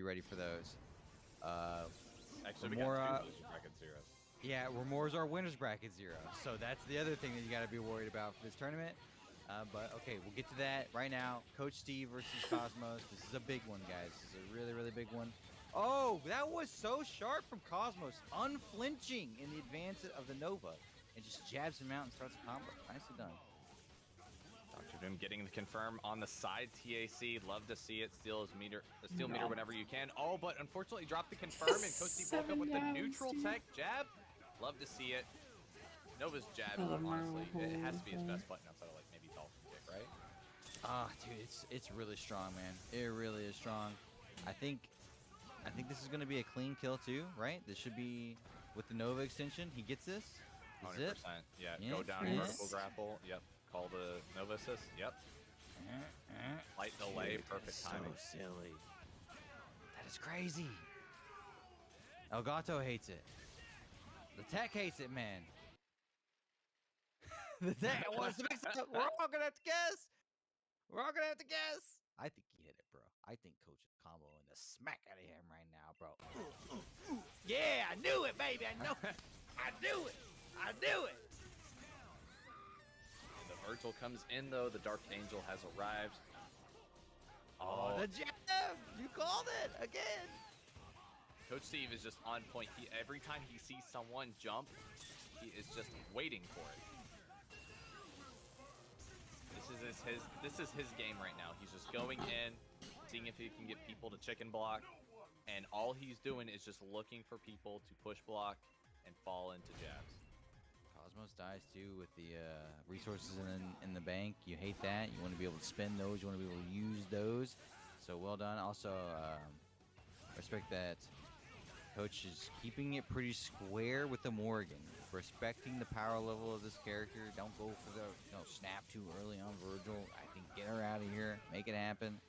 ready for those. Actually, we Remora, got 2 losers bracket zeros. yeah, Remora's our winners bracket 0. So that's the other thing that you got to be worried about for this tournament. But okay, we'll get to that right now. Coach Steve versus Cosmos. This is a big one, guys. This is a really, really big one. Oh, that was so sharp from Cosmos, unflinching in the advance of the Nova, and just jabs him out and starts a combo. Nicely done. Dr. Doom getting the confirm on the side. TAC, love to see it. Steal meter whenever you can. Oh, but unfortunately dropped the confirm, and Coach Steve woke up with the neutral tech jab. Love to see it. Nova's jab, honestly, it has to be his best button outside of like maybe Dolphin Kick, right? Dude, it's really strong, man. It really is strong. I think this is gonna be a clean kill too, right? This should be with the Nova extension. He gets this. 100%. Yeah, go down vertical grapple. Yep. Call the Nova assist. Yep. Light delay, perfect timing. So silly. That is crazy. Elgato hates it. The tech hates it, man. The tech wants to mix it up. We're all gonna have to guess. We're all gonna have to guess. I think he hit it, bro. I think Coach is comboing the smack out of him right now, bro. Yeah, I knew it, baby. I know. I knew it. I knew it. The Virgil comes in though. The Dark Angel has arrived. Oh, the jab! You called it again. Coach Steve is just on point. Every time he sees someone jump, he is just waiting for it. This is his game right now. He's just going in, seeing if he can get people to chicken block, and all he's doing is just looking for people to push block and fall into jabs. Cosmos dies too with the resources in the bank. You hate that. You want to be able to spend those. You want to be able to use those. So well done. Also, respect that Coach is keeping it pretty square with the Morgan, respecting the power level of this character. Don't go for the snap too early on Virgil. I think get her out of here, make it happen,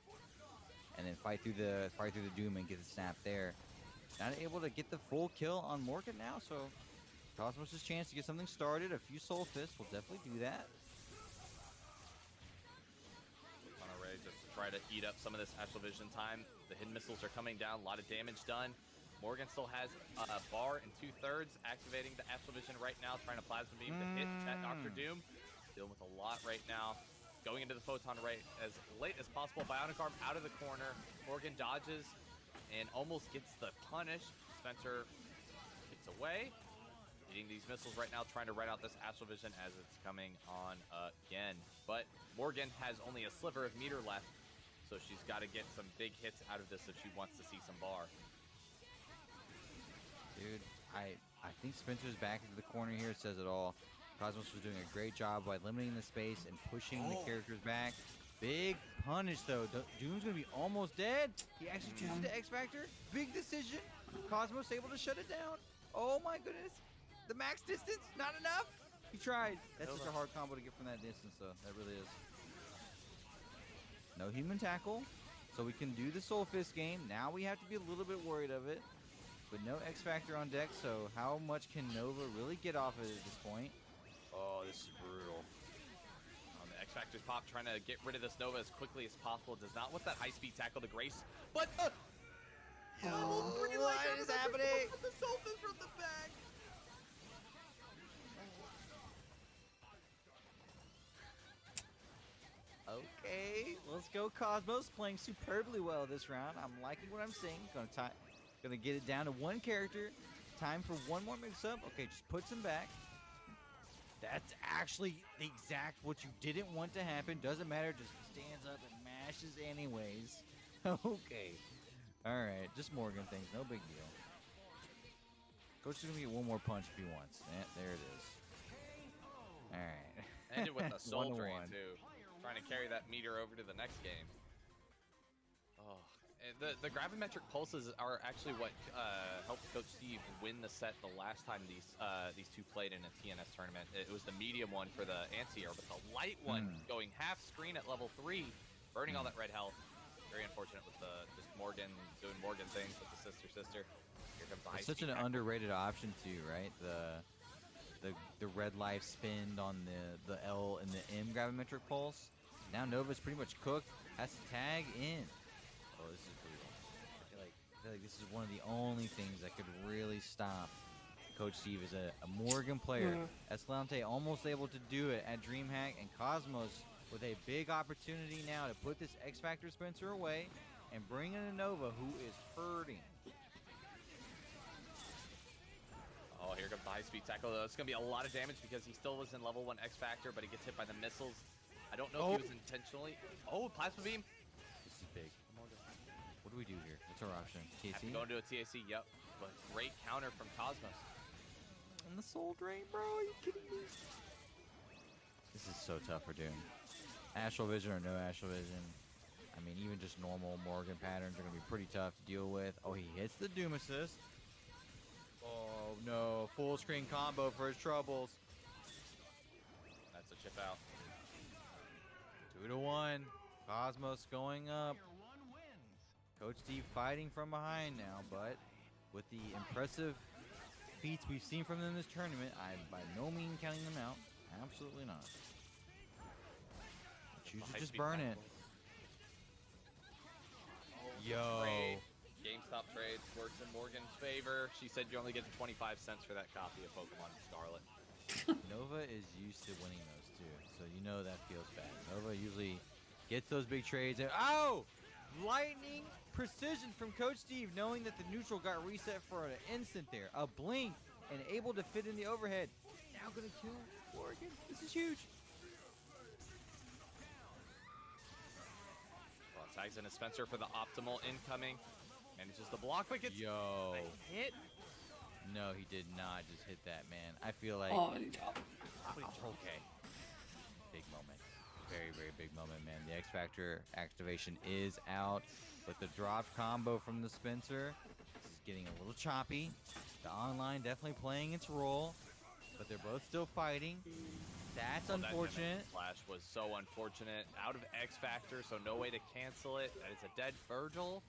and then fight through the Doom and get the snap there. Not able to get the full kill on Morgan now, so Cosmos' chance to get something started. A few Soul Fists will definitely do that. On array just to try to eat up some of this Astral Vision time. The hidden missiles are coming down, a lot of damage done. Morgan still has a bar and 2/3, activating the Astral Vision right now, trying to Plasma Beam to hit that Dr. Doom. Dealing with a lot right now. Going into the Photon Array as late as possible. Bionic Arm out of the corner. Morgan dodges and almost gets the punish. Spencer gets away. Eating these missiles right now, trying to write out this Astral Vision as it's coming on again. But Morgan has only a sliver of meter left, so she's got to get some big hits out of this if she wants to see some bar. Dude, I think Spencer's back into the corner here. It says it all. Cosmos was doing a great job by limiting the space and pushing the characters back. Big punish, though. Doom's going to be almost dead. He actually chooses the X Factor. Big decision. Cosmos able to shut it down. Oh, my goodness. The max distance, not enough. He tried. That's such a hard combo to get from that distance, though. That really is. No human tackle. So we can do the Soul Fist game. Now we have to be a little bit worried of it. But no X Factor on deck, so how much can Nova really get off of it at this point? Oh, this is brutal. The X Factor's pop, trying to get rid of this Nova as quickly as possible. Does not want that high-speed tackle to Grace, but what is happening? The Soul Fist from the back. Okay, let's go Cosmos, playing superbly well this round. I'm liking what I'm seeing. Gonna get it down to one character. Time for one more mix-up. Okay, just puts him back. That's actually the exact what you didn't want to happen. Doesn't matter, just stands up and mashes anyways. Okay. Alright, just Morgan things, no big deal. Coach is gonna get one more punch if he wants. There it is. Alright. Ended with a soul drain too. Trying to carry that meter over to the next game. Oh, the gravimetric pulses are actually what helped Coach Steve win the set the last time these two played in a TNS tournament. It was the medium one for the anti-air, but the light one going half screen at level 3, burning all that red health. Very unfortunate with just Morgan doing Morgan things with the sister. Here comes the high. It's such an underrated option too, right? The red life spin on the L and the M gravimetric pulse. Now Nova's pretty much cooked. Has to tag in. Oh, this is brutal. I feel like this is one of the only things that could really stop Coach Steve is a Morgan player. Escalante almost able to do it at DreamHack, and Cosmos with a big opportunity now to put this X Factor Spencer away and bring in a Nova who is hurting. Oh, here comes the high-speed tackle, though. It's going to be a lot of damage because he still was in level 1 X Factor, but he gets hit by the missiles. I don't know if he was intentionally. Oh, Plasma Beam. This is big. What do we do here? What's our option? TAC? Go into a TAC, yep. But great counter from Cosmos. And the Soul Drain, bro. Are you kidding me? This is so tough for Doom. Astral Vision or no Astral Vision. I mean, even just normal Morgan patterns are going to be pretty tough to deal with. Oh, he hits the Doom Assist. Oh, no. Full screen combo for his troubles. That's a chip out. 2-1. Cosmos going up. Coach Steve fighting from behind now, but with the impressive feats we've seen from them this tournament, I'm by no means counting them out. Absolutely not. Choose to just burn it. Yo. Trade. GameStop trades works in Morgan's favor. She said you only get 25 cents for that copy of Pokemon Scarlet. Nova is used to winning those too, so you know that feels bad. Nova usually gets those big trades. Oh! Lightning precision from Coach Steve, knowing that the neutral got reset for an instant there. A blink and able to fit in the overhead. Now gonna kill Morgan. This is huge. Well, tags in a Spencer for the optimal incoming. And it's just the block, but gets Yo. a hit. No, he did not just hit that, man. I feel like... okay. Big moment. Very, very big moment, man. The X Factor activation is out, but the drop combo from the Spencer is getting a little choppy. The online definitely playing its role, but they're both still fighting. That's unfortunate. That flash was so unfortunate. Out of X Factor, so no way to cancel it. That is a dead Virgil.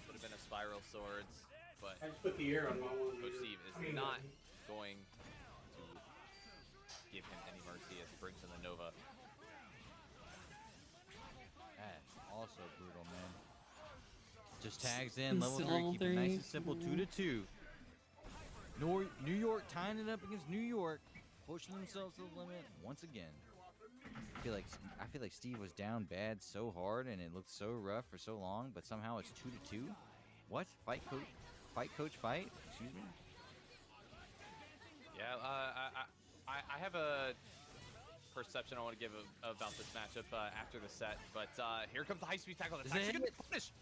Could have been a Spiral Swords, but I just put the air on my one. Coach Steve is not going to give him any mercy as he brings in the Nova. That's also brutal, man. Just tags in, level 3, keep it nice and simple, 2-2. New York tying it up against New York, pushing themselves to the limit once again. I feel like Steve was down bad so hard and it looked so rough for so long, but somehow it's 2-2. What? Fight coach, fight? Excuse me. Yeah, I have a perception I want to give about this matchup after the set, but here comes the high-speed tackle. That's actually going to finish.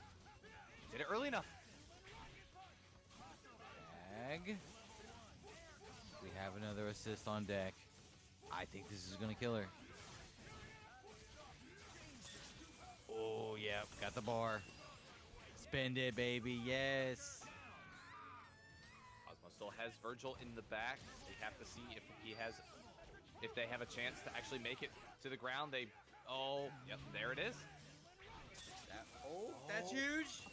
Did it early enough. Tag. We have another assist on deck. I think this is going to kill her. Oh, yeah, got the bar. Spend it, baby, yes. Cosmo still has Virgil in the back. We have to see if they have a chance to actually make it to the ground. Oh, yep, there it is. That's huge.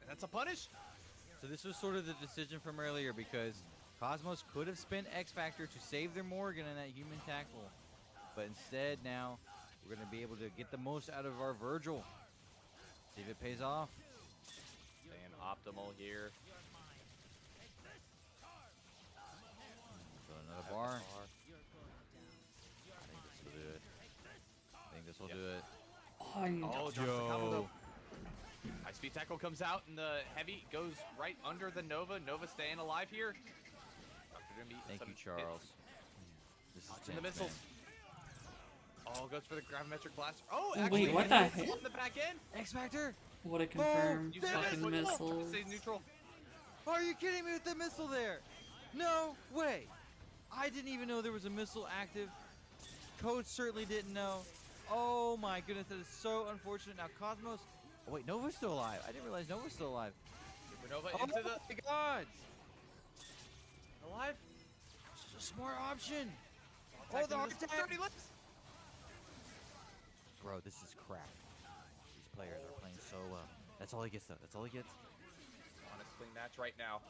And that's a punish. So this was sort of the decision from earlier because Cosmos could have spent X Factor to save their Morgan in that human tackle. But instead now, we're going to be able to get the most out of our Virgil. See if it pays off. Staying optimal here. So another bar. I think this will do it. Oh, drops the combo though. High speed tackle comes out and the heavy goes right under the Nova. Nova staying alive here. Thank you, Charles. This is in the tense, missiles. man. Oh, goes for the gravimetric blaster. Oh, actually, wait, what the heck? on the back end. X Factor. What a confirmed You fucking missile. Stays neutral. Are you kidding me with the missile there? No way. I didn't even know there was a missile active. Coach certainly didn't know. Oh my goodness, that is so unfortunate. Now Cosmos. Oh wait, Nova's still alive. I didn't realize Nova's still alive. Supernova Oh into the my god. alive. This is a smart option. Oh, the heart hard attack. 30 lips. Bro, this is crap. These players are playing so well. That's all he gets though. That's all he gets. Honest clean match right now.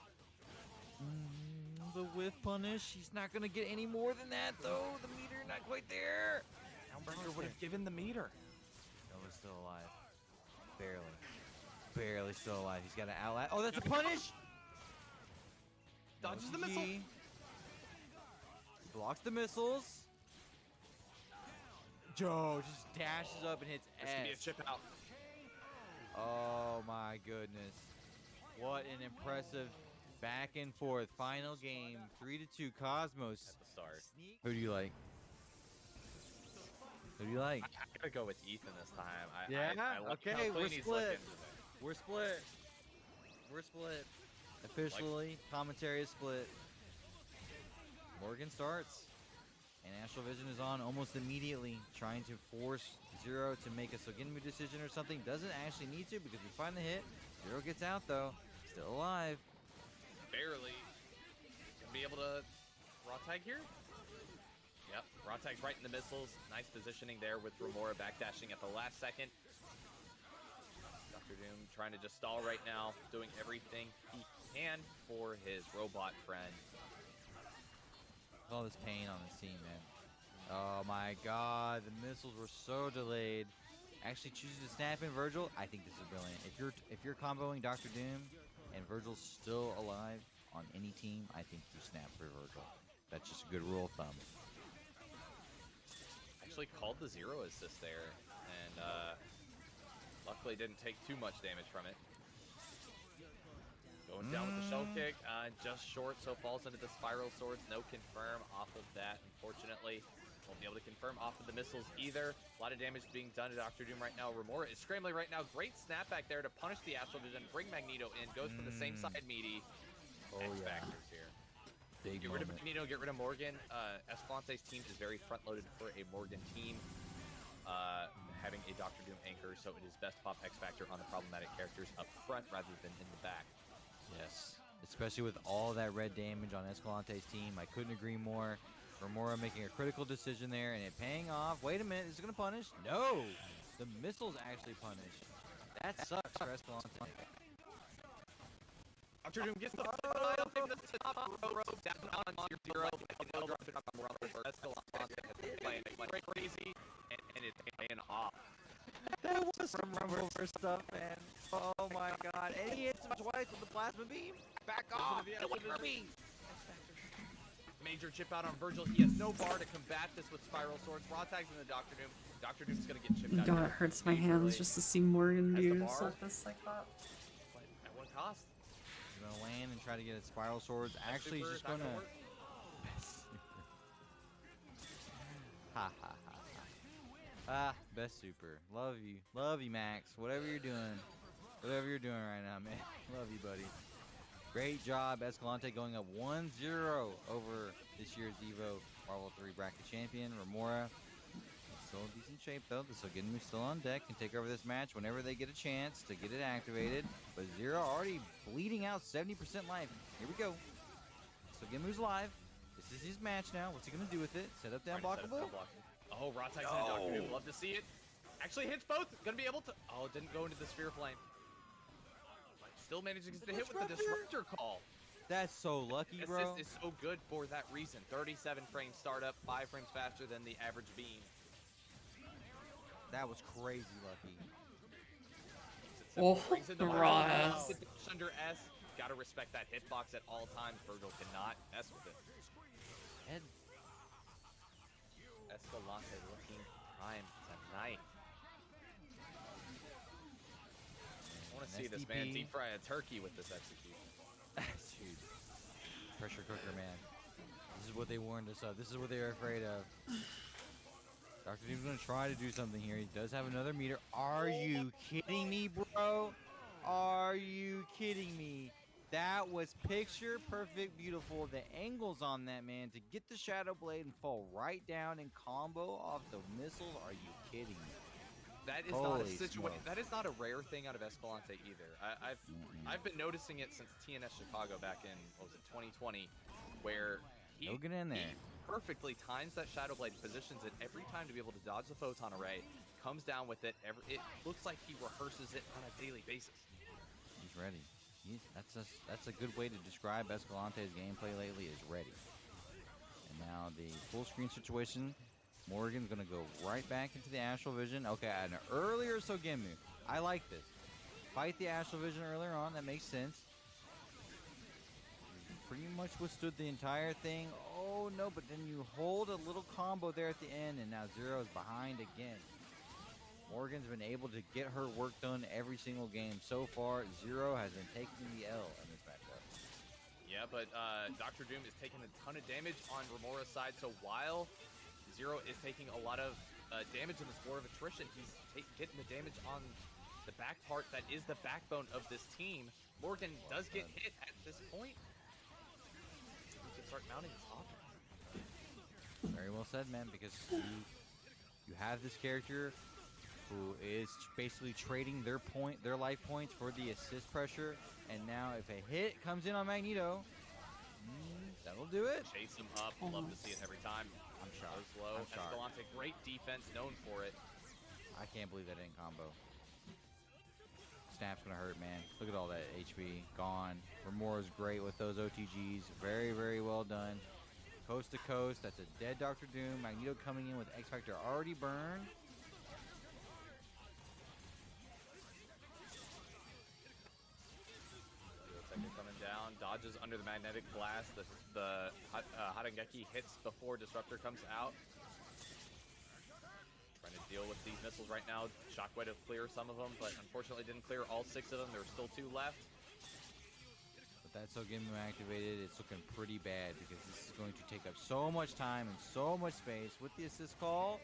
The whiff punish. He's not gonna get any more than that though. The meter not quite there. Downbreaker would have given the meter. Nova's still alive. Barely. barely still alive. He's got an outlet. Oh, that's a punish. Dodges the missile. He blocks the missiles. Joe just dashes up and hits This could be a S. chip out. Oh my goodness. What an impressive back and forth final game. 3-2 Cosmos. At the start. Who do you like? Who do you like? I gotta go with Ethan this time. Yeah? I like how Okay, clean we're he's split. looking. We're split. We're split. Officially, commentary is split. Morgan starts. And Astral Vision is on almost immediately, trying to force Zero to make a Sogenmu decision or something. Doesn't actually need to because we find the hit. Zero gets out though. Still alive. Barely. Gonna be able to raw tag here? Yep, raw tag's right in the missiles. Nice positioning there with Remora backdashing at the last second. Dr. Doom trying to just stall right now, doing everything he can for his robot friend. All this pain on this team, man. Oh my god, the missiles were so delayed. Actually choosing to snap in Virgil, I think this is brilliant. If you're comboing Dr. Doom and Virgil's still alive on any team, I think you snap for Virgil. That's just a good rule of thumb. Actually called the zero assist there, and luckily didn't take too much damage from it. Going down with the shell kick, just short, so falls into the spiral swords. No confirm off of that, unfortunately. Won't be able to confirm off of the missiles either. A lot of damage being done to Dr. Doom right now. Remora is scrambling right now. Great snapback there to punish the Astral Vision. Bring Magneto in. Goes for the same side meaty. Oh, X yeah. Factors here. Big Get rid of moment. Magneto, get rid of Morgan. Escalante's team is very front-loaded for a Morgan team. Having a Dr. Doom anchor, so it is best to pop X Factor on the problematic characters up front rather than in the back. Yes, especially with all that red damage on Escalante's team. I couldn't agree more. Remora making a critical decision there and it paying off. Wait a minute, is it going to punish? No! The missiles actually punish. That sucks for Escalante. Dr. Doom gets the file from the top rope down on zero. And drop it on the rubber. Escalante has been playing like crazy and it's paying off. That was some rubber stuff, man. Oh my god. And he hits him twice with the plasma beam. Back off! Get away from me! Major chip out on Virgil. He has no bar to combat this with spiral swords. Raw tags in the Dr. Doom. Dr. Doom's gonna get chipped out. God, here. it hurts my Easily. hands just to see Morgan Has the do bar. stuff that's like that. But at what cost? He's going to land and try to get his spiral swords. Actually, he's Super, just not going to... work. Ha ha ha ha. Ah, best super. Love you, Max. Whatever you're doing right now, man. Love you, buddy. Great job, Escalante going up 1-0 over this year's Evo Marvel 3 bracket champion, Remora. Still in decent shape though. The Sogenmu still on deck, can take over this match whenever they get a chance to get it activated. But Zero already bleeding out 70% life. Here we go. Sogenmu's live. This is his match now. What's he gonna do with it? Set up down Alright, set blockable? up blocking. Oh, raw tags in Dr. Doom. Love to see it. Actually hits both. Gonna be able to. Oh, it didn't go into the sphere flame. But still managing to hit with the disruptor call. That's so lucky, bro. Assist is so good for that reason. 37 frames startup, 5 frames faster than the average beam. That was crazy lucky. Oh, Brings in the Virgil. raw ass. Under S. Gotta respect that hitbox at all times. Virgil cannot mess with it. Ed, Escalante looking prime tonight. I want to see this man SDP. deep fry a turkey with this execution. dude. Pressure cooker, man. This is what they warned us of. This is what they were afraid of. Dr. Doom's gonna try to do something here. He does have another meter. Are you kidding me, bro? Are you kidding me? That was picture perfect, beautiful. The angles on that, man, to get the Shadow Blade and fall right down and combo off the missiles. Are you kidding me? That is not a Holy situation. smoke. That is not a rare thing out of Escalante either. I've been noticing it since TNS Chicago back in, what was it, 2020, where he, He'll get in there. he perfectly times that Shadow Blade, positions it every time to be able to dodge the photon array, comes down with it. It looks like he rehearses it on a daily basis. He's ready. That's a good way to describe Escalante's gameplay lately, is ready. And now the full screen situation. Morgan's gonna go right back into the Astral Vision. Okay, an earlier Sogenmu. I like this. fight the Astral Vision earlier on. That makes sense. Pretty much withstood the entire thing. Oh no, but then you hold a little combo there at the end, and now Zero is behind again. Morgan's been able to get her work done every single game so far. Zero has been taking the L in this matchup. Yeah, but Dr. Doom is taking a ton of damage on Remora's side, so while Zero is taking a lot of damage in this war of attrition, he's getting the damage on the back part that is the backbone of this team. Morgan does get hit at this point. He can start mounting his offense. Very well said, man, because you have this character who is basically trading their life points for the assist pressure, and now if a hit comes in on Magneto, that'll do it. Chase him up, love to see it every time. I'm shocked. Goes low. I'm shocked. Escalante, great defense, known for it. I can't believe that didn't combo. Snap's gonna hurt, man. Look at all that HP gone. Remora's great with those OTGs. Very, very well done. Coast to coast. That's a dead Dr. Doom. Magneto coming in with X Factor already burned. Second coming down, dodges under the magnetic blast. The Harangeki hits before Disruptor comes out. Trying to deal with these missiles right now. Shockwave to clear some of them, but unfortunately didn't clear all 6 of them. There were still 2 left. But that's so getting them activated. It's looking pretty bad because this is going to take up so much time and so much space with the assist call.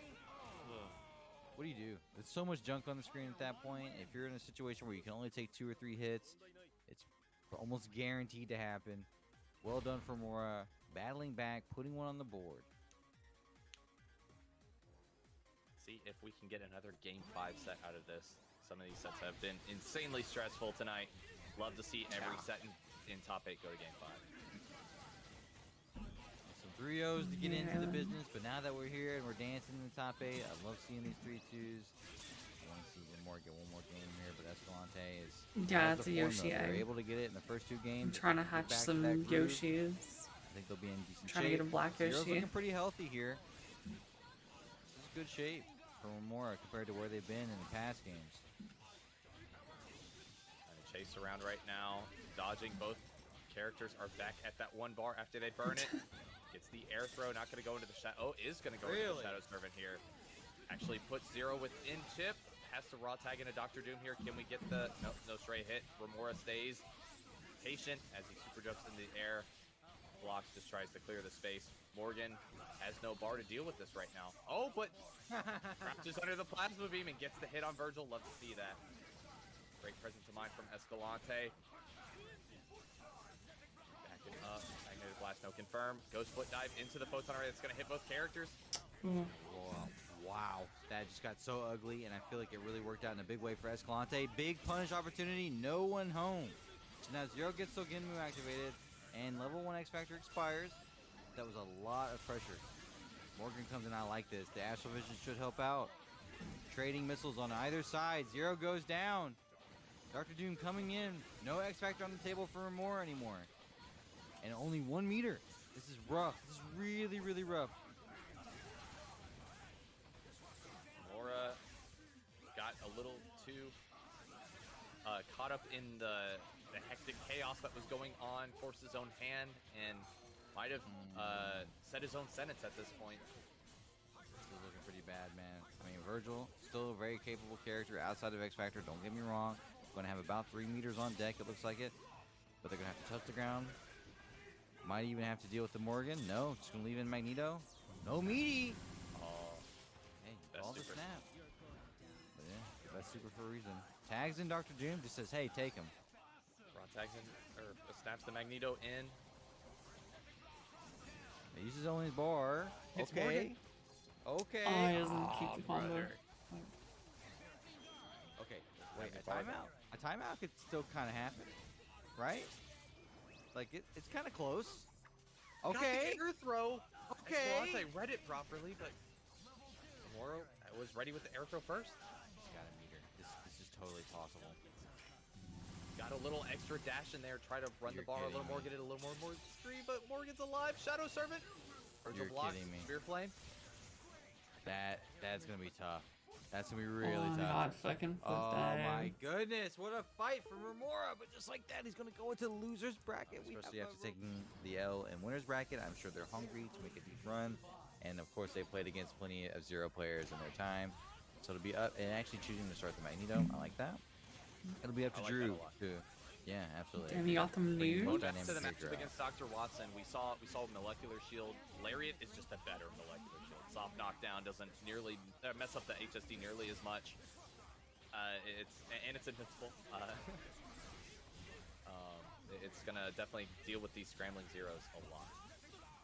What do you do? There's so much junk on the screen at that point. If you're in a situation where you can only take 2 or 3 hits, it's almost guaranteed to happen. Well done for Mora, battling back, putting one on the board. See if we can get another Game 5 set out of this. Some of these sets have been insanely stressful tonight. Love to see every set in top 8 go to Game 5. Some 3-0s to get into the business, but now that we're here and we're dancing in the top 8, I love seeing these 3-2s. I want to see get one more game here, but Escalante is... Yeah, it's a Yoshi. They're able to get it in the first 2 games. I'm trying to hatch some Yoshis. I think they'll be in decent Trying shape. to get a black Zero's Yoshi. looking pretty healthy here. This is good shape for Remora compared to where they've been in the past games. And chase around right now, dodging. Both characters are back at that 1 bar after they burn it. Gets the air throw, not going to go into the shadow. Oh, is going to go into the Shadow Servant here. Actually puts Zero within chip. Has to raw tag into Dr. Doom here. Can we get the... No stray hit. Remora stays patient as he super jumps in the air. Blocks, just tries to clear the space. Morgan has no bar to deal with this right now. Oh, but crouches under the plasma beam and gets the hit on Virgil. Love to see that. Great presence of mind from Escalante. Backing up. Magnetic blast, no confirm. Ghost foot dive into the photon array. That's going to hit both characters. Wow, that just got so ugly, and I feel like it really worked out in a big way for Escalante. Big punish opportunity, no one home. So now Zero gets Sogenmu activated, and level 1 X Factor expires. That was a lot of pressure. Morgan comes in, I like this. The Astral Vision should help out. Trading missiles on either side. Zero goes down. Dr. Doom coming in. No X Factor on the table for Remora anymore. And only 1 meter. This is rough. This is really, really rough. Remora got a little too caught up in the hectic chaos that was going on, forced his own hand, and might have set his own sentence at this point. Still looking pretty bad, man. I mean, Virgil, still a very capable character outside of X Factor, don't get me wrong. Going to have about 3 meters on deck, it looks like it. But they're going to have to touch the ground. Might even have to deal with the Morgan. No, just going to leave in Magneto. No meaty! Oh, Hey, Best all the super. snap. But yeah, that's super for a reason. Tags in Dr. Doom, just says, hey, take him. Raw tags in, or snaps the Magneto in. He uses only his bar. It's okay. Morgan. Okay. Oh, he doesn't keep the combo. brother. Okay, wait, a timeout? A timeout could still kind of happen, right? Like, it's kind of close. Okay. Got the air throw. Okay. Escalante read it properly, but Moro was ready with the air throw first. He's got a meter. This is totally possible. Got a little extra dash in there, try to run You're the bar a little kidding more, me. get it a little more screen, but Morgan's alive. Shadow Servant. Virgil You're blocks, kidding me. Spear Flame. That's gonna be tough. That's gonna be really oh my tough. god, fucking flip Oh that. my goodness, what a fight for Remora, but just like that, he's gonna go into the loser's bracket. Especially after taking the L in winner's bracket, I'm sure they're hungry to make a deep run, and of course they played against plenty of Zero players in their time, so it'll be up, and actually choosing to start the Magneto, I like that. It'll be up to I like that Drew a lot. too. Yeah, absolutely. Damn, you got them Bring nude. more Going back to the dynamic matchup figure against Dr. Watson, we saw Molecular Shield. Lariat is just a better Molecular Shield. Soft knockdown doesn't nearly mess up the HSD nearly as much. It's invincible. It's gonna definitely deal with these scrambling zeros a lot.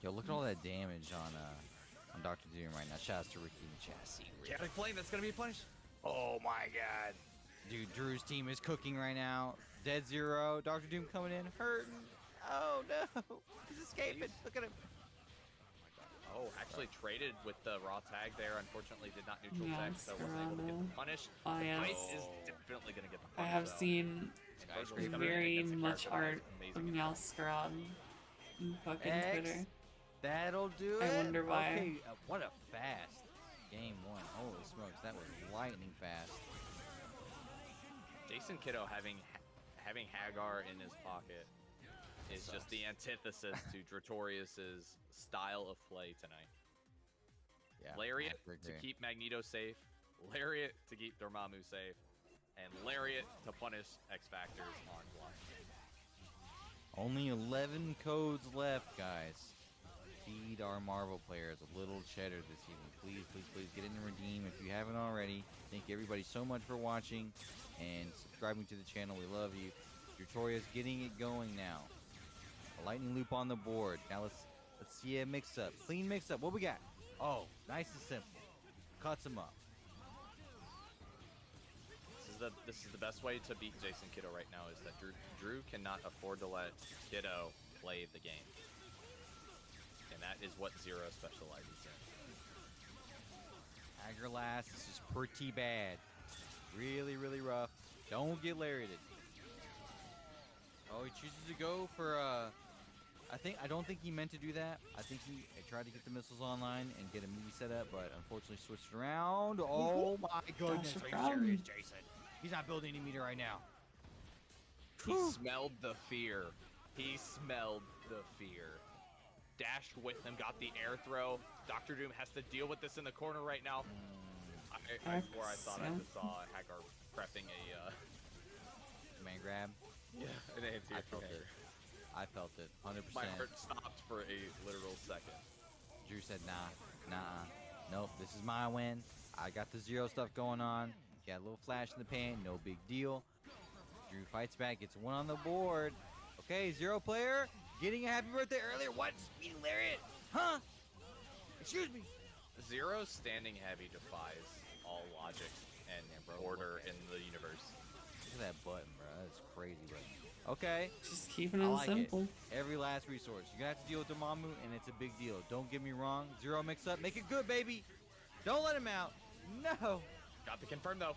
Yo, look at all that damage on Dr. Doom right now. Shouts to Ricky and Chassis. Chaotic Flame, that's gonna be punished. Oh my god. Dude, Drew's team is cooking right now. Dead Zero. Dr. Doom coming in, hurting. Oh no, he's escaping. Look at him. Oh, actually traded with the raw tag there. Unfortunately, did not neutral Yeah, tag, so wasn't able to get the punish. Oh, The yes. Ice is definitely gonna get the I punish. have though. seen Virgil's Skyscraper. coming in very against a much character art that is of amazing. Meowscarad in fucking X. Twitter. That'll do I it. wonder why. Okay, what a fast game one. Holy smokes, that was lightning fast. Jason Kiddo having Hagar in his pocket is just the antithesis to Dratorius's style of play tonight. Yeah, Lariat I to agree. keep Magneto safe, Lariat to keep Dormammu safe, and Lariat to punish X Factors on block. Only 11 codes left, guys. Feed our Marvel players a little cheddar this evening. Please, please, please get in and redeem if you haven't already. Thank you everybody so much for watching and subscribing to the channel. We love you. Dratorius getting it going now. A lightning loop on the board. Now let's see a mix up. Clean mix up. What we got? Oh, nice and simple. Cuts him up. This is the best way to beat Jason Kiddo right now is that Drew cannot afford to let Kiddo play the game. And that is what Zero specializes in. Hagerlass, this is pretty bad. Really, really rough. Don't get lariated. Oh, he chooses to go for I don't think he meant to do that. I think he tried to get the missiles online and get a meaty set up, but unfortunately switched around. Oh my goodness. That's a Are you problem. serious, Jason? He's not building any meter right now. He smelled the fear. He smelled the fear. Dashed with him, got the air throw. Dr. Doom has to deal with this in the corner right now. I swore I thought I just saw Hagar prepping a Man grab. an anti-air I felt it. I felt it. 100%. My heart stopped for a literal second. Drew said, nah. Nope, this is my win. I got the Zero stuff going on. Got a little flash in the pan, no big deal. Drew fights back, gets one on the board. Okay, Zero player, getting a happy birthday earlier. What? Speed Lariat? Huh? Excuse me. Zero standing heavy defies all logic and bro, order look at in the universe. Look at that button, bro. That's crazy button. Okay, Just keeping I it like simple. it. Every last resource. You're gonna have to deal with Dormammu, and it's a big deal. Don't get me wrong. Zero mix up. Make it good, baby. Don't let him out. No. Got the confirm though.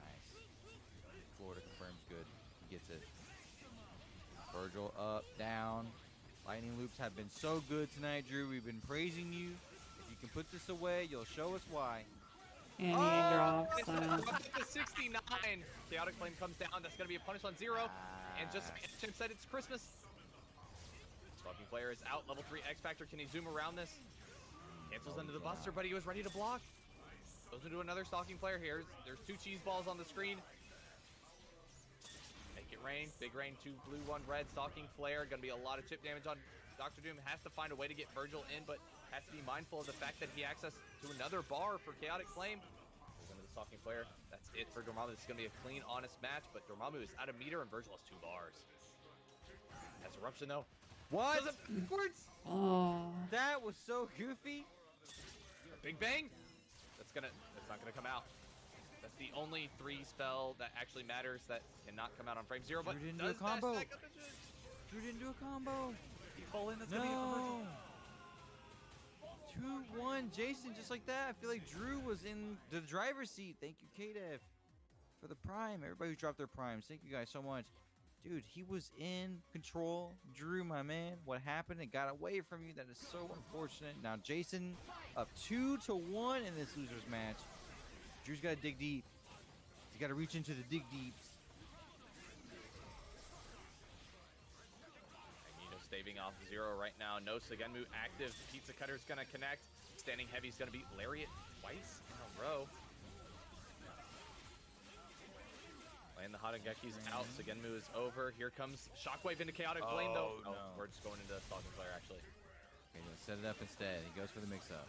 Nice. Florida confirms good. He gets it. Virgil up, down. Lightning loops have been so good tonight, Drew. We've been praising you. If you can put this away, you'll show us why. And he Oh, drops It's it. the 69. Chaotic Flame comes down. That's going to be a punish on Zero. And just as Chim said, it's Christmas. Stalking Player is out. Level 3 X Factor. Can he zoom around this? Cancels into the Buster, but he was ready to block. Goes into another Stalking Player here. There's 2 cheese balls on the screen. Make it rain. Big rain. 2 blue, 1 red. Stalking Flare. Going to be a lot of chip damage on Dr. Doom. Has to find a way to get Virgil in, but has to be mindful of the fact that he access to another bar for Chaotic Flame. Goes into the Stalking Flare. That's it for Dormammu. This is going to be a clean, honest match, but Dormammu is out of meter and Virgil has 2 bars. Has Eruption though. What? Does it backwards? Oh. That was so goofy. Big Bang. That's not gonna come out. That's the only 3 spell that actually matters that cannot come out on frame 0. But Drew didn't do a does dash combo. back up and shoot. Drew didn't do a combo. He fall in. That's gonna be a No. conversion. 2-1 Jason, just like that. I feel like Drew was in the driver's seat. Thank you, KDev, for the prime. Everybody who dropped their primes, thank you guys so much. Dude, he was in control. Drew, my man, what happened? It got away from you. That is so unfortunate. Now Jason up 2-1 in this losers match. Drew's got to dig deep. He's got to reach into the dig deeps. Magneto staving off Zero right now. No Sugenmu active. Pizza Cutter's gonna connect. Standing heavy's gonna beat Lariat twice in a row. Laying the Hadougeki's out. Sugenmu is over. Here comes Shockwave into Chaotic Flame though. Oh, no. We're just going into Stalking Flare actually. Okay, let's set it up instead. He goes for the mix-up.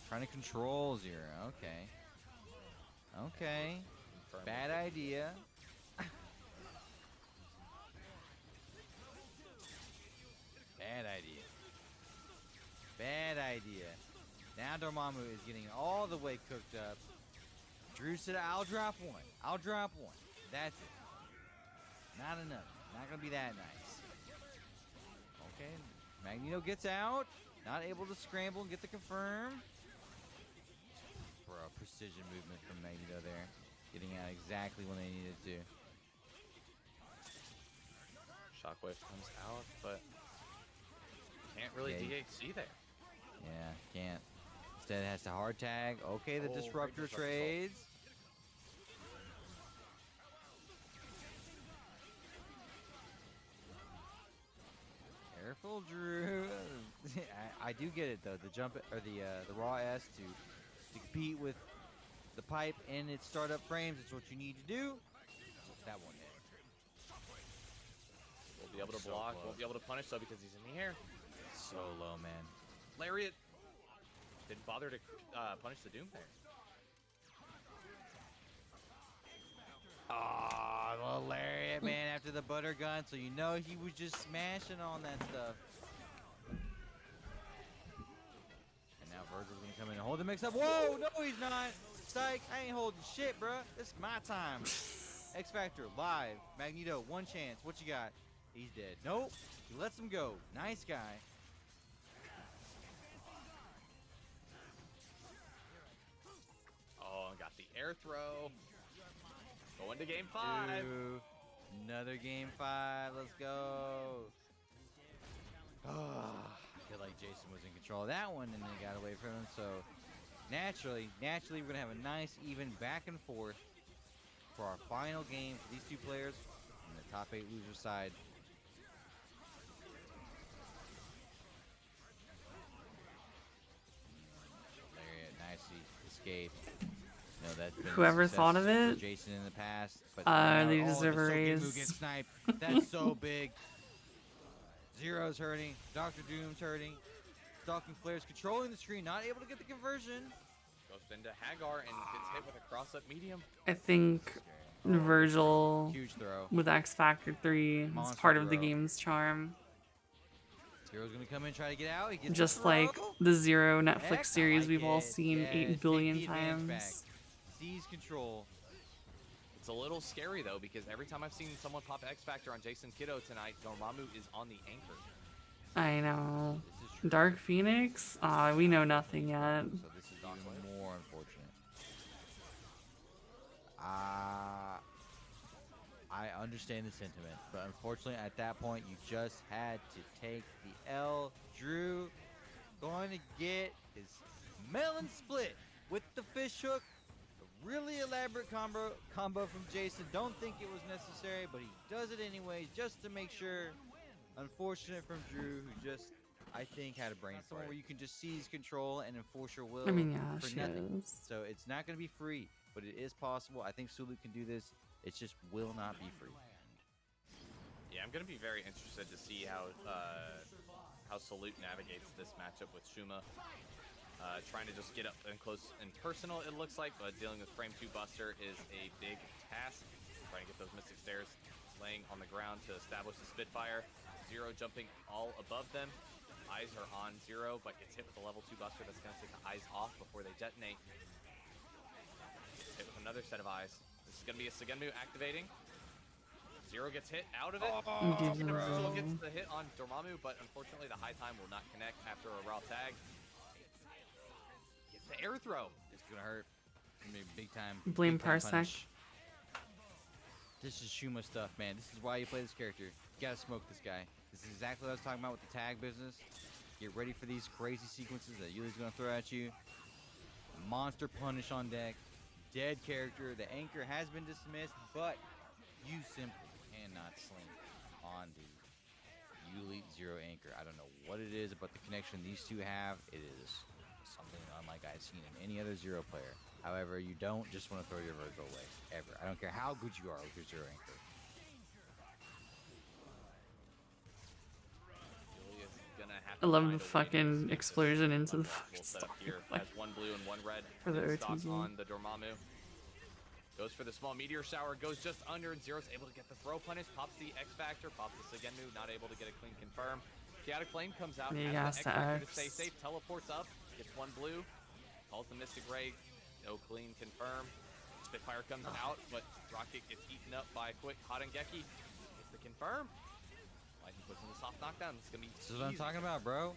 Trying to control Zero. Okay. Okay. Confirm Bad it. idea. Bad idea. Bad idea. Now Dormammu is getting all the way cooked up. Drew said, I'll drop one. I'll drop one. That's it. Not enough. Not going to be that nice. Okay. Magneto gets out. Not able to scramble and get the confirm. Bro, precision movement from Magneto there. Getting out exactly when they needed to. Shockwave comes out, but can't really Yeah, DHC there. Yeah, can't. Instead, it has to hard tag. Okay, the Oh, disruptor great disruptor trades. Careful, Drew. I do get it though. The jump or the raw S to compete with the pipe in its startup frames. It's what you need to do. That one did. We'll be able to So block. close. Won't be able to punish though because he's in the air. So low, man. Lariat didn't bother to punish the Doom there. Oh, the lariat, man, after the butter gun, so you know he was just smashing on that stuff. And now Virgil's gonna come in and hold the mix up. Whoa, no, he's not. Psych, I ain't holding shit, bruh. This is my time. X Factor, live. Magneto, one chance. What you got? He's dead. Nope. He lets him go. Nice guy. Oh, got the air throw. Going to game 5. Ooh, another game 5. Let's go. Oh, I feel like Jason was in control of that one and then got away from him. So naturally, we're gonna have a nice, even back and forth for our final game for these two players on the top 8 loser side. Lariat nicely escaped. No, that's been a Whoever success thought of for it, Jason in the past, but they oh, deserve the a Sogemu raise. gets sniped. That's so big. Zero's hurting. Dr. Doom's hurting. Stalking Flare's controlling the screen, not able to get the conversion. Goes into Hagar and gets hit with a cross-up medium. I think Virgil Huge throw. with X Factor 3 is Monster part of the throw. game's charm. Zero's gonna come in, try to get out. He gets Just the like throw. the Zero Netflix Heck, I series like we've all it. seen Yes, 8 take billion the advantage back. times. Seize control. It's a little scary though because every time I've seen someone pop X Factor on Jason Kiddo tonight, Dormammu is on the anchor. I know. This is true. Dark Phoenix? We know nothing yet. So this is even more unfortunate. I understand the sentiment, but unfortunately at that point you just had to take the L. Drew going to get his melon split with the fish hook. A really elaborate combo from Jason. Don't think it was necessary, but he does it anyway just to make sure. Unfortunate from Drew, who just, I think, had a brain fart. Where you can just seize control and enforce your will I mean, yeah, for she nothing. is. So it's not going to be free, but it is possible. I think Sulu can do this. It just will not be free. Yeah, I'm gonna be very interested to see how Salute navigates this matchup with Shuma. Trying to just get up and close and personal, it looks like, but dealing with Frame 2 Buster is a big task. Trying to get those Mystic Stairs laying on the ground to establish the Spitfire. Zero jumping all above them. Eyes are on Zero, but gets hit with a level 2 Buster that's going to take the eyes off before they detonate. Hit with another set of eyes. This is going to be a Sugenmu activating. Zero gets hit out of it. Virgil gets the hit on Dormammu, but unfortunately the high time will not connect after a raw tag. Gets the air throw. It's going to hurt. It's going to be a big time. Blame big time Parsec. punish. This is Shuma stuff, man. This is why you play this character. You gotta smoke this guy. This is exactly what I was talking about with the tag business. Get ready for these crazy sequences that Yuli's gonna throw at you. Monster punish on deck. Dead character. The anchor has been dismissed, but you simply cannot sling on the Yuli Zero anchor. I don't know what it is about the connection these two have. It is something unlike I've seen in any other Zero player. However, you don't just want to throw your Virgil away, ever. I don't care how good you are with your Zero anchor. Yuli is gonna have I to love find the a way to fucking escape this explosion into the unwatchable fucking setup star. here. Like, Has one blue and one red for the in stock OTG. on the Dormammu. Goes for the small meteor shower, goes just under, and Zero's able to get the throw punish, pops the X Factor, pops the Sugenmu, not able to get a clean confirm. Chaotic Flame comes out, Big has ass the X Factor to X. stay safe, teleports up, gets one blue, calls the Mystic Ray, no clean confirm. Spitfire comes out, but Rocket gets eaten up by a quick Hadengeki. Gets the confirm. Lightning puts in the soft knockdown. It's gonna be This is what I'm easy. talking about, bro.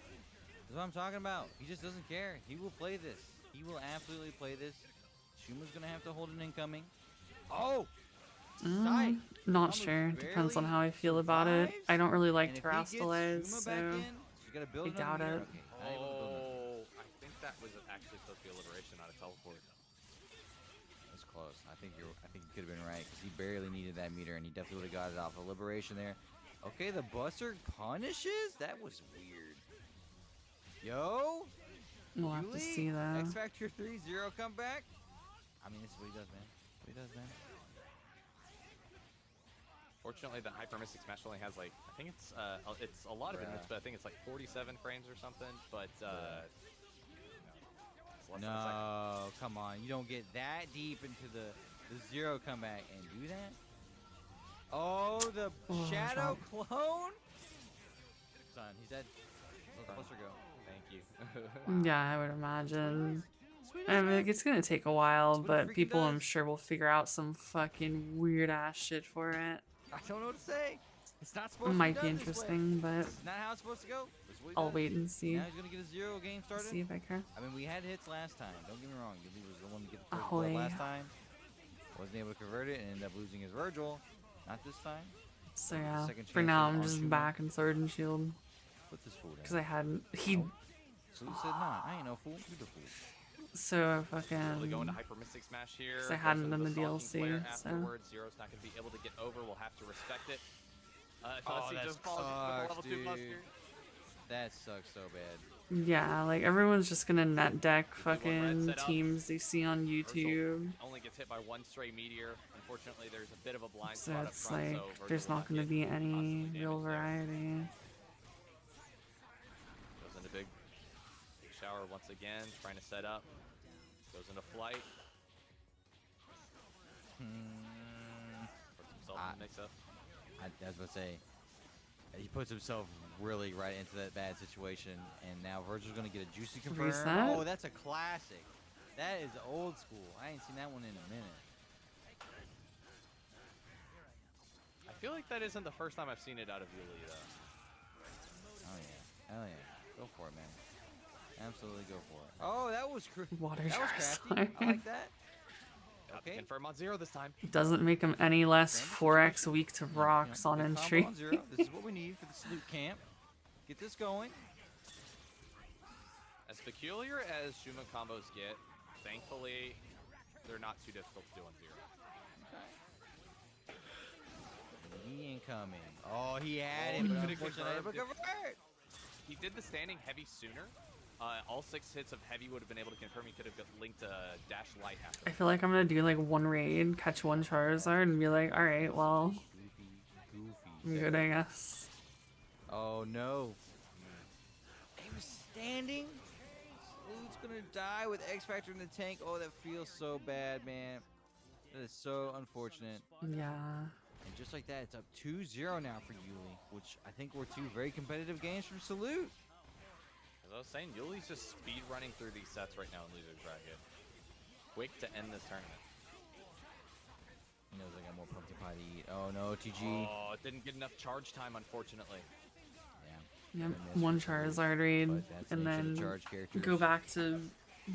This is what I'm talking about. He just doesn't care. He will play this. He will absolutely play this. Shuma's gonna have to hold an incoming. Oh! Sight. Not Almost sure. Depends on barely how I feel about it. survives. I don't really And like if he gets Terrastalaze, Shuma so back in, you gotta build I doubt another it. meter. Okay, not able to build another. Oh, I think that was actually supposed to be a liberation, not a teleport. That's close. I think you could have been right because he barely needed that meter, and he definitely would have got it off a liberation there. Okay, the Buster punishes. That was weird. Yo, we'll have to Yuli, see that. X Factor 3-0 comeback. I mean, this is what he does, man. What he does, man. Fortunately, the Hyper Mystic Smash only has like, I think it's a lot of Bruh. inputs, but I think it's like 47 frames or something. But it's less than a second. No, come on. You don't get that deep into the Zero comeback and do that. Oh, the Oh, Shadow clone. Son, he's dead. Let the Buster go. Thank you. Yeah, I would imagine. Sweet I as mean, man. it's gonna take a while, That's what it but freaking people, I'm does. sure, will figure out some fucking weird ass shit for it. I don't know what to say. It's not supposed It to might be done this way. interesting, but It's not how it's supposed to go. This is what he I'll does. wait and see. Now he's gonna get a Zero game started. See if I care. I mean, we had hits last time. Don't get me wrong. Yuli was the one to get the first Ahoy. blood last time. Wasn't able to convert it and ended up losing his Virgil. Not this time. So yeah, Second for chance now on I'm just Shuma. back in Sword and Shield Put this fool down. because I hadn't. He Salute said, nah, I ain't no fool. You the fool. so Able to go fucking. into Hyper Mystic Smash here. 'Cause I goes hadn't into done the Stalking DLC, Flare so- Afterwards, Zero's not going to be able to get over. We'll have to respect it. He that just falls into the sucks, level 2 dude. Buster. That sucks so bad. Yeah, like everyone's just gonna net deck red fucking set up. teams they see on YouTube. Only gets hit by one stray meteor. Unfortunately, there's a bit of a blind So spot up it's front, like so Virgil there's will not gonna get be any constantly real damaged there. variety. Goes into big shower once again, trying to set up. Goes into flight. Puts himself in the mix-up. I was about to say, he puts himself really right into that bad situation, and now Virgil's gonna get a juicy confirm. Reset? Oh, that's a classic. That is old school. I ain't seen that one in a minute. I feel like that isn't the first time I've seen it out of Yuli, though. Oh yeah, hell yeah, go for it, man. Absolutely go for it. Oh, that was Water that was Charizard. crafty. I like that. Got the Okay. confirm on Zero this time. Doesn't make him any less Grand 4x weak to rocks on Good combo entry. on Zero. This is what we need for the salute camp. Get this going. As peculiar as Shuma combos get, thankfully, they're not too difficult to do on Zero. He incoming. Oh, he had Oh, it, he but could've unfortunately, confirmed never it. convert. He did the standing heavy sooner. All 6 hits of heavy would have been able to confirm. He could have linked a dash light after. I feel like I'm gonna do like one raid, catch one Charizard, and be like, all right, well, Goofy. I'm good, I guess. Oh no. He was standing. Salute's gonna die with X Factor in the tank. Oh, that feels so bad, man. That is so unfortunate. Yeah. And just like that, it's up 2-0 now for Yuli, which I think were 2 very competitive games from Salute. As I was saying, Yuli's just speed running through these sets right now in loser's bracket. Quick to end this tournament. He knows I got more pumpkin pie to eat. Oh no, TG. Oh, it didn't get enough charge time, unfortunately. Yeah. Yep. Gonna miss One for Salute, Charizard raid, but that's the and nature of then the charge characters. go back to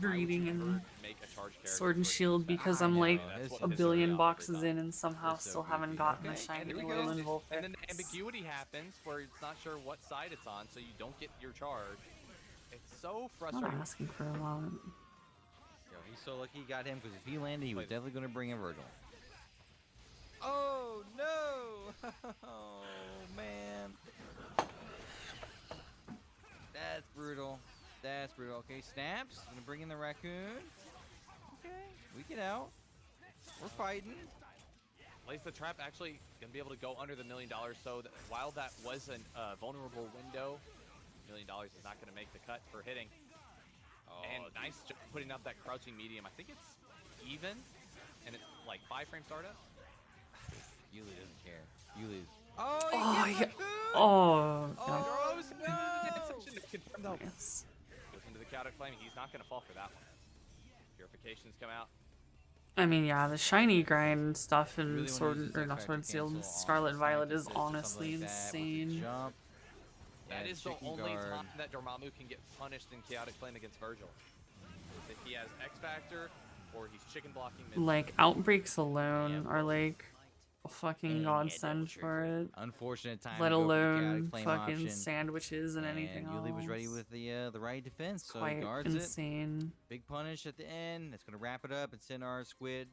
greeting and make a charge character Sword and for Shield defense? because I I'm know, like that's That's a what pisses me billion off every boxes time. in and somehow It's so still haven't goofy. gotten a Okay, shiny And here we Alolan go. Vulpix. And then ambiguity happens where it's not sure what side it's on, so you don't get your charge. It's so I'm not frustrating. asking for a lot. Yo, he's so lucky he got him because if he landed, he was definitely going to bring in Virgil. Oh no! Oh man, that's brutal. That's brutal. Okay, Snaps gonna bring in the raccoon. Okay, we get out. We're fighting. Lays the trap actually gonna be able to go under the $1 million. So that while that was a vulnerable window, $1 million is not gonna make the cut for hitting. And nice job putting up that crouching medium. I think it's even, and it's like 5-frame startup. Yuli doesn't care. Yuli. Oh, Oh, he yeah. gets raccoon! Oh, Oh, No. yes. Goes into the chaotic flame. He's not gonna fall for that one. Purifications come out. I mean, yeah, the shiny grind stuff in Really wanna Sword use this or not X Sword and Factor Shield, cancel on Scarlet Sonic Violet is Assist or something honestly like that with the insane. jump. That Yeah, is the chicken only guard. time that Dormammu can get punished in chaotic flame against Virgil. If he has X Factor or he's chicken blocking mid. Like, outbreaks alone Yeah. are like a fucking And he had godsend double for trigger. it. Unfortunate time. Let to go for the chaotic alone flame fucking option. sandwiches and anything Yuli was ready else. with the right defense, so he Quite guards it. insane. Big punish at the end. That's gonna wrap it up and send our squid,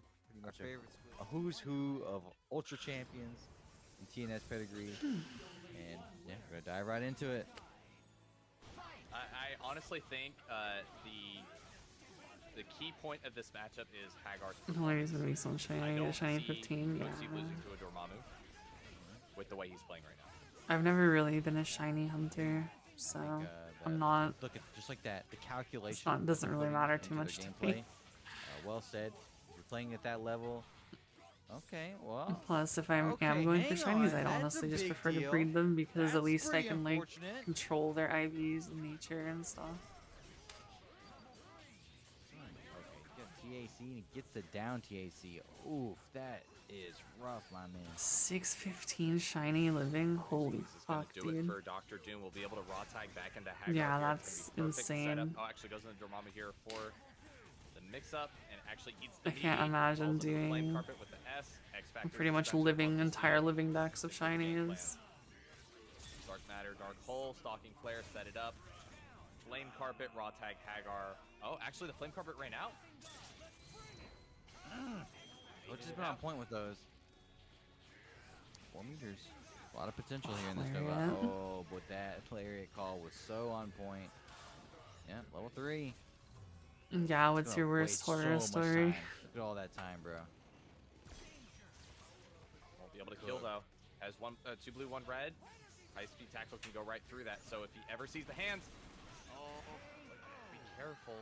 our favorite squid, a who's who of ultra champions in TNS pedigree. And yeah, we're gonna dive right into it. I honestly think the key point of this matchup is Hagar. The only reason to be so shiny, I get a shiny see 15, yeah. Coach Steve losing to a Dormammu with the way he's playing right now. I've never really been a shiny hunter, so I'm not. Look at just like that. The calculation. Doesn't really putting matter into too their much to gameplay. me. Well said. If you're playing at that level. Okay, well. Plus, if I am Okay, going for hang shinies, on, I'd that's a honestly just big prefer to deal. breed them because That's at least I pretty can like unfortunate. control their IVs and nature and stuff. Okay, he got TAC and he gets the down TAC. Oof, that is rough, my man. 615 shiny living. Holy This is gonna fuck, do it dude. for Dr. Doom. We'll be able to raw tag back into Hagar. Yeah, here. that's It's gonna be perfect setup. insane. Oh, actually goes into Dormammu here for the mix-up and actually eats the I can't knee, imagine falls into the flame doing carpet with the S. X Factor pretty much Spencer living Buck entire Steel. living decks of Game shinies. Dark Matter, Dark Hole, Stalking Flare, set it up. Flame Carpet, Raw Tag, Hagar. Oh, actually the Flame Carpet ran out. Coach has been on point with those. 4 meters. A lot of potential here in this Nova. Lariat. Oh, but that Lariat call was so on point. Yeah, level 3. Yeah, what's Gonna your worst waste so horror much story? time. Look at all that time, bro. Won't be able to kill though. Has 2 blue, 1 red. High speed tackle can go right through that. So if he ever sees the hands, oh, be careful.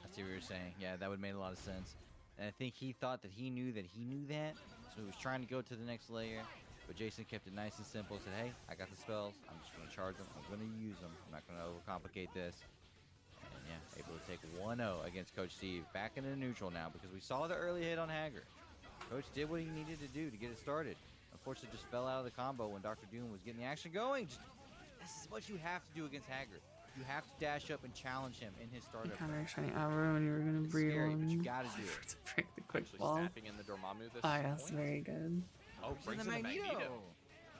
I see what you're saying. Yeah, that would make a lot of sense. And I think he thought that he knew that, so he was trying to go to the next layer. But Jason kept it nice and simple. Said, "Hey, I got the spells. I'm just gonna charge them. I'm gonna use them. I'm not gonna overcomplicate this." And yeah, able to take 1-0 against Coach Steve. Back into neutral now because we saw the early hit on Hagar. Coach did what he needed to do to get it started. Unfortunately, just fell out of the combo when Dr. Doom was getting the action going. This is what you have to do against Hagar. You have to dash up and challenge him in his startup. Encounter shiny Avro when you were gonna It's breed scary, but you one. gotta do it. To break the quick Actually ball. snapping in the Dormammu this Ah, yes, point. very good. Oh, Brings brings in in the the Magneto.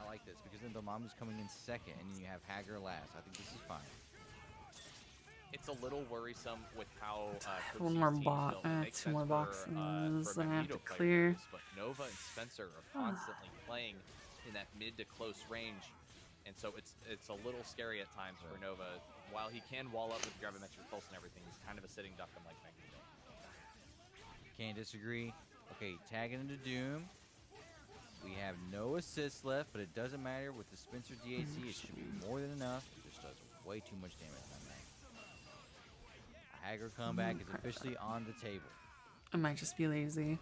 I like this because then Dormammu's coming in second, and then you have Hagar last. I think this is fine. It's a little worrisome with how Coach One Steve's more team's bot, built. It makes two sense more for, boxes, for then I have Magneto to player clear. use, but Nova and Spencer are constantly playing in that mid to close range, and so it's a little scary at times for Nova. While he can wall up with gravimetric pulse and everything, he's kind of a sitting duck unlike Magneto. Can't disagree. Okay, tagging into Doom. We have no assists left, but it doesn't matter with the Spencer DAC. It should be more than enough. It just does way too much damage on that. A Hagar comeback is officially on the table. I might just be lazy.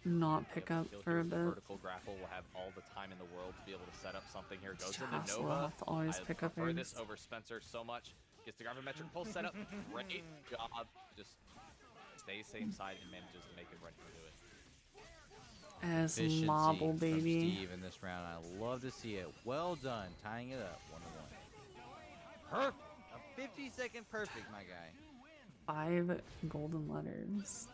Not pick up He'll for a do bit. Vertical grapple will have all the time in the world to be able to set up something here. Goes into Hassle, I'll Nova. have to always I pick up prefer this eggs. over Spencer so much. Gets the gravimetric pulse set up. Great job. Just stays same side and manages to make it run into it. As Efficiency Marble, from baby. Steve in this round. I love to see it. Well done, tying it up 1-1. Perfect. A 50-second perfect, my guy. 5 golden letters.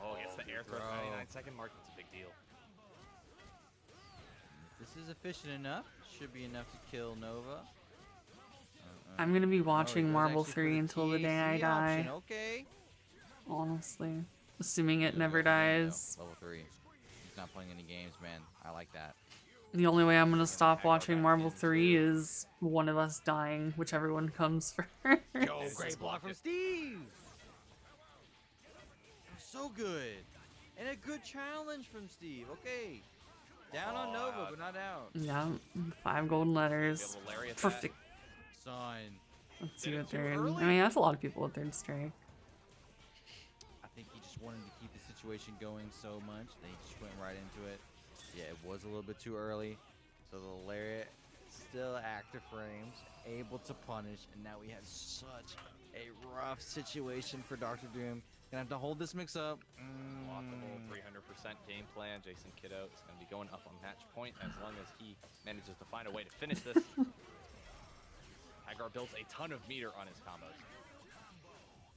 Oh, gets the air throw bro. 99-second mark. It's a big deal. If this is efficient enough, should be enough to kill Nova. I'm gonna be watching he goes Marble actually for 3 until the day I TAC die. option, okay. Honestly. Assuming it never There we go. dies. Level 3. He's not playing any games, man. I like that. The only way I'm gonna stop aggro watching back Marble into- 3 is one of us dying, whichever one comes first. Yo, This great is block from bullshit. Steve. So good. And a good challenge from Steve. Okay. Down on Nova, wow. but not out. Yeah, 5 golden letters. Be able to lariat that. Perfect. Son. Let's see Did it what too they're in. early? I mean, that's a lot of people at third strike. I think he just wanted to keep the situation going so much that he just went right into it. Yeah, it was a little bit too early. So the lariat still active frames, able to punish, and now we have such a rough situation for Dr. Doom. Gonna have to hold this mix up. Lockable 300% game plan. Jason Kiddo is going to be going up on match point as long as he manages to find a way to finish this. Hagar builds a ton of meter on his combos.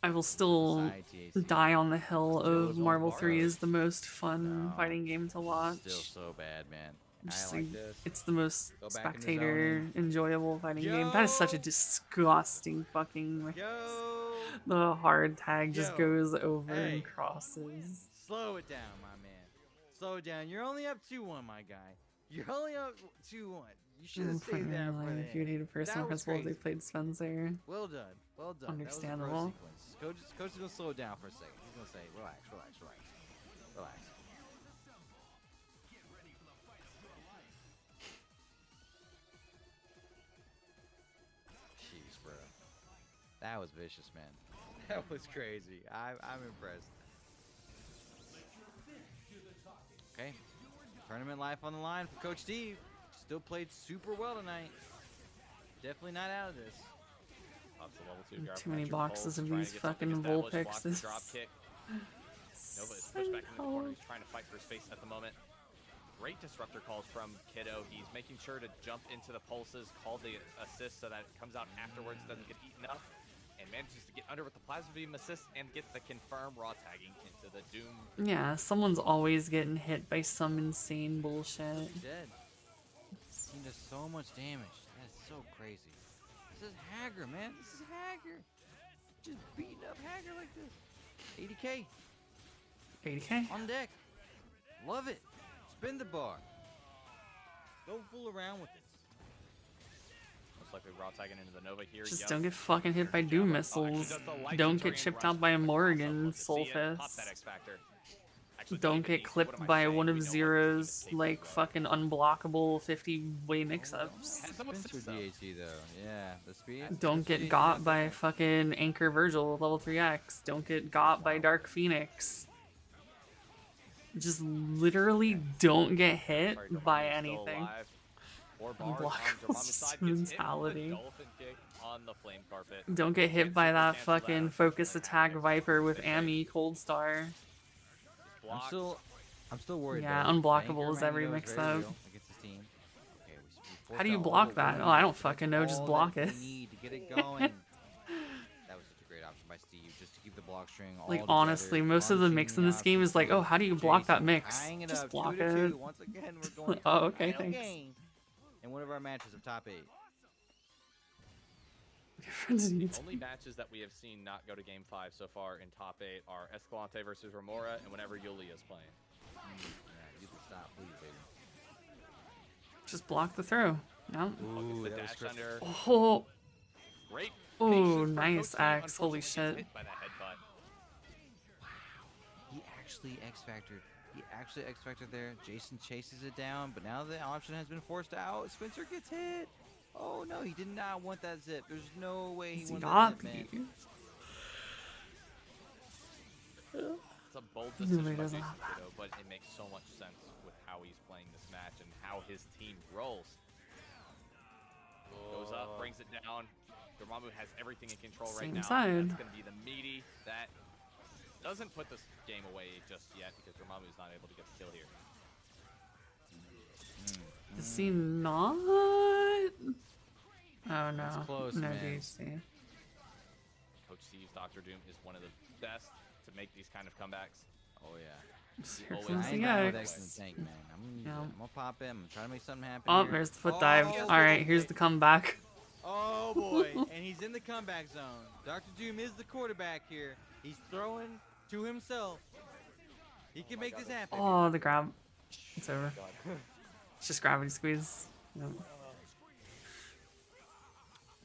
I will still Side TAC. die on the hill Still of is on Marble bar. 3 is the most fun No. fighting game to watch. Still so bad, man. Just I like like, this. it's the most Go back in the spectator zone. enjoyable fighting game. That is such a Yo! disgusting fucking race. Yo! The hard tag just Yo. goes over Hey. and crosses. Slow it down, my man. Slow it down. You're only up 2-1, my guy. You're only up 2-1. You should have saved that for the If you would end. hate a person That on was principle, they crazy. played Spencer. Well done. Well done. Understandable. That was a pro sequence. Coach is gonna slow it down for a second. He's gonna say, relax, relax, relax, relax. Jeez, bro. That was vicious, man. That was crazy. I'm impressed. Okay. Tournament life on the line for Coach Steve. Still played super well tonight. Definitely not out of this. Lots of level 2 grab Too many capture boxes pulls, of trying these to get something fucking established, block the Vulpixes. drop kick. Nova is pushed back into the corner. He's trying to fight for space at the moment. Great disruptor calls from Kiddo. He's making sure to jump into the pulses, call the assist so that it comes out afterwards, doesn't get eaten up, and manages to get under with the plasma beam assist and get the confirm raw tagging into the Doom. Yeah, someone's always getting hit by some insane bullshit. Dead. He does so much damage. That is so crazy. This is Hager, man. This is Hager. Just beating up Hager like this. 80k 80k? on deck. Love it. Spin the bar. Don't fool around with this. Most likely raw tagging into the Nova here. Just Yup. don't get fucking hit by Java. Doom Oh, actually missiles. does the light Don't Centurion get chipped rush. out by a Awesome. Morgan Love to see it. Pop Soulfist. that X Factor. Actually, Don't even get these, what clipped am I by saying? one We of know what Zero's Steve's capable like of. fucking unblockable 50-way mix-ups. Has someone Spencer said so? DAT though. Yeah, the speed. Don't get got by fucking Anchor Virgil level 3x. Don't get got by Dark Phoenix. Just literally don't get hit Sorry, Dormammu by is still anything. alive. Or bars on Unblockable Dormammu's side, gets hit with the mentality. dolphin kick on the flame carpet. Don't get hit Gets by super that canceled fucking out. focus Doesn't attack happen. Viper with Just Ami Cold Star. Just I'm blocks. still worried. Yeah, though. unblockable Anchor is every Magneto mix very up. real against his team. Okay, we How do you forced out block all the that? wins. Oh, I don't That's fucking know, just all block that it. we need to get it going. That was such a great option by Steve, just to keep the block string all Like together, honestly, most of the mix in punishing this game is like, oh, how do you block that Jason mix? tying it Just up, block 2-2. it. Once again, we're going Oh, to the okay, final thanks. game in one of our matches of top 8. Only matches that we have seen not go to Game 5 so far in top 8 are Escalante versus Remora and whenever Yulia's playing. Yeah, you can stop, please, baby. Just block the throw. Yeah. Gets Ooh, the that was dash crisp. under. Oh, Great. Ooh, patience from nice Coach Steve. axe. Holy Unfortunately, gets shit. hit by that headbutt. He actually X-Factored. He actually X-Factored there. Jason chases it down, but now the option has been forced out. Spencer gets hit. Oh no, he did not want that zip. There's no way he he's wanted got that zip, man. It's a bold He decision really by doesn't Jason have that. Kiddo, but it makes so much sense with how he's playing this match and how his team rolls. Goes up, brings it down. Dormammu has everything in control right Same now. side. That's going to be the meaty that doesn't put this game away just yet because Dormammu is not able to get the kill here. Does he not? Oh no. close, no man. DC. Coach Steve's Dr. Doom is one of the best to make these kind of comebacks. Oh yeah. Here always- comes I the ain't got no X. X in the tank, man. Yeah. I'm gonna pop in. I'm gonna try to make something happen. Oh, here. there's the foot dive. Oh, Alright, here's boy. the comeback. Oh boy, and he's in the comeback zone. Dr. Doom is the quarterback here. He's throwing to himself. He can make this happen. Oh, the grab. It's over. God. It's just gravity squeeze. Yep.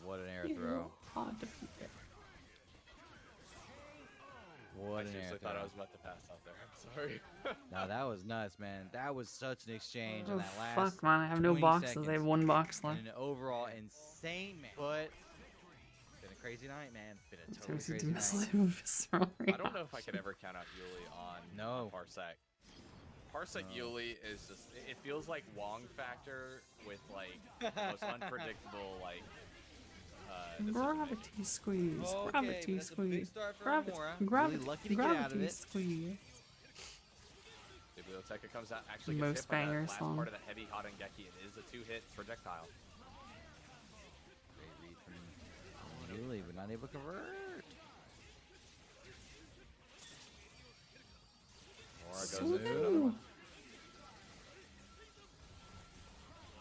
What an air throw. Oh, defeat. What I an air seriously throw. thought I was about to pass out there. I'm sorry. No, that was nuts, man. That was such an exchange in Oh, that last fuck, man. I have no 20 boxes. I have seconds. one box left. and an overall insane match. But it's been a crazy night, man. It's been a totally Seriously, crazy do night. miss visceral I don't know if I could ever count out Yuli on No. Parsec. Parsec No. Yuli is just, it feels like Wong Factor with like the most unpredictable like decision making. Gravity squeeze. Okay, Gravity that's a big squeeze. start for Gravity. Amora. Really Gravity. lucky to get out of Gravity it. squeeze. Biblioteca comes out, actually Most gets hit by that banger last song. part of that heavy hot Geki. It is a 2-hit projectile. Great read from Yuli, but not able to convert. Amora goes in. Another one.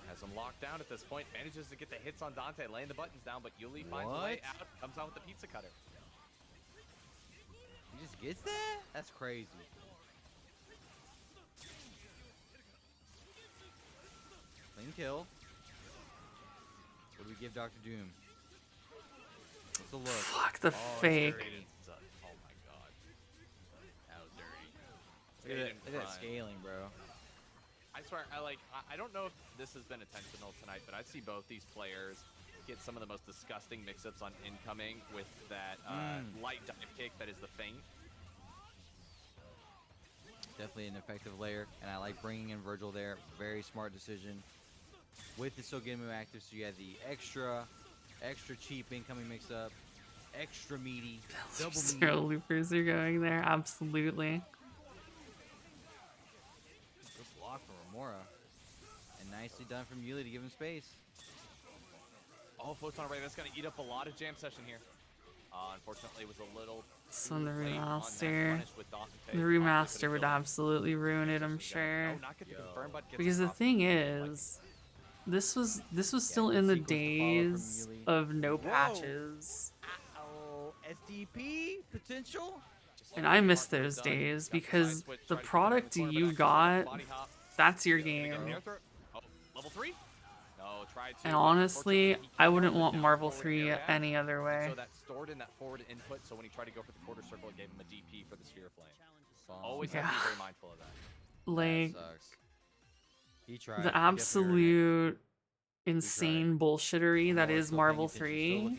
Has him locked down at this point. Manages to get the hits on Dante, laying the buttons down, but Yuli finds a way What? out. Comes out with the pizza cutter. He just gets that? That's crazy. Clean kill. What do we give Dr. Doom? What's the look? Fuck the Oh, fake. dirty. Oh my god. That was dirty. Stayed in Look at that front. scaling, bro. I swear, I don't know if this has been intentional tonight, but I see both these players get some of the most disgusting mix-ups on incoming with that light dive kick that is the feint. Definitely an effective layer, and I like bringing in Virgil there. Very smart decision. With the Sogemu active, so you have the extra cheap incoming mix-up, extra meaty, double Zero meaty. loopers are going there. Absolutely. Good block from Remora, and nicely done from Yuli to give him space. Oh, Photon Ray, that's going to eat up a lot of jam session here. Unfortunately, it was a little So too the late on that remaster. punish with Dante. The Dante remaster could've would killed him. absolutely ruin it, I'm No, sure. not get the confirm, but gets Because the top. thing is, this was still in the good sequence to follow from days Yuli. of no Whoa. patches. Oh, SDP potential? And I miss those days because the product you got, that's your game. Oh, level 3? No, tried to. And but honestly, unfortunately, he I can't wouldn't hold it want down Marvel forward 3 air back. any other way. So that's stored in that forward input, so when he tried to go for the quarter circle, it gave him a DP for the sphere flame. Bomb. Always have to be very mindful of that. Like, That sucks. He tried. the absolute insane bullshittery that is Marvel 3,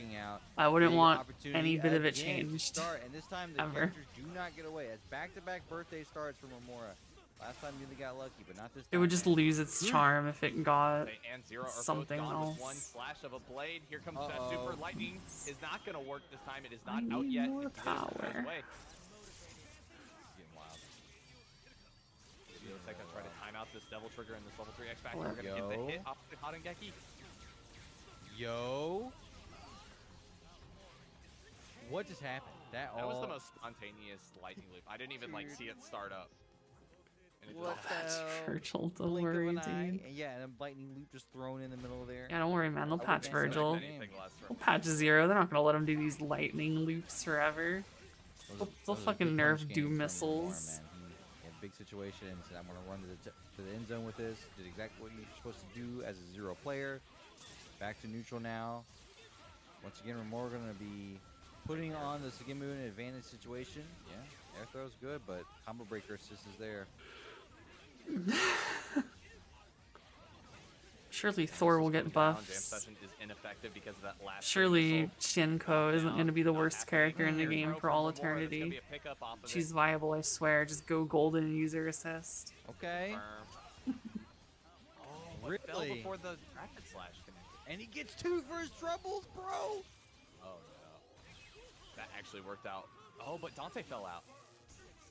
I wouldn't want any bit of it changed. And this time the ever. characters do not get away. It's back-to-back birthday starts from Remora. Last time Yuli got lucky, but not this time. It would just man. lose its charm if it got They and Zero are both something gone with else. one slash of a blade. Here comes that Uh-oh. super lightning. Is not going to work this time. It is not I out need yet. more It's getting power. away. It's getting wild. Biblioteca try to time out this devil trigger in this level 3 X Factor. We're going to get the Yo. hit off the Hadengeki. Yo. What just happened? That That was all. the most spontaneous lightning loop. I didn't even like see it start up. And it What just the That's hell? Virgil, don't Blink of worry, an dude. eye, and yeah, and a lightning loop just thrown in the middle of there. Yeah, don't worry, man. They'll I patch wouldn't expect Virgil. anything. anything less They'll from patch Zero. They're not gonna let him do these lightning loops forever. Those They'll are- those are fucking big nerf punch Doom games from missiles. Lamar, man. He had big situations, and I'm gonna run to the end zone with this. Did exactly what you're supposed to do as a Zero player. Back to neutral now. Once again, Remora gonna be putting on the Sogemu in an advantage situation. Yeah, air throw's good, but combo breaker assist is there. Surely Thor will get Jam buffs. session is ineffective because of that last Surely missile. Shinko isn't going to be the Not worst happening. character in the Air game throw for from all Remora, that's gonna eternity. be a pickup off of She's it. viable, I swear. Just go golden and use her assist. Okay, Confirm. Oh, what fell Really? before the rapid slash connected. and he gets 2 for his troubles, bro. Oh no. That actually worked out. Oh, but Dante fell out.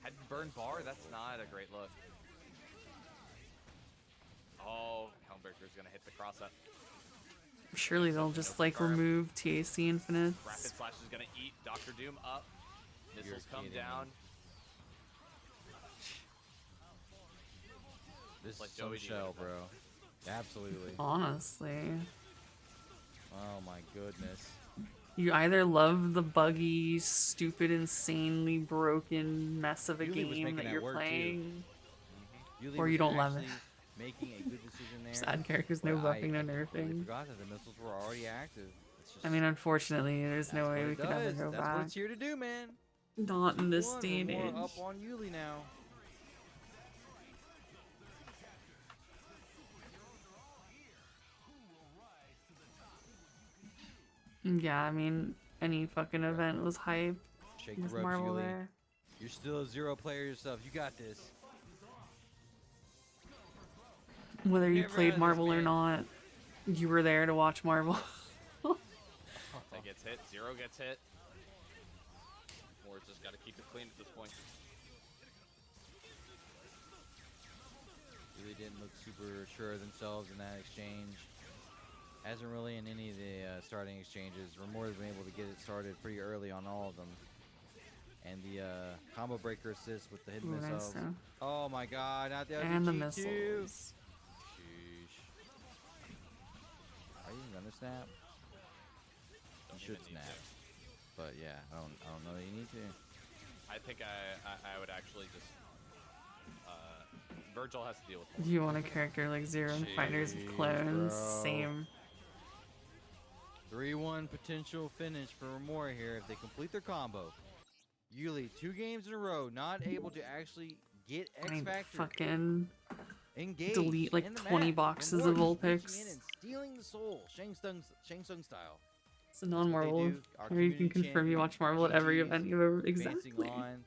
Had to burn bar, that's not a great look. Oh, Helmbreaker's gonna hit the cross up. Surely they'll just like remove TAC infinites. Rapid Slash is gonna eat Dr. Doom up. Missiles come kidding me. down. This Like is some Joey shell, Diaz. bro. Absolutely. Honestly, Oh my goodness. you either love the buggy, stupid, insanely broken mess of a Yuli was game making that that you're work, too. playing, Yuli or was you don't love it. actually Making a good decision there. Sad characters, no but I buffing, no completely nerfing. forgot that the missiles were already active. It's just, I mean, unfortunately, there's that's no what way it we could ever does. go That's what back. it's here to do, man. Not in this 2-1, day and we're age. more up on Yuli now. Yeah, I mean, any fucking event was hype Shake the with ropes, Marvel Yuli. there. You're still a 0 player yourself. You got this. Whether you Never out played of this, Marvel or man. not, you were there to watch Marvel. That gets hit. Zero gets hit. Moore's just got to keep it clean at this point. Really didn't look super sure of themselves in that exchange. Hasn't really in any of the starting exchanges. Remora has been able to get it started pretty early on all of them. And the combo breaker assist with the hidden Ooh, nice missiles. throw. Oh my god, not the And the LGG2. missiles. Sheesh. Are you gonna snap? You should snap. But yeah, I don't know that you need to. I think I would actually just. Virgil has to deal with You want a character like Zero and Finders of Jeez, Clones? bro. Same. 3-1 potential finish for Remora here if they complete their combo. Yuli, 2 games in a row, not able to actually get X I Factor fucking engaged. delete, like, in the 20 match. boxes Remora of just reaching Vulpix. in and stealing the soul, Shang Tsung style. It's a non-Marvel. do. Our Or you can community confirm you champion, watch Marvel at every GG's, event you've ever. Advancing Exactly. on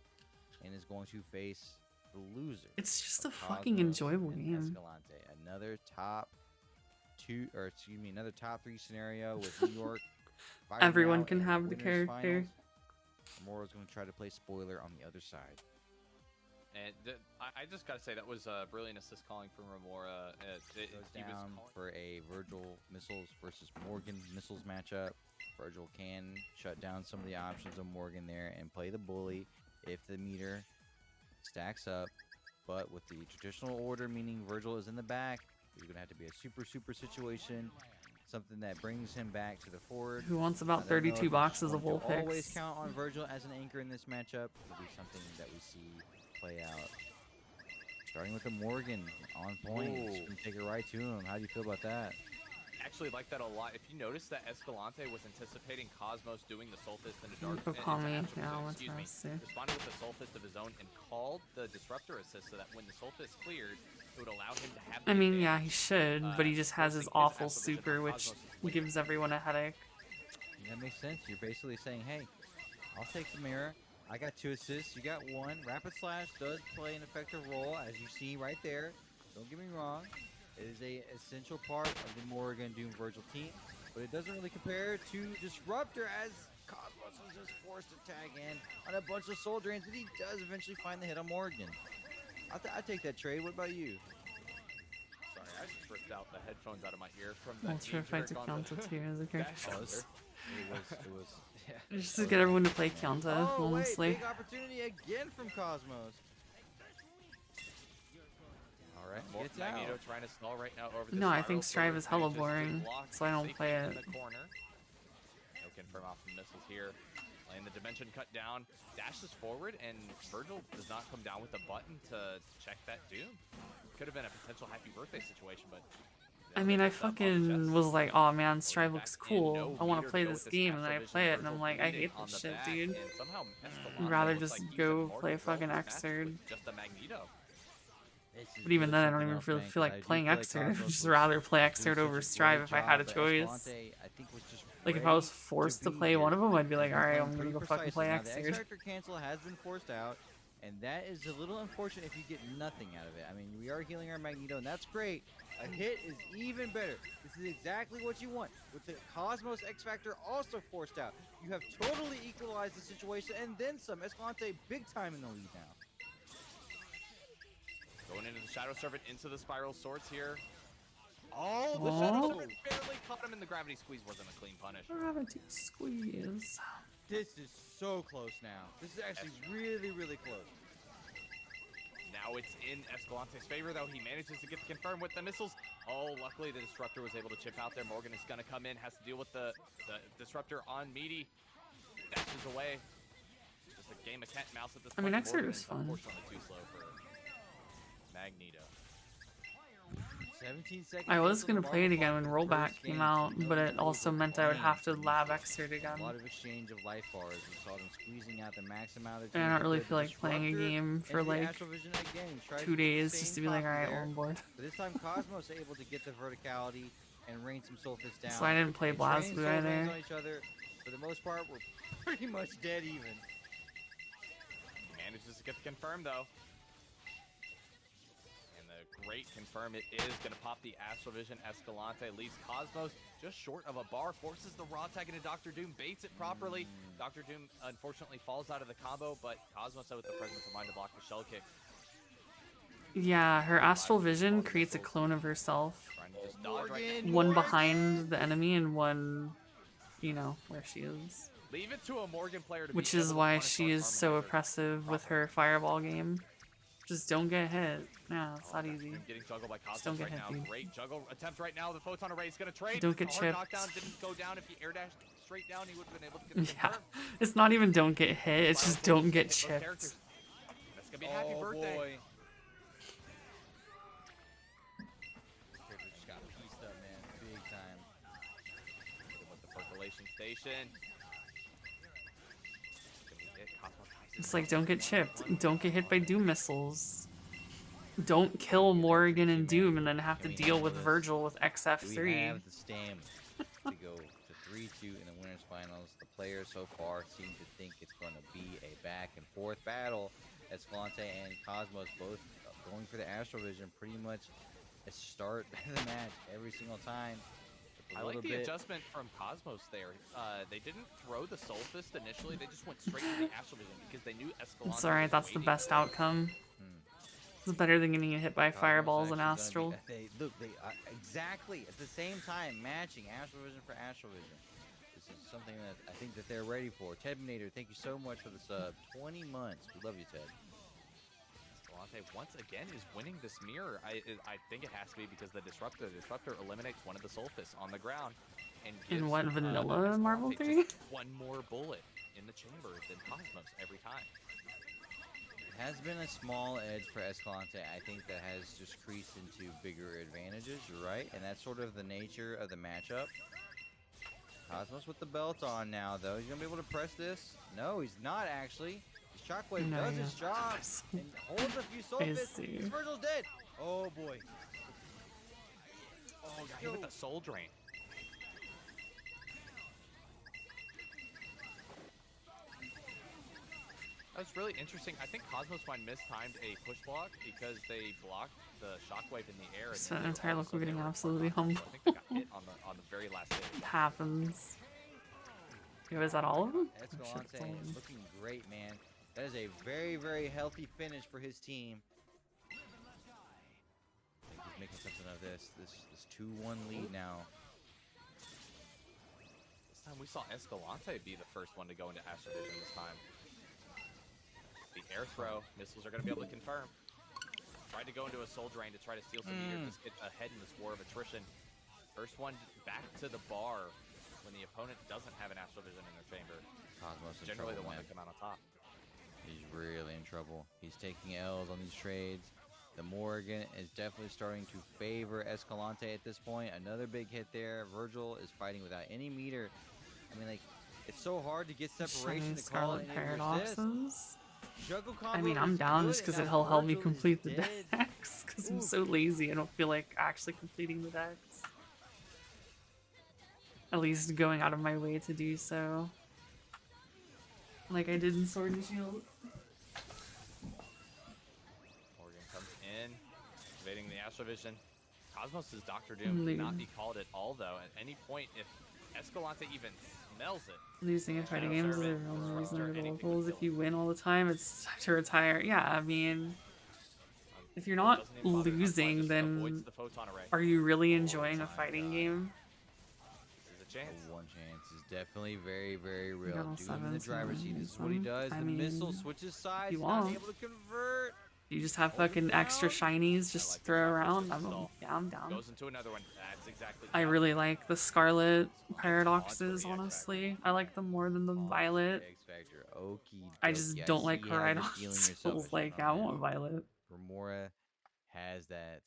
and is going to face the loser. It's just a of fucking Cosmos enjoyable and game. Escalante. Another another top 3 scenario with New York. fighting Everyone out can in have the winners character. finals. Mora's going to try to play spoiler on the other side. And I just gotta say that was a brilliant assist calling from Remora. Goes He was down calling- for a Virgil missiles versus Morgan missiles matchup. Virgil can shut down some of the options of Morgan there and play the bully if the meter stacks up. But with the traditional order, meaning Virgil is in the back, it's going to have to be a super situation. Something that brings him back to the forward. Who wants I about don't know 32 if boxes it's of going to always Vulpix? count on Virgil as an anchor in this matchup. It'll be something that we see play out. Starting with the Morgan on point. Ooh. Just gonna take it right to him. How do you feel about that? Actually like that a lot. If you notice that Escalante was anticipating Cosmos doing the Soul Fist into Dark. Go call me. into Yeah, Astral let's Vision, see. responded with the Soul Fist of his own and called the Disruptor assist so that when the Soul Fist cleared, it would allow him to have. I the mean, yeah, he advantage. should, but he just has his forcing his awful Astral Vision super, on which Cosmos is late. gives everyone a headache. That makes sense. You're basically saying, hey, I'll take the mirror. I got 2 assists. You got 1. Rapid Slash does play an effective role, as you see right there. Don't get me wrong. It is a essential part of the Morgan Doom Virgil team, but it doesn't really compare to Disruptor, as Cosmos was just forced to tag in on a bunch of soul drains, but he does eventually find the hit on Morgan. I take that trade. What about you? Sorry, I just ripped out the headphones out of my ear from I'm that. not sure if I had to count it too as a character. Dash Hunter. It was yeah. Just to get everyone to play Counter, Oh, wait, honestly. big opportunity again from Cosmos. All right, More gets Magneto out. trying to stall right now over the No, I spiral, think so Strive is hella manages to boring, block so I don't safely play in it. the corner. No confirm off the missiles here. Laying the dimension cut down, dashes forward, and Virgil does not come down with a button to check that Doom. Could have been a potential happy birthday situation, but. I mean, I fucking was like, oh man, Strive looks cool. I want to play this game, and then I play it, and I'm like, I hate this shit, dude. I'd rather just go play fucking Xrd. Just the Magneto. But even then, I don't even really feel like playing Xrd. I'd just rather play Xrd over Strive if I had a choice. Like, if I was forced to play one of them, I'd be like, alright, I'm gonna go fucking play The Xrd. X-Factor cancel has been forced out, and that is a little unfortunate if you get nothing out of it. I mean, we are healing our Magneto, and that's great. A hit is even better. This is exactly what you want. With the Cosmos X-Factor also forced out, you have totally equalized the situation, and then some. Escalante big time in the lead now. Going into the Shadow Servant, into the Spiral Swords here. Oh, the Shadow Serpent barely caught him, and the Gravity Squeeze wasn't a clean punish. Gravity Squeeze. This is so close now. This is actually really, really close. Now it's in Escalante's favor, though. He manages to get the confirm with the missiles. Oh, luckily the Disruptor was able to chip out there. Morgan is going to come in, has to deal with the Disruptor on Meaty. Dashes away. Just a game of cat and mouse at this point. I mean, Xrd was fun. Unfortunately too slow for Magneto. 17 seconds. I was going to play it again when Rollback came out, but it also meant I would have to lab Xrd again. A lot of exchange of life bars. We saw them squeezing out the max amount of. And I don't really feel like playing a game for like 2 days just to be like, alright, well, I'm bored. But this time Cosmos able to get the verticality and rain some Soulfist down. So I didn't play BlazBlue either. On each other. For the most part, we're pretty much dead even. Manages to get the confirm though. Great confirm, it is going to pop the Astral Vision. Escalante leaves Cosmos just short of a bar, forces the raw tag into Dr. Doom, baits it properly. Dr. Doom unfortunately falls out of the combo, but Cosmos with the presence of mind to block the shell kick. Yeah, her Astral Vision creates a clone of herself. One behind the enemy and one, you know, where she is. Leave it to a Morgan player to Which is why she is so oppressive with her fireball game. Just don't get hit. Yeah, it's not easy. Getting juggled by Cosmos just don't get hit, now. dude. Great juggle attempt right now. The Photon Array is going to trade. Don't get chipped. Knockdown didn't go down. If he air dashed straight down, he would have been able to get the Yeah, it's not even don't get hit. It's just don't get chipped. That's going to be a happy birthday. Boy. Character just got pieced up, man. Big time. With the percolation station. It's like, don't get chipped. Don't get hit by Doom missiles. Don't kill Morrigan and Doom and then have to deal with Virgil with XF3. We have the stamina to go to 3-2 in the winners finals. The players so far seem to think it's going to be a back and forth battle. Escalante and Cosmos both going for the Astral Vision pretty much a start of the match every single time. I like the adjustment from Cosmos there. They didn't throw the Soul Fist initially. They just went straight to the Astral Vision because they knew Escalante. It's alright, that's the best outcome. It's better than getting hit by fireballs and Astral. Exactly at the same time matching Astral Vision for Astral Vision. This is something that I think that they're ready for. Tedminator, thank you so much for the sub. 20 months. We love you, Ted. Escalante once again is winning this mirror. I think it has to be because the Disruptor eliminates one of the Soul Fists on the ground. And gives, in what, vanilla Marvel 3? One more bullet in the chamber than Cosmos every time. It has been a small edge for Escalante. I think that has just creased into bigger advantages. You're right, and that's sort of the nature of the matchup. Cosmos with the belt on now, though. He's gonna be able to press this. No, he's not actually. Shockwave does his job and holds a few Soul Fists. Virgil's dead. Oh boy. Oh, got hit with the Soul Drain. That was really interesting. I think Cosmos might mistimed a push block because they blocked the Shockwave in the air. So the entire local getting absolutely humbled. I think they got hit on the very last hit. It happens. Was that all of them? Escalante is looking great, man. That is a very, very healthy finish for his team. I think he's making something of this 2-1 lead now. This time we saw Escalante be the first one to go into Astral Vision this time. The air throw, missiles are going to be able to confirm. Tried to go into a Soul Drain to try to steal some meter, just get ahead in this war of attrition. First one back to the bar when the opponent doesn't have an Astral Vision in their chamber. Cosmos is generally trouble, the one man. that come out on top. He's really in trouble. He's taking L's on these trades. The Morrigan is definitely starting to favor Escalante at this point. Another big hit there. Virgil is fighting without any meter. I mean, like, it's so hard to get separation to call it Paradoxes. Juggle combo. I mean, I'm down just because it'll help me complete the decks. Because I'm so lazy, I don't feel like actually completing the decks. At least going out of my way to do so. Like I did in Sword and Shield. Morgan comes in, evading the Astral Vision. Cosmos' Dr. Doom cannot be called at all, though. At any point, if Escalante even smells it. Losing in fighting games is the only reason to the locals. If you win all the time, it's time to retire. Yeah, I mean... if you're not Doesn't even bother to losing, just avoids then the photon array. are you really enjoying a fighting game? There's a chance. One chance is definitely very, very real. got all Doom in the sevens, driver's seat. This is what he seven. does. I The missile mean, switches sides. you He's not want. able to convert. You just have fucking extra shinies just like to throw the around. stall. I'm down. Goes into another one. That's exactly. I really like the Scarlet Paradoxes, honestly. I like them more than the Violet. X Factor. Okie I just dokie. don't like see how you're feeling Paradox. yourself, It's like, my I man. want Violet. Remora has that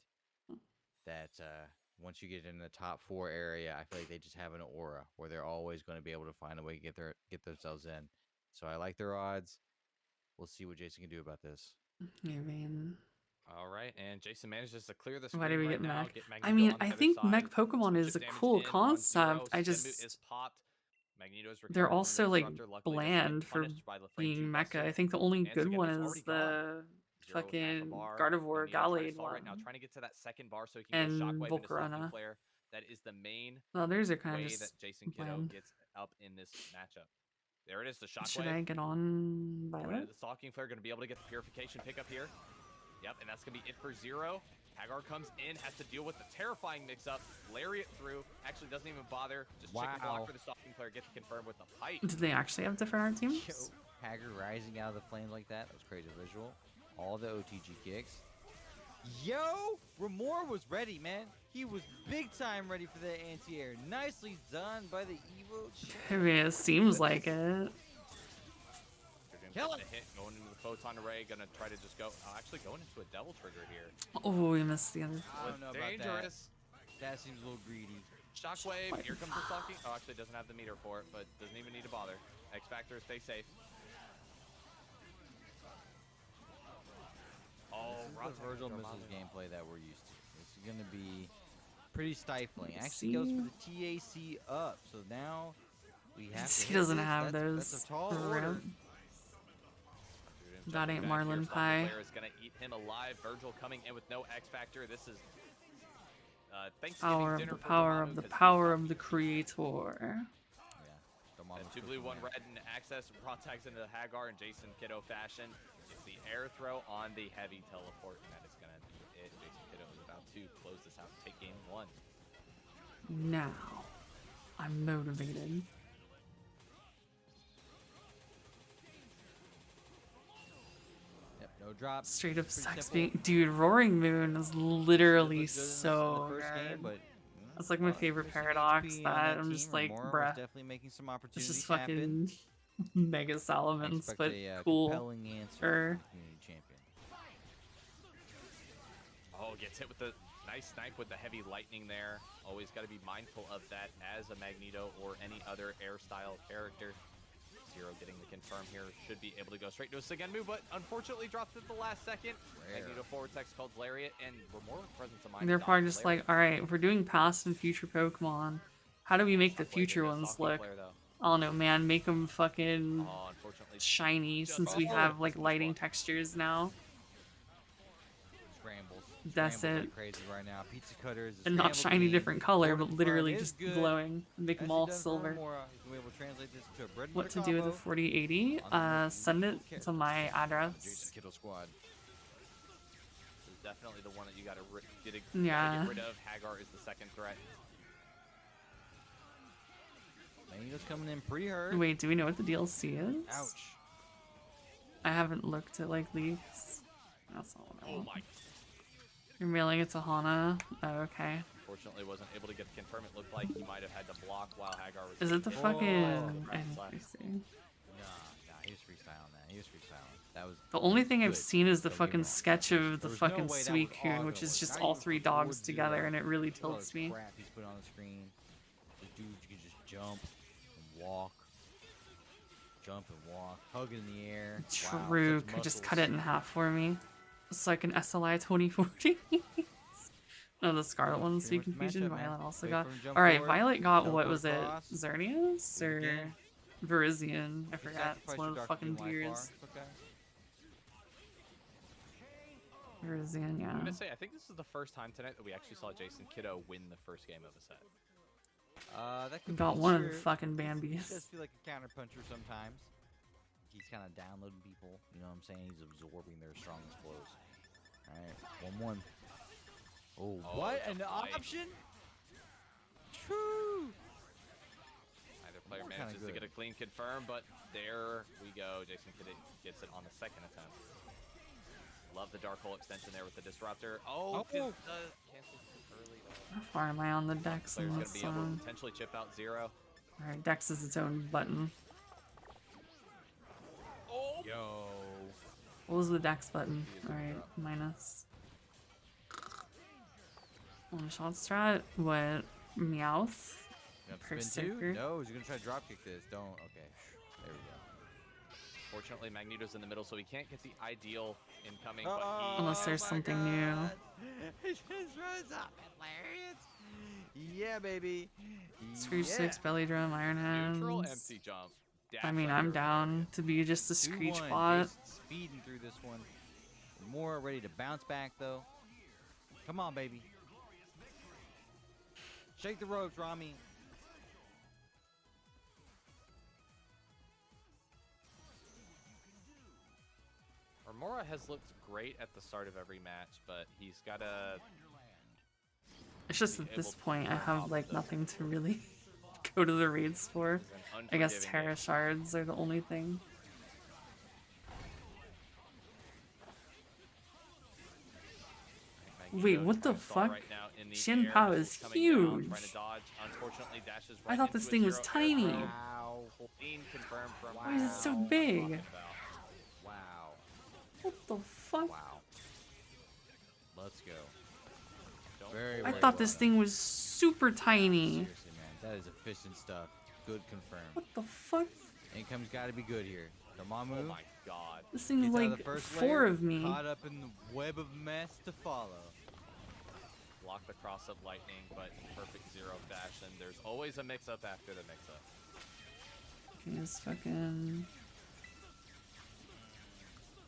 once you get in the top 4 area, I feel like they just have an aura where they're always going to be able to find a way to get themselves in. So I like their odds. We'll see what Jason can do about this. I mean, All right, and Jason manages to clear the screen. why do we right get now, mech? get I Magneto mean, on the I other think side. mech Pokemon is a Chip damage cool in, 1-0. concept. I Shenmue just is popped. Magneto's they're recovered from also the like disruptor. Luckily, doesn't get bland for punished by the frame being two mecha. buster. I think the only And good again, one it's is already the gone. Zero, half a fucking bar. Gardevoir Magneto trying to Gallade stall one. right now, trying to get to that second bar so he And can go Shockwave into Stalking Volcarona. Flare. That is the main The others are kind way of that just Jason Kiddo bland. gets up in this matchup. There it is, the Should Shockwave. I get on Going Violet? into the Stalking Flare, going to be able to get the Purification pickup here. Yep, and that's going to be it for Zero. Hagar comes in, has to deal with the terrifying mix-up. Lariat through, actually doesn't even bother. Just chicken Wow. block for the Stalking Flare, gets confirmed with the pipe. Do they actually have different art Yo, teams? Hager rising out of the flames like that. That was crazy visual. All the OTG kicks. Yo, Remora was ready, man. He was big time ready for the anti-air. Nicely done by the Evo. I mean, it seems like it. They're going to Kill get him. the hit, going into the Photon Array, going to try to just go, actually going into a Devil Trigger here. Oh, we missed the other. I don't know about that. Dangerous. That seems a little greedy. Shockwave, here comes the Stalking. Oh, actually doesn't have the meter for it, but doesn't even need to bother. X Factor, stay safe. Oh, This is the Virgil Rotten Missiles Armada. gameplay that we're used to. This is going to be pretty stifling. Let's Actually goes see. for the TAC up. So now we have to He hit doesn't this. have That's those. a tall for order. real. That ain't Marlin Pie. Is going to eat him alive. Virgil coming in with no X Factor. This is Thanksgiving Power of dinner the for power Dormammu of the 'cause power he's of the creator. Yeah. Dormammu's And two cooking blue, one there. red, and access raw tags into the Hagar and Jason Kiddo fashion. It's the air throw on the heavy teleport, and that is going to be it. Jason Kiddo is about to close this out and take game 1. Now, I'm motivated. Yep, no drop. Straight up Pretty sucks simple. being. Dude, Roaring Moon is literally Looked good in so the first good. game, but, That's like my favorite paradox that I'm just like, Remora was bruh. definitely making some It's opportunities just happen. fucking mega I Salamence, expect but a, cool. compelling answer Sure. from the community champion. Oh, gets hit with the nice snipe with the heavy lightning there. Always got to be mindful of that as a Magneto or any other air style character. Zero getting the confirm here. Should be able to go straight to a Segenmu, but unfortunately drops at the last second. Rare. Magneto forward text called Lariat, and Remora with presence of mind. They're dodged probably just Lariat. like, alright, if we're doing past and future Pokemon, how do we make the Shockwave future into ones Stalking look? Flare, though. I don't know, man. Make them fucking Oh, unfortunately. shiny just since we missed have one. like Just missed lighting one. textures now. Scrambles. That's Scrambles it. like crazy right now. Pizza cutters. is And not scramble shiny queen. different color, Forward but confirm literally is just good. glowing. Make them Nicely all done for silver. Remora. He's gonna be able to translate this to a bread and What butter to do with the combo 4080? on the most Send it beautiful to my character. address. Jason Kittle squad. This is definitely the one that you got to Yeah. get rid of. Hagar is the second threat. Magneto's coming in pretty hurt. Wait, do we know what the DLC is? Ouch. I haven't looked at like leaks. That's all I Oh want. my. You're mailing it to Hana. Oh, okay. Unfortunately, wasn't able to get the confirm. It looked like he might have had to block while Hagar was. Is it the getting fucking? hit. I didn't see. Nah, he was freestyling that. He was freestyling. That was The only thing I've good. seen is the Don't get me fucking wrong. sketch of the There was no fucking way that was Suicune, all which gonna is work. just Not all even three for dogs 4-0. together, and it really Look at all tilts this me. crap he's put on the screen. The dude, you can just jump and walk. Jump and walk. Hug it in the air. Wow, True, such could just muscles. cut it in half for me. It's like an SLI 2040. No, the Scarlet one, Pretty Sweet much the Confusion. matchup, man. Violet also Wait got. for him to jump Alright, forward, Violet got, jump what was it? across, Xerneas? do it Or again. Virizion? I You forgot. sacrifice It's one your of the Dr. fucking Doom life deers. bar. Okay. Virizion, yeah. I'm gonna say I think this is the first time tonight that we actually saw Jason Kiddo win the first game of a set. That could Got be one of the true. fucking He Bambis. does feel like a counter puncher sometimes. He's kind of downloading people. You know what I'm saying? He's absorbing their strongest blows. All right, 1-1. Oh, what an option! True. Either player manages to get a clean confirm, but there we go. Jason gets it on the second attempt. Love the Dark Hole extension there with the Disruptor. Oh, cancels too early. How far am I on the Dex? Player's going to be able to potentially chip out 0. Alright, Dex is its own button. Oh! Yo. What was the Dex button? Alright, minus. One shot strat. What? Meowth? Berserker? No, he's gonna try to dropkick this. Don't. Okay. There we go. Fortunately, Magneto's in the middle, so he can't get the ideal incoming. But unless there's something new. It just runs up. Hilarious. Yeah, baby. Screech 6, Belly Drum, Iron Hands. Neutral empty jump. I mean, I'm down to be just a Screech bot. Speeding through this one. More ready to bounce back, though. Come on, baby. Shake the ropes, Rami. Remora has looked great at the start of every match, but he's got to... It's just at this point, I have, like, nothing to really go to the raids for. I guess Terra Shards are the only thing. Wait, what the fuck? Shin Pao is huge. I thought this thing was tiny. Why is it so big? Wow. What the fuck? Wow. Let's go. I thought this thing was super tiny. Seriously, man. That is efficient stuff. Good confirm. What the fuck? Income's got to be good here. Dormammu. Oh my god. This thing's like 4 of me. Caught up in the web of mess to follow. Block the cross-up lightning, but in perfect 0 fashion. There's always a mix-up after the mix-up. Just fucking...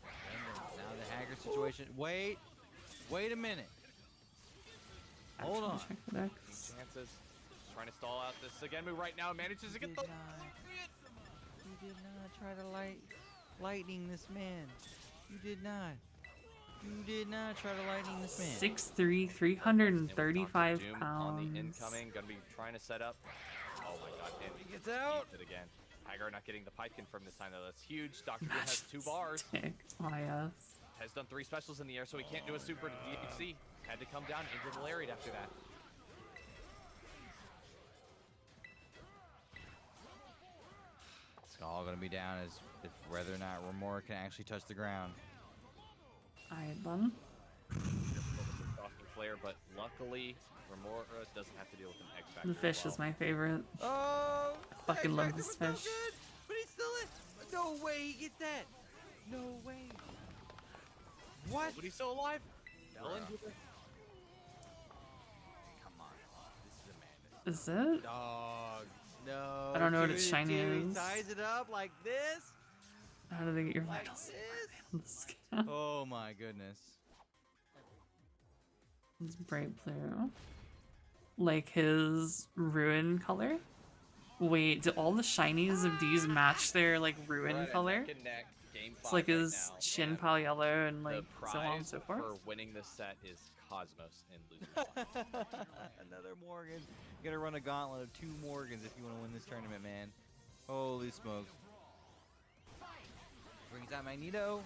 Now the Hager situation. Wait a minute. Hold on. Check the Dex. Chances. Trying to stall out this Sugenmu right now. Manages to get the... You did not try to lightning this man. You did not. You did not try to lightning this man. 6'3", 335 Doom pounds. on the incoming. Gonna be trying to set up. Oh my god. And he gets out. It again. Hager not getting the pipe confirm this time though. That's huge. Dr. Doom has 2 bars. Oh yes. Has done 3 specials in the air, so he can't do a super to DHC. Had to come down into the lariat after that. It's all gonna be down as if whether or not Remora can actually touch the ground. Alright, bum. Flare, but luckily Remora doesn't have to deal with an X Factor. The fish is my favorite. Oh! I fucking love this fish. So good, but he's still in. No way he gets that. No way. What? But he's still alive. Come on. This is a madness. Is it? Dog. No. I don't know what its shiny is. Ties it up like this. How do they get your Like vitals this. on the scale? Oh my goodness. It's bright blue. Like his ruin color? Wait, do all the shinies of these match their like ruin color? It's like his Shin Pao yellow and like so on and so forth. For winning this set is Cosmos and losing. Another Morgan. You gotta run a gauntlet of 2 Morgans if you want to win this tournament, man. Holy smokes. Brings out Magneto.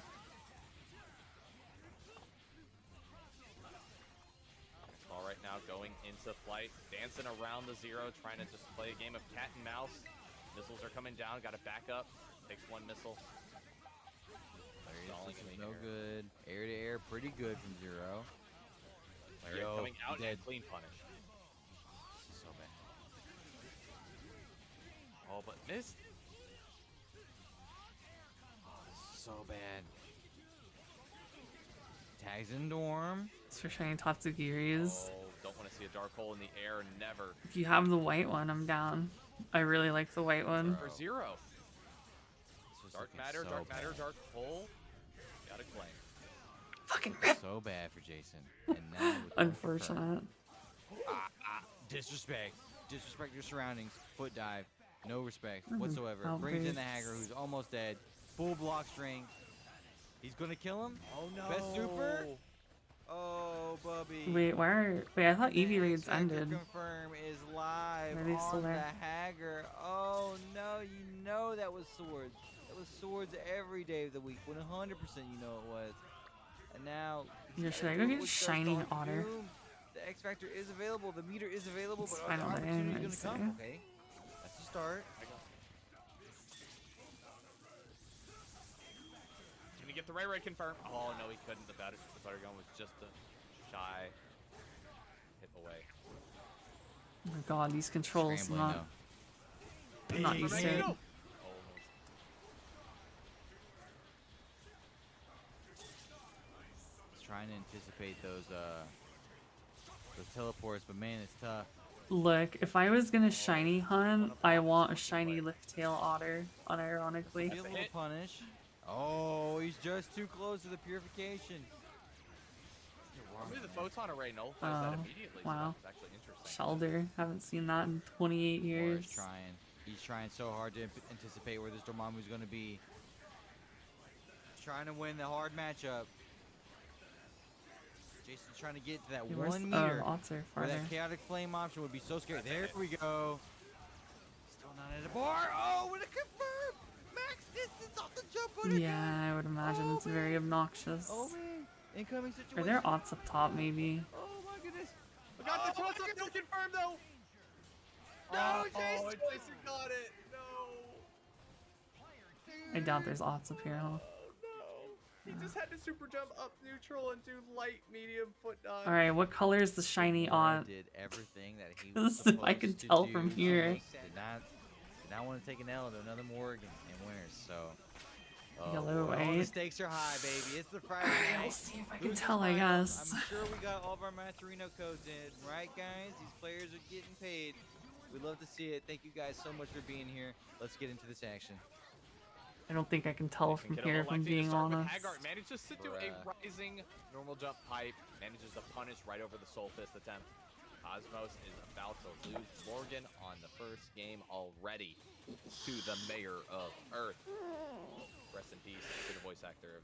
Ball right now going into flight, dancing around the 0, trying to just play a game of cat and mouse. Missiles are coming down, got to back up. Takes 1 missile. No good. Air to air, pretty good from 0. Yo, coming out and clean punish. This is so bad. Oh, but missed. So bad. Tags in Dorm. It's for shiny Tatsugiris. Oh, don't want to see a dark hole in the air. Never. If you have the white one, I'm down. I really like the white one. For 0. Dark matter, so dark bad. matter, dark hole. Got a claim. Fucking rip. So bad for Jason. And now with Unfortunate. Disrespect. Disrespect your surroundings. Foot dive. No respect Mhm. whatsoever. Outbursts. Brings in the Hager, who's almost dead. Full block string. He's gonna kill him. Oh no. Best super. Oh, Bubby. Wait, wait, I thought The Eevee raids X-Factor ended. Confirm is live Are they still on there? the Hager. Oh no, you know that was swords. That was swords every day of the week. 100% you know it was. And now, Yeah, should I go get shiny otter? The X Factor is available. The meter is available, It's but final our day, opportunity I'd is going to say. come. Okay, that's the start. Can he get the Ray confirmed? Oh no, he couldn't. The butter gun was just a shy hit away. Oh my god, these controls Scrambling, not used to it. Trying to anticipate those teleports, but man, it's tough. Look, if I was gonna shiny hunt, I want a shiny lift-tail otter, unironically. Be a little punish. Oh, he's just too close to the purification. Maybe the photon array nullifies that immediately. Wow. So that's actually interesting. Shelder, haven't seen that in 28 years. He's trying so hard to anticipate where this Dormammu's going to be. Trying to win the hard matchup. Jason's trying to get to that 1 meter where that chaotic flame option would be so scary. There we go. Still not at a bar. Oh, what a confirm! Max distance off the jump. Yeah, I would imagine it's very obnoxious. Oh man, incoming situation. Are there aughts up top, maybe? Oh my goodness. I got the close up, no confirm though. No, Jason. Oh, Jason got it. No. I doubt there's aughts up here, huh? He just had to super jump up neutral and do light, medium, foot dodge. Alright, what color is the shiny aught? Did everything that he was This if I can supposed to tell do. from here. Did not want to take an L to another Morgan and winners, so. Yellow, all the white. stakes are high, baby. It's the Friday I'll night. see if I can Who's tell, the I final? guess. I'm sure we got all of our Maturino codes in, right, guys? These players are getting paid. We'd love to see it. Thank you guys so much for being here. Let's get into this action. I don't think I can tell from here if I'm being honest. Haggard manages to do a rising normal jump pipe, manages to punish right over the Soul Fist attempt. Cosmos is about to lose Morgan on the first game already to the Mayor of Earth. Rest in peace to the voice actor.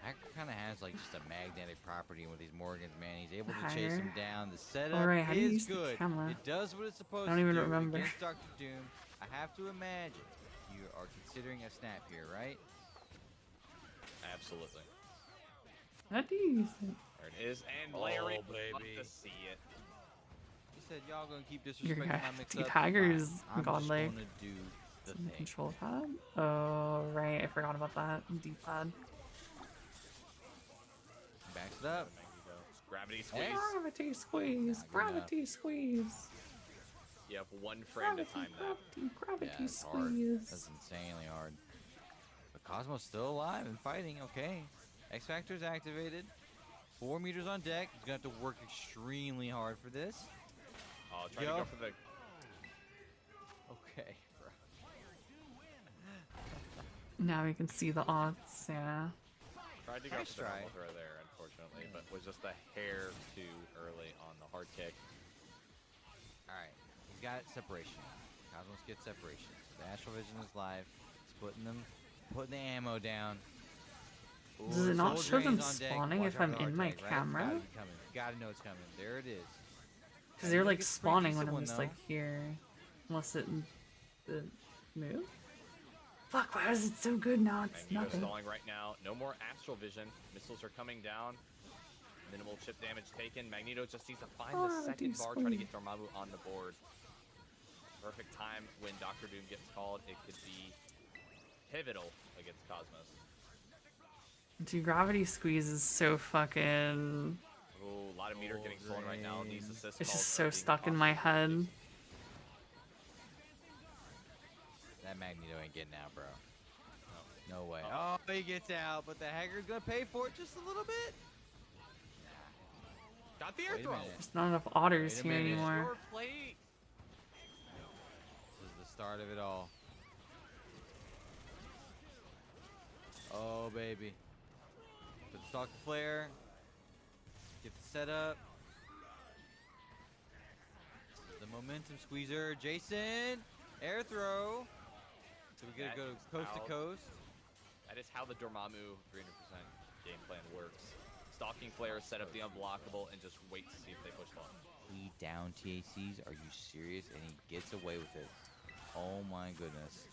Hacker kind of has like just a magnetic property with these Morgans, man. He's able to chase him down. The setup Alright, how do you is use the good. camera? It does what it's supposed to I don't even do remember. against Dr. Doom. I have to imagine you are considering a snap here, right? Absolutely. How do you use it? There it is, and layering. Love to see it. He said y'all gonna keep Your disrespecting my mix Dude, up. Hager's I'm godlike. just gonna do the Some thing. control pad? Oh, right. I forgot about that. D-pad. Backs it up. Gravity squeeze. Gravity squeeze. Gravity squeeze. You have one frame to time that. Gravity Yeah, it's hard. squeeze. That's insanely hard. But Cosmo's still alive and fighting. Okay. X Factor's activated. 4 meters on deck. He's gonna have to work extremely hard for this. Oh, trying to go for the. Okay, bro. Now we can see the odds, yeah. Tried to go Nice for the try. normal throw there, unfortunately, but was just a hair too early on the hard kick. Alright. He's got separation. Cosmos gets separation. So the Astral Vision is live. He's putting the ammo down. Does it not Soul show them Drain's on deck. spawning Watch if out I'm for the in my hard tag, right? camera? Gotta be coming. Gotta know it's coming. There it is. Because they're like It's a pretty spawning when decent I'm one, just though. like here. Unless it move? Fuck, why is it so good now? It's Magneto nothing. stalling right now. No more Astral Vision. Missiles are coming down. Minimal chip damage taken. Magneto just needs to find the second bar, trying to get Dormammu on the board. Perfect time when Dr. Doom gets called. It could be pivotal against Cosmos. Dude, Gravity Squeeze is so fucking... Ooh, a lot of meter getting stolen right now. These assists It's calls just are so being stuck in my head. That Magneto ain't getting out, bro. No way. Oh, he gets out, but the Haggard's gonna pay for it just a little bit. Got the air Wait a throw. minute. There's not enough otters Wait a here minute. anymore. Your plate. This is the start of it all. Oh, baby. Put the Stalker Flare. Get the setup. The momentum squeezer. Jason. Air throw. So we gotta go coast to coast. That is how the Dormammu 300% game plan works. Stalking Flare, set up the unblockable, and just wait to see if they push long. 3 down TACs? Are you serious? And he gets away with it. Oh my goodness.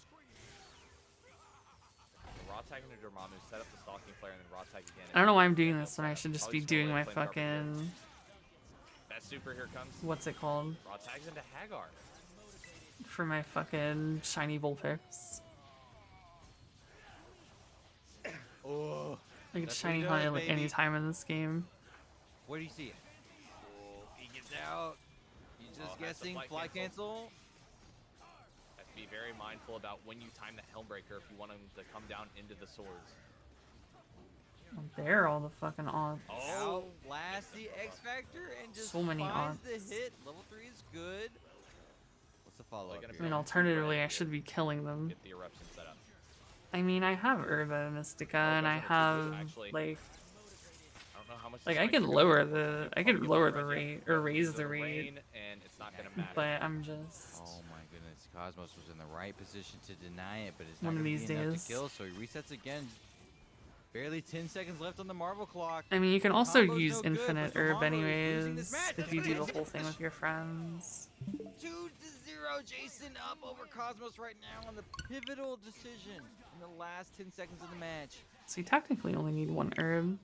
The raw tag into Dormammu, set up the Stalking Flare, and then raw tag again. I don't know why I'm doing this when I should just be doing my fucking... That super here comes. What's it called? Raw tags into Hagar. For my fucking shiny Vulpix. Oh, I get shiny Hunt like any time in this game. where do you see it? Oh, he gets out. He's just guessing. Fly cancel. Have to be very mindful about when you time that Helmbreaker if you want him to come down into the swords. There are all the fucking odds. Oh, blast the X Factor and just so many finds odds. the hit. Level 3 is good. What's the follow-up? I mean, alternatively, I should be killing them. Get the eruption set up. I mean, I have Urba Mystica, and I have like I could lower the rate or raise the rate, and it's not gonna matter. but I'm just. Oh my goodness, Cosmos was in the right position to deny it, but it's One not of gonna these be enough days. to kill, so he resets again. Barely 10 seconds left on the Marvel clock. I mean, you can also Combo's use no good, infinite but herb Dormammu is losing this anyways match. if you do the whole thing with your friends. 2-0, Jason up over Cosmos right now on the pivotal decision in the last 10 seconds of the match. So you technically only need one herb.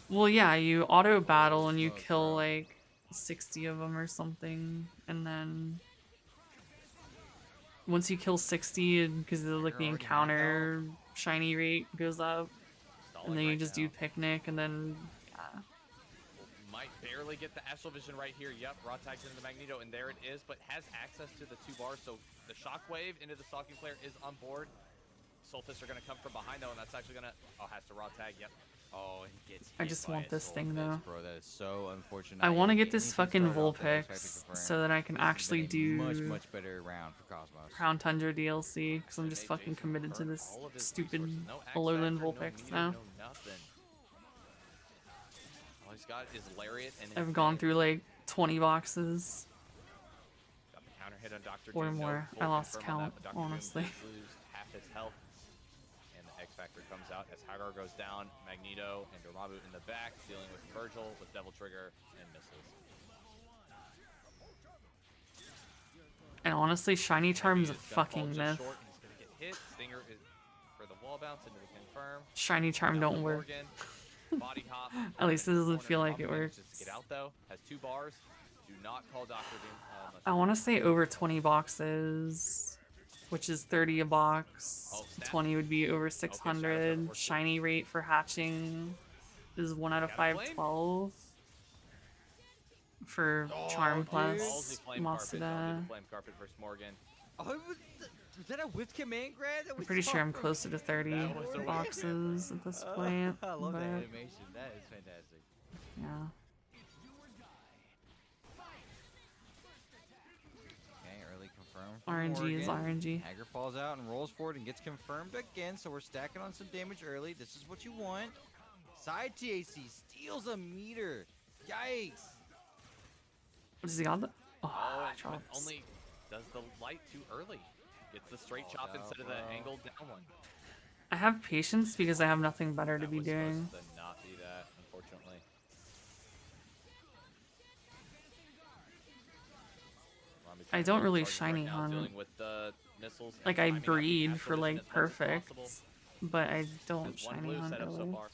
Well, yeah, you auto battle and you kill like 60 of them or something, and then once you kill 60, because like the encounter shiny rate goes up, and then you just do picnic, and then yeah. Might barely get the Astral Vision right here. Yep, raw tags into the Magneto, and there it is, but has access to the 2 bars, so the Shockwave into the Stalking Flare is on board. Soulfist are going to come from behind, though, and that's actually going to... Oh, has to raw tag, yep. Oh, he gets I just want this thing, though. Bro, that is so unfortunate. I want to get this fucking Vulpix so that I can actually do much better round for Cosmos. Crown Tundra DLC, because I'm just fucking committed to this stupid Alolan Vulpix now. All he's got is Lariat and I've gone through like 20 boxes. Got the counter hit on Dr. Or Doom. more. No I lost confirm on count, that, but Dr. honestly. Doom does lose half his health. And the X Factor comes out as Hagar goes down. Magneto and Dormammu in the back, dealing with Virgil with Devil Trigger and missiles. And honestly, Shiny Charm's a He's gonna fall fucking just myth. short. He's gonna get hit. Stinger is for the wall bounce into the confirm. Shiny Charm don't work. Morgan, body hop. At least it doesn't Corner. feel like it Dormammu works. manages to get out though. Has 2 bars. Do not call Dr. Doom. I want to say over 20 boxes, which is 30 a box. Oh, snap. 20 would be over 600. Okay, Shiny rate for hatching is 1 out of Got a 512. For Charm plus Ballsy flame carpet. Don't do Masuda. the flame carpet versus Morgan. Oh, was that a whiff command grab? I'm pretty sure I'm closer to 30 That was a boxes at this point. I love but that animation. That is fantastic. yeah. Okay, early confirmed. from RNG is Morgan. RNG. Hagar falls out and rolls forward and gets confirmed again, so we're stacking on some damage early. This is what you want. Side TAC steals a meter. Yikes. What does he got? Oh, Oh, and drops. only does the light too early. Gets the straight chop no, instead of bro. the angled down one. I have patience because I have nothing better to That be was doing. supposed to not be that, unfortunately. I don't really Charging shiny now, hunt. dealing with the missiles and Like I timing out the breed Astral for Vision like as much as perfect, possible. but I don't There's one shiny blue hunt setup so early. far.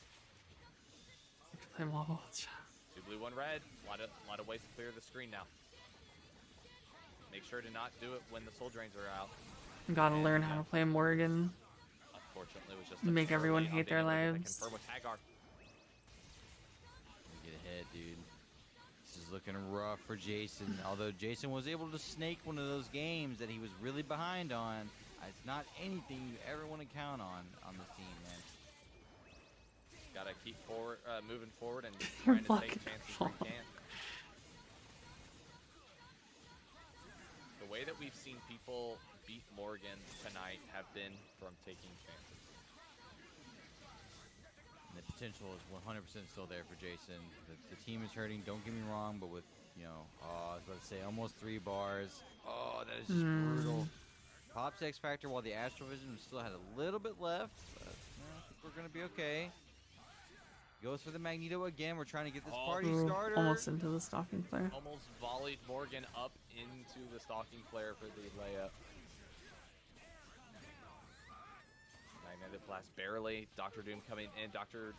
I could play Wobble. 2 blue, 1 red. Lot of ways to clear the screen now. Make sure to not do it when the soul drains are out. Gotta learn how to play Morgan. Unfortunately, it was just Make early everyone on hate being their able to lives. confirm with Hagar. Get ahead, dude. This is looking rough for Jason. Although Jason was able to snake one of those games that he was really behind on, it's not anything you ever want to count on this team, man. Gotta keep forward, moving forward and You're trying to take fucking chances where you can. The way that we've seen people beat Morgan tonight have been from taking chances. And the potential is 100% still there for Jason. The team is hurting, don't get me wrong, but with, I was about to say almost 3 bars. Oh, that is just brutal. Pops X Factor while the Astral Vision still had a little bit left. But, I think we're going to be okay. Goes for the Magneto again. We're trying to get this party started. Almost into the Stalking Flare. Almost volleyed Morgan up into the Stalking Flare for the layup. Magnetic Blast barely. Dr. Doom coming in. Dr.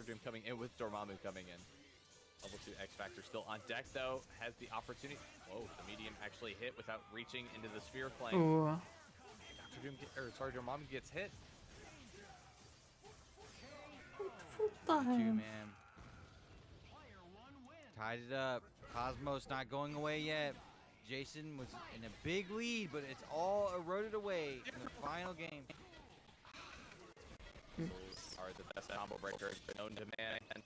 Doom coming in with Dormammu coming in. Level 2 X Factor still on deck though. Has the opportunity. Whoa, the medium actually hit without reaching into the Sphere Flame. Ooh. Dormammu gets hit. Man. Tied it up. Cosmos not going away yet. Jason was in a big lead, but it's all eroded away in the final game. Are the best combo breakers known to man.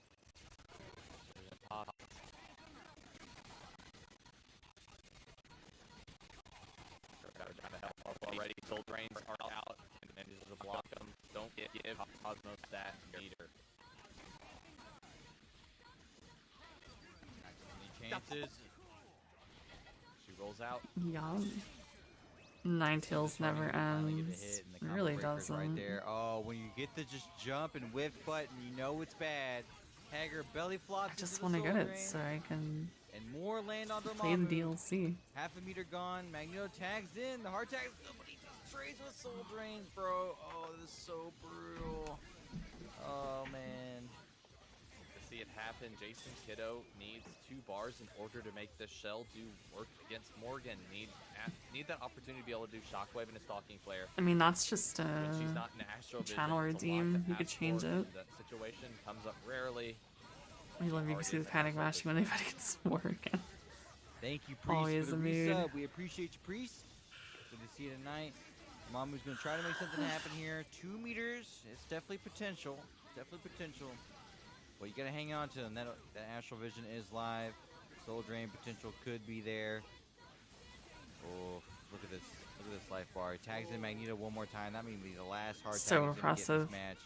Already, Soul Drains are out and manages to block them. Don't give Cosmos that meter. Any chances? She rolls out. Yeah. Ninetales never ends. It really doesn't. Right there. Oh, when you get the just jump and whiff button, you know it's bad. Hager belly flops. I just want to get it so I can and more land on play the DLC. Half a meter gone. Magneto tags in. The hard tag. Somebody just trades with Soul Drains, bro. Oh, this is so brutal. Oh, man. To see it happen, Jason Kiddo needs 2 bars in order to make the shell do work against Morgan. Need that opportunity to be able to do Shockwave and a Stalking Flare. I mean, that's just a she's not an Astro channel redeem. You could change it. That situation comes up rarely. I love you can see the panic mashing when anybody gets more again. Thank you, Priest, Always for the a mood. resub. We appreciate you, Priest. Good to see you tonight. Mamu's going to try to make something happen here. 2 meters. It's definitely potential. Definitely potential. But you got to hang on to them. That Astral Vision is live. Soul Drain potential could be there. Oh, look at this. Look at this life bar. He tags in Magneto one more time. That may be the last hard so tag impressive. Match.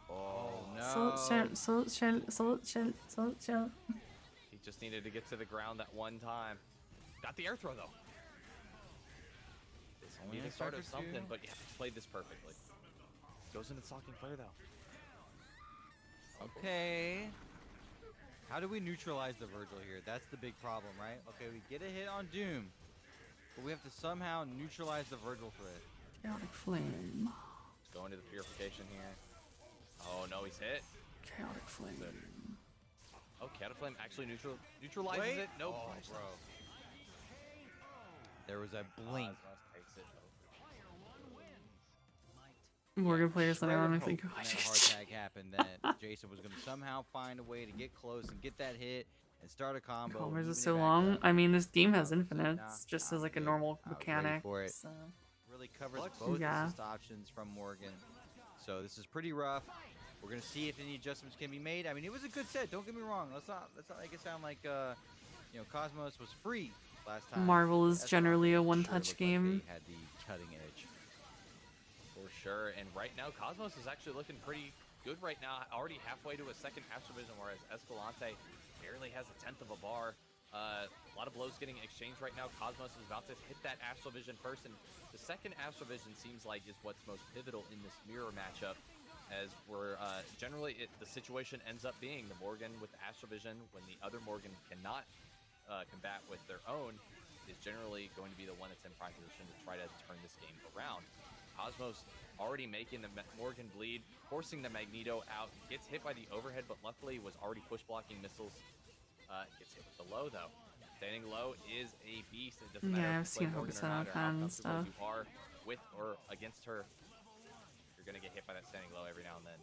Oh, no. He just needed to get to the ground that one time. Got the air throw, though. Need to start or something, but you have to play this perfectly. Goes into Stalking Flare, though. Okay. How do we neutralize the Virgil here? That's the big problem, right? Okay, we get a hit on Doom, but we have to somehow neutralize the Virgil threat. Chaotic Flame. Going to the Purification here. Oh, no, he's hit. Chaotic Flame. Oh, Chaotic Flame actually neutralizes it. Nope. Oh, bro. There was a blink. Morgan players that ironically go. That hard tag happened that Jason was going to somehow find a way to get close and get that hit and start a combo. Combos is so long. I mean, this game has infinites, just as like a normal mechanic. For it. So. Really covers both assist options from Morgan. So this is pretty rough. We're gonna see if any adjustments can be made. I mean, it was a good set. Don't get me wrong. Let's not make it sound like you know, Cosmos was free last time. Marvel is generally a one-touch game. Like they had the cutting edge. For sure. And right now, Cosmos is actually looking pretty good right now. Already halfway to a second Astral Vision, whereas Escalante barely has a 10th of a bar. A lot of blows getting exchanged right now. Cosmos is about to hit that Astral Vision first, and the second Astral Vision seems like is what's most pivotal in this mirror matchup, as we're generally the situation ends up being the Morgan with the Astral Vision when the other Morgan cannot combat with their own is generally going to be the one that's in prime position to try to turn this game around. Cosmos already making the Morgan bleed, forcing the Magneto out, gets hit by the overhead, but luckily was already push blocking missiles. Gets hit with the low though. Standing low is a beast. It doesn't matter I've if you seen play Morgan or not, or how comfortable you are with or against her. You're gonna get hit by that standing low every now and then.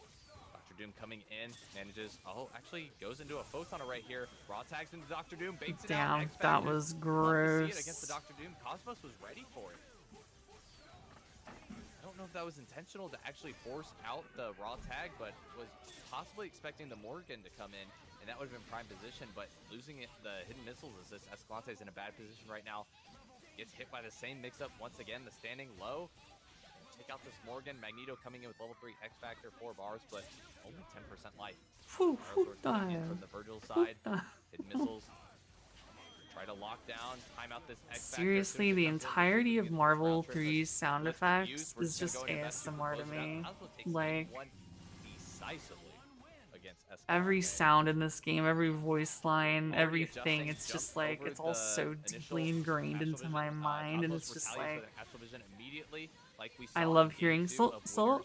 Dr. Doom coming in, manages. Oh, actually goes into a photon array here. Raw tags into Dr. Doom, baits it out. Damn, that was gross. See it against the Dr. Doom. Cosmos was ready for it. I don't know if that was intentional to actually force out the raw tag, but was possibly expecting the Morgan to come in, and that would have been prime position, but losing it, the hidden missiles resist. Escalante is in a bad position right now. Gets hit by the same mix-up once again, the standing low. Take out this Morgan. Magneto coming in with level 3 X Factor, 4 bars, but only 10% life. Whew, From the Virgil side, hidden missiles. Try to lock down, time out this X Factor. Seriously, the entirety of Marvel 3's sound effects is just ASMR to me. Like, every sound in this game, every voice line, everything, it's just like, it's all so deeply ingrained into my mind, and it's just like, I love hearing so. Getting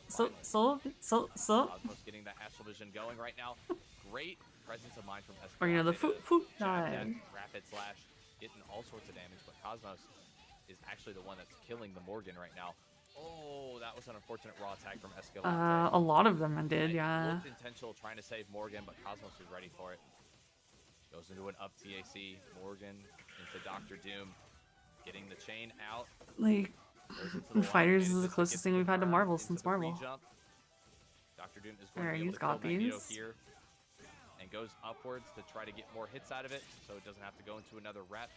that Astral Vision going right now. Great presence of mind from Escalante. Or, you know, the foot dive. Rapid slash, getting all sorts of damage, but Cosmos is actually the one that's killing the Morgan right now. Oh, that was an unfortunate raw attack from Escalante. A lot of them did, yeah. Looked intentional trying to save Morgan, but Cosmos was ready for it. Goes into an up TAC. Morgan into Dr. Doom. Getting the chain out. Like, Fighters is the closest thing we've had to Marvel since Marvel. Dr. Doom is going to be able to kill Magneto here. And goes upwards to try to get more hits out of it, so it doesn't have to go into another rep.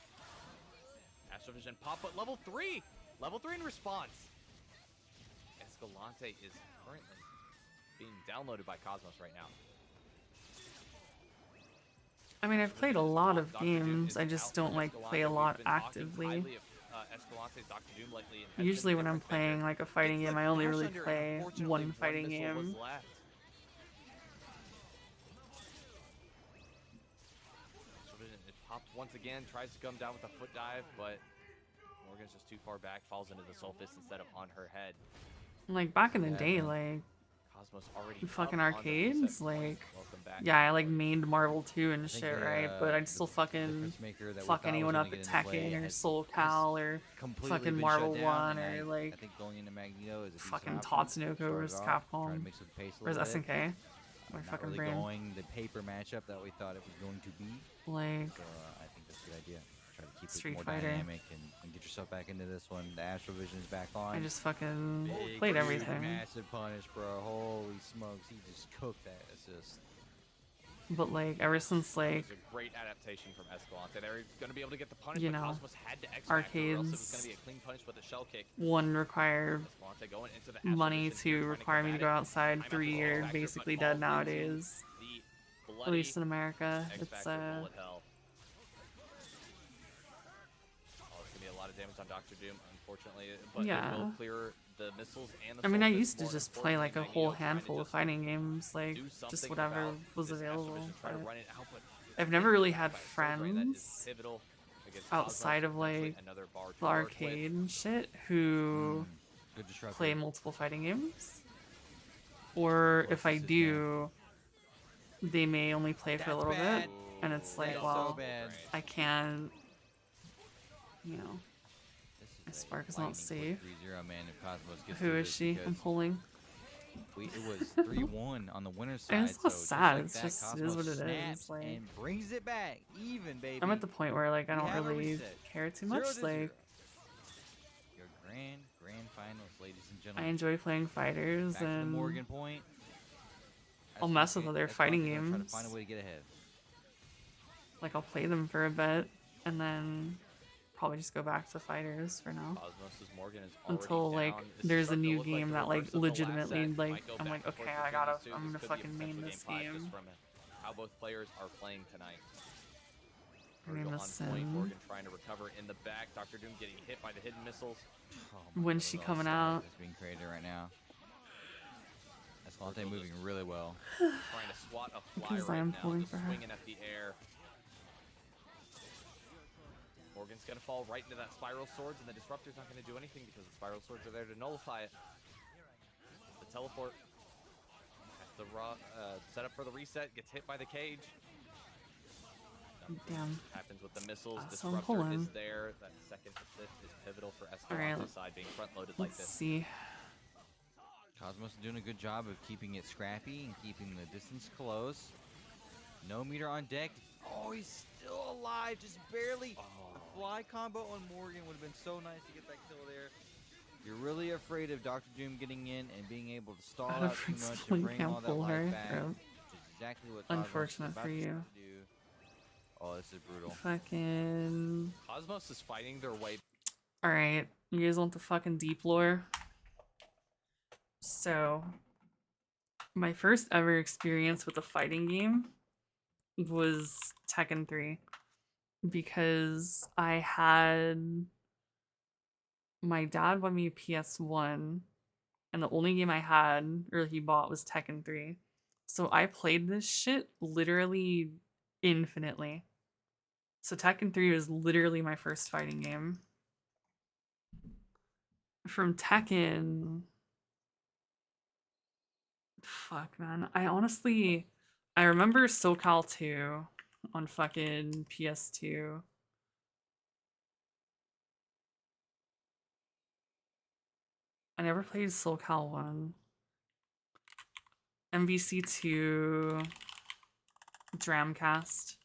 Astral Vision pop, but level 3! Level 3 in response. Escalante is currently being downloaded by Cosmos right now. I mean, I've played a lot of games, I just don't like play a lot actively. Usually when I'm playing like a fighting game, I only really play one fighting game. Pops once again, tries to come down with a foot dive, but Morgan's just too far back, falls into the soul fist instead of on her head. Like back in the day, like Cosmos already fucking arcades, like yeah, I like mained Marvel 2 and shit, right? But I'd still fucking fuck anyone up at Tekken or Soul Cal or fucking Marvel 1 or like fucking Tatsunoko versus Capcom versus SNK. My fucking really brain. Going the paper matchup that we thought it was going to be. Like, so I think that's a good idea. Try to keep Street it more Fighter. dynamic and get yourself back into this one. The Astral Vision is back on. I just fucking played everything. Massive punish, bro. Holy smokes, he just cooked that assist. But like ever since like a great adaptation from Escalante. They're gonna be able to get the punish, you but know, Cosmos had to arcades. or else it was gonna be a clean punish with a shell kick. One required money to require me to go outside 3 years, basically dead nowadays. At least in America, it's Oh, it's gonna be a lot of damage on Dr. Doom, unfortunately, but yeah. it will clear the missiles and the I mean, I used to just play like a whole handful of fighting games, like just whatever was available. But I've never really had friends outside of like the arcade and shit who play multiple fighting games. Or if I do, they may only play for a little bit, and it's like, well, I can't, you know. My spark is not safe. Who is she? I'm pulling. It was 3-1 on the winner's side. And it's not sad. It's just it is what it is. Like, and brings it back even, baby. I'm at the point where like I don't really care too much. Like, your grand finals, ladies and gentlemen. I enjoy playing fighters back and to the Morgan point. I'll mess with other fighting games. Try to find a way to get ahead. Like I'll play them for a bit and then probably just go back to fighters for now. Until like there's a new game that like legitimately like I'm like, okay, I'm gonna fucking main this game. How both players are playing tonight. Morgan trying to recover in the back. Dr. Doom getting hit by the hidden missiles. When's she coming out? It's being created right now. Escalante moving really well. Trying to swat a fly right now, for her. swinging at the air. Morgan's gonna fall right into that spiral swords, and the disruptor's not gonna do anything because the spiral swords are there to nullify it. The teleport has the set up for the reset, gets hit by the cage. Damn. Happens with the missiles. So Disruptor is there. That second assist is pivotal for Escalante's side being front loaded like this. Let's see. Cosmos is doing a good job of keeping it scrappy and keeping the distance close. No meter on deck. Oh, he's still alive, just barely. A fly combo on Morgan would have been so nice to get that kill there. You're really afraid of Dr. Doom getting in and being able to stall out too much and bring all that life back, which is exactly what Cosmos unfortunate for you. Oh, this is brutal. Fucking Cosmos is fighting their way. Alright, you guys want the fucking deep lore? So, my first ever experience with a fighting game was Tekken 3. because I had my dad bought me a PS1, and the only game I had or he bought was Tekken 3. So I played this shit literally infinitely. So Tekken 3 was literally my first fighting game. From Tekken, fuck man, I remember SoCal 2 on fucking PS2. I never played SoCal 1. MVC 2, Dramcast.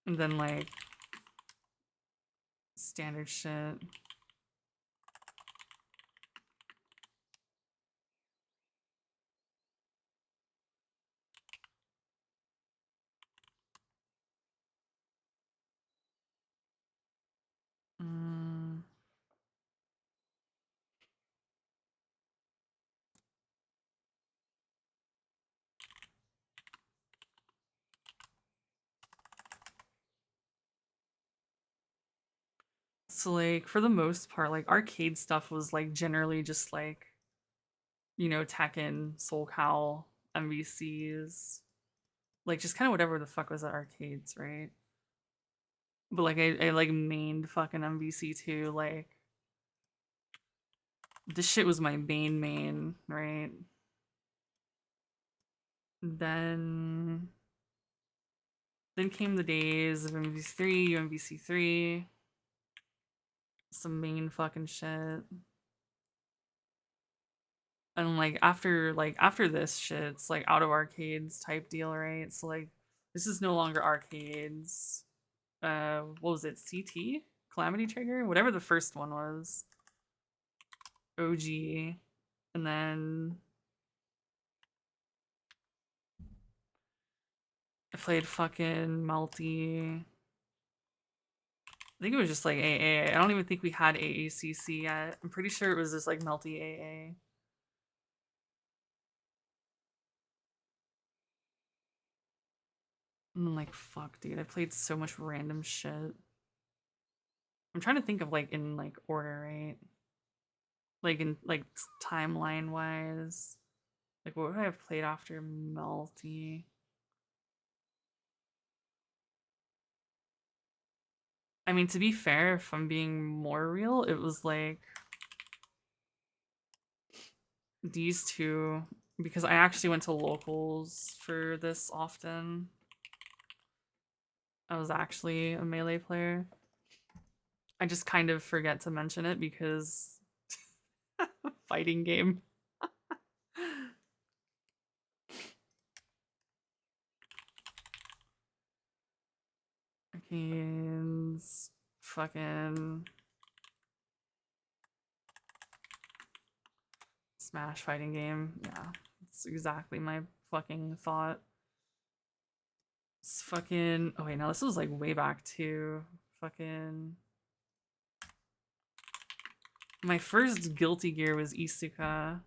And then like standard shit. So like for the most part, like arcade stuff was like generally just like, you know, Tekken, SoCal, MVCs, like just kind of whatever the fuck was at arcades, right? But like I like mained fucking MVC too, like this shit was my main, right? Then came the days of MVC3, UMVC3, some main fucking shit. And like after this shit, it's like out of arcades type deal, right? So like this is no longer arcades. What was it? CT? Calamity Trigger? Whatever the first one was. OG. And then I played fucking Multi. I think it was just like AA. I don't even think we had AACC yet. I'm pretty sure it was just like Multi AA. And then like, fuck, dude, I played so much random shit. I'm trying to think of like in like order, right? Like in like timeline wise. Like what would I have played after Multi? I mean, to be fair, if I'm being more real, it was like these two, because I actually went to locals for this often. I was actually a Melee player. I just kind of forget to mention it because fighting game. Arcanes, fucking Smash fighting game. Yeah, it's exactly my fucking thought. It's fucking. Oh wait, now this was like way back too. Fucking. My first Guilty Gear was Isuka.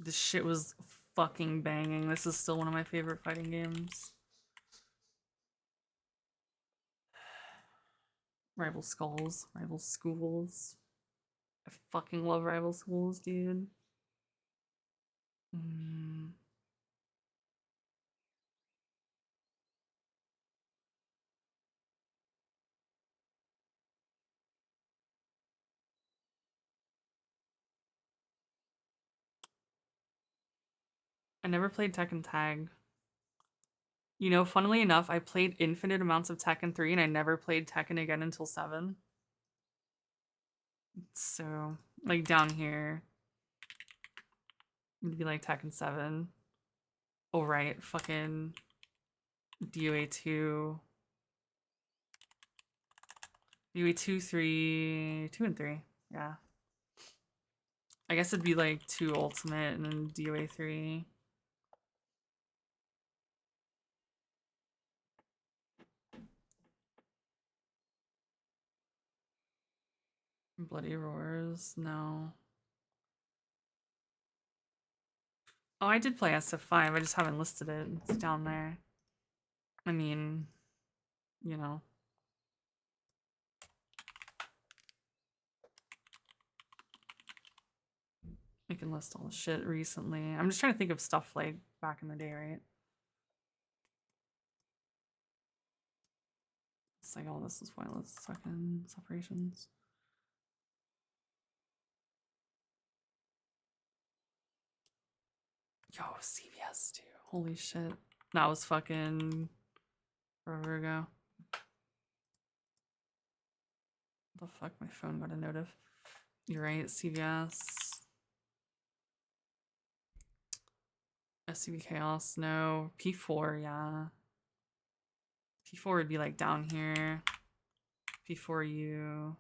This shit was fucking banging. This is still one of my favorite fighting games. Rival Skulls, Rival Schools. I fucking love Rival Schools, dude. I never played Tekken Tag. You know, funnily enough, I played infinite amounts of Tekken 3 and I never played Tekken again until 7. So, like down here, it'd be like Tekken 7. Oh, right, fucking DOA 2. DOA 2, 3, 2 and 3, yeah. I guess it'd be like 2 Ultimate and then DOA 3. Bloody Roars, no. Oh, I did play SF5, I just haven't listed it. It's down there. I mean, you know. I can list all the shit recently. I'm just trying to think of stuff like back in the day, right? It's like all this is pointless. Fucking separations. Yo, CVS too. Holy shit. That was fucking forever ago. What the fuck? My phone got a notif. You're right, CVS. SCV Chaos, no. P4, yeah. P4 would be like down here. P4U.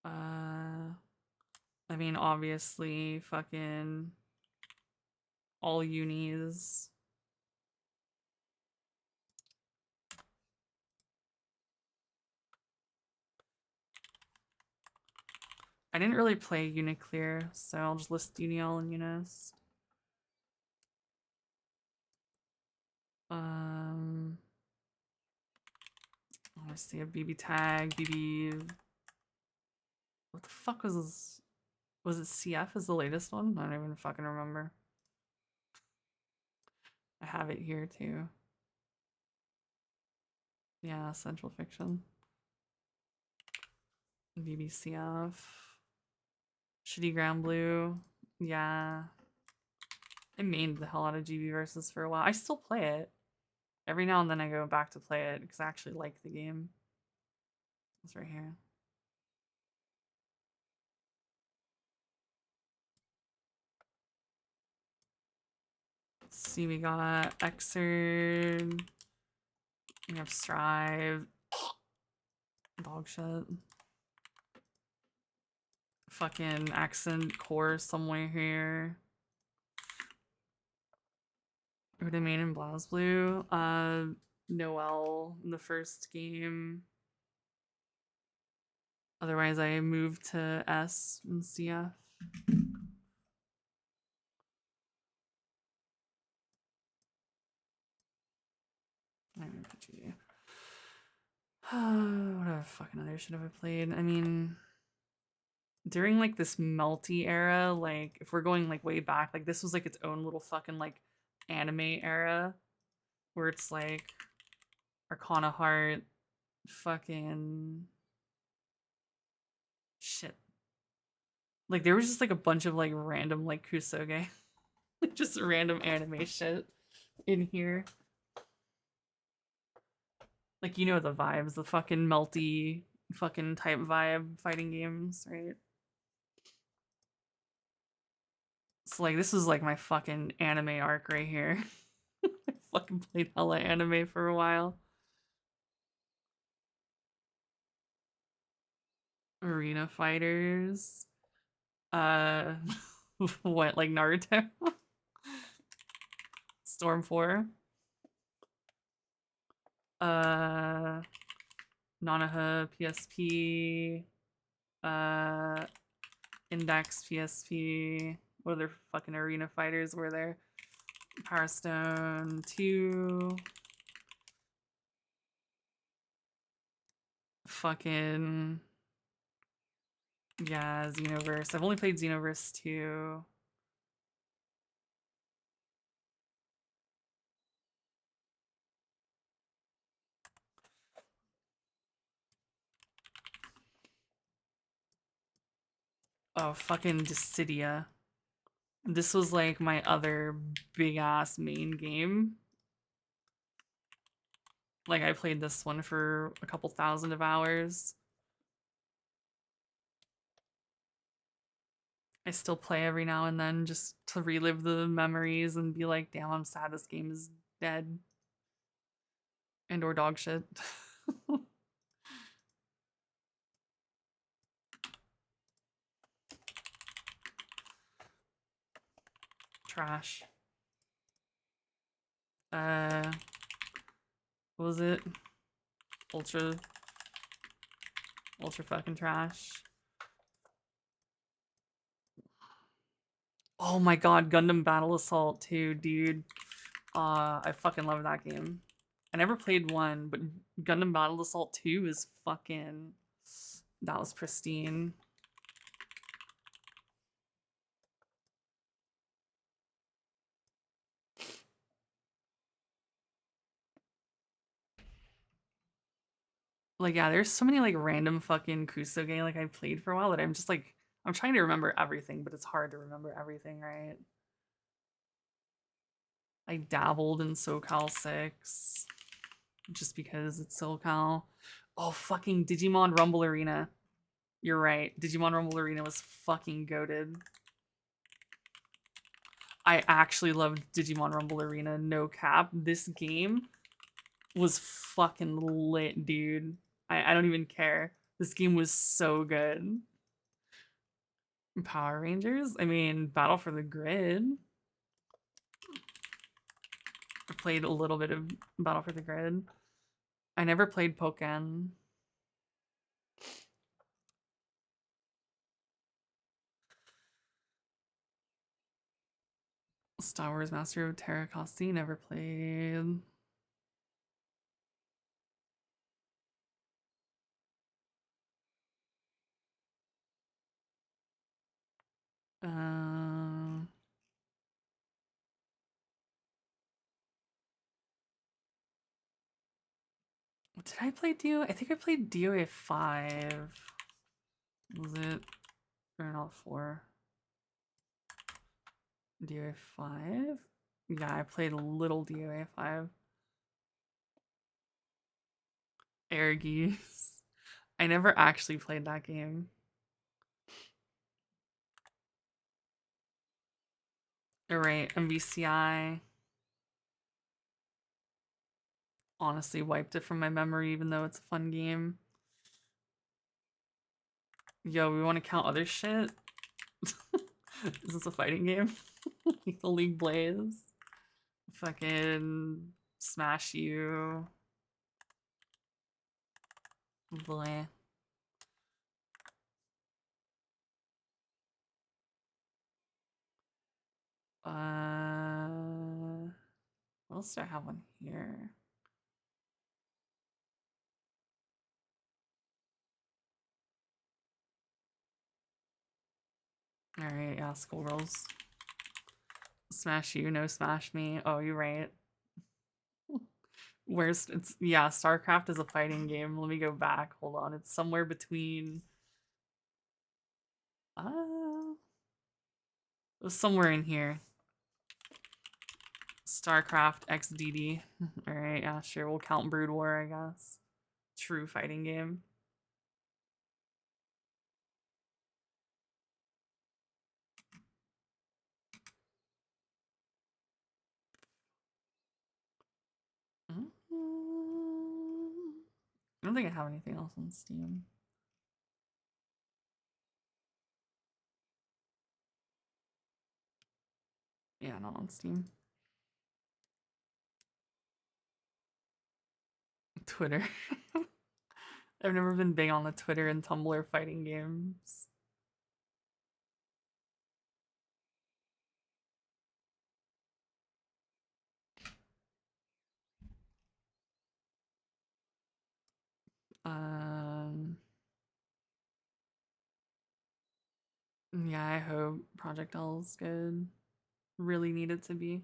I mean, obviously, fucking all unis. I didn't really play Uniclear, so I'll just list Unial and Unis. Let's see, a BB tag, BB. What the fuck was this? Was it CF as the latest one? I don't even fucking remember. I have it here too. Yeah, Central Fiction. BBCF. Shitty Ground Blue. Yeah. I mained the hell out of GB Versus for a while. I still play it. Every now and then I go back to play it because I actually like the game. It's right here. Let's see, we got Xrd. We have Strive. Dog shit. Fucking Accent Core somewhere here. Rudamain and BlazBlue. Noel in the first game. Otherwise, I moved to S and CF. I'm put GG. What fucking other shit have I played? I mean, during like this melty era, like if we're going like way back, like this was like its own little fucking like anime era where it's like Arcana Heart, fucking shit. Like there was just like a bunch of like random like Kusoge, like just random anime shit in here. Like, you know the vibes, the fucking melty fucking type vibe fighting games, right? So like this was like my fucking anime arc right here. I fucking played hella anime for a while. Arena Fighters. What, like Naruto? Storm 4. Nanaha PSP. Index PSP. What other fucking Arena Fighters were there? Power Stone 2. Fucking yeah, Xenoverse. I've only played Xenoverse 2. Oh, fucking Dissidia. This was like my other big ass main game. Like I played this one for a couple thousand of hours. I still play every now and then just to relive the memories and be like, damn, I'm sad this game is dead. And or dog shit. Trash. What was it? Ultra Ultra fucking trash. Oh my god, Gundam Battle Assault 2, dude. I fucking love that game. I never played 1, but Gundam Battle Assault 2 is fucking... That was pristine. Like, yeah, there's so many, like, random fucking Kuso game, like, I played for a while that I'm just, like... I'm trying to remember everything, but it's hard to remember everything, right? I dabbled in SoCal 6. Just because it's SoCal. Oh, fucking Digimon Rumble Arena. You're right. Digimon Rumble Arena was fucking goated. I actually loved Digimon Rumble Arena, no cap. This game was fucking lit, dude. I don't even care. This game was so good. Power Rangers? I mean, Battle for the Grid. I played a little bit of Battle for the Grid. I never played Pokken. Star Wars Master of Terra Costi, never played. Did I play DOA? I think I played DOA 5. Was it? Or not 4? DOA 5? Yeah, I played a little DOA 5. Air Geese. I never actually played that game. Alright, MVCI. Honestly wiped it from my memory, even though it's a fun game. Yo, we want to count other shit? Is this a fighting game? Lethal League Blaze. Fucking Smash You. Bleh. What else do I have on here? Alright, yeah, Skullgirls. Smash You, no Smash Me. Oh, you're right. Where's it's yeah, StarCraft is a fighting game. Let me go back. Hold on. It's somewhere between it was somewhere in here. StarCraft XDD. Alright, yeah, sure. We'll count Brood War, I guess. True fighting game. I don't think I have anything else on Steam. Yeah, not on Steam. Twitter. I've never been big on the Twitter and Tumblr fighting games. Yeah, I hope Project L is good. Really need it to be.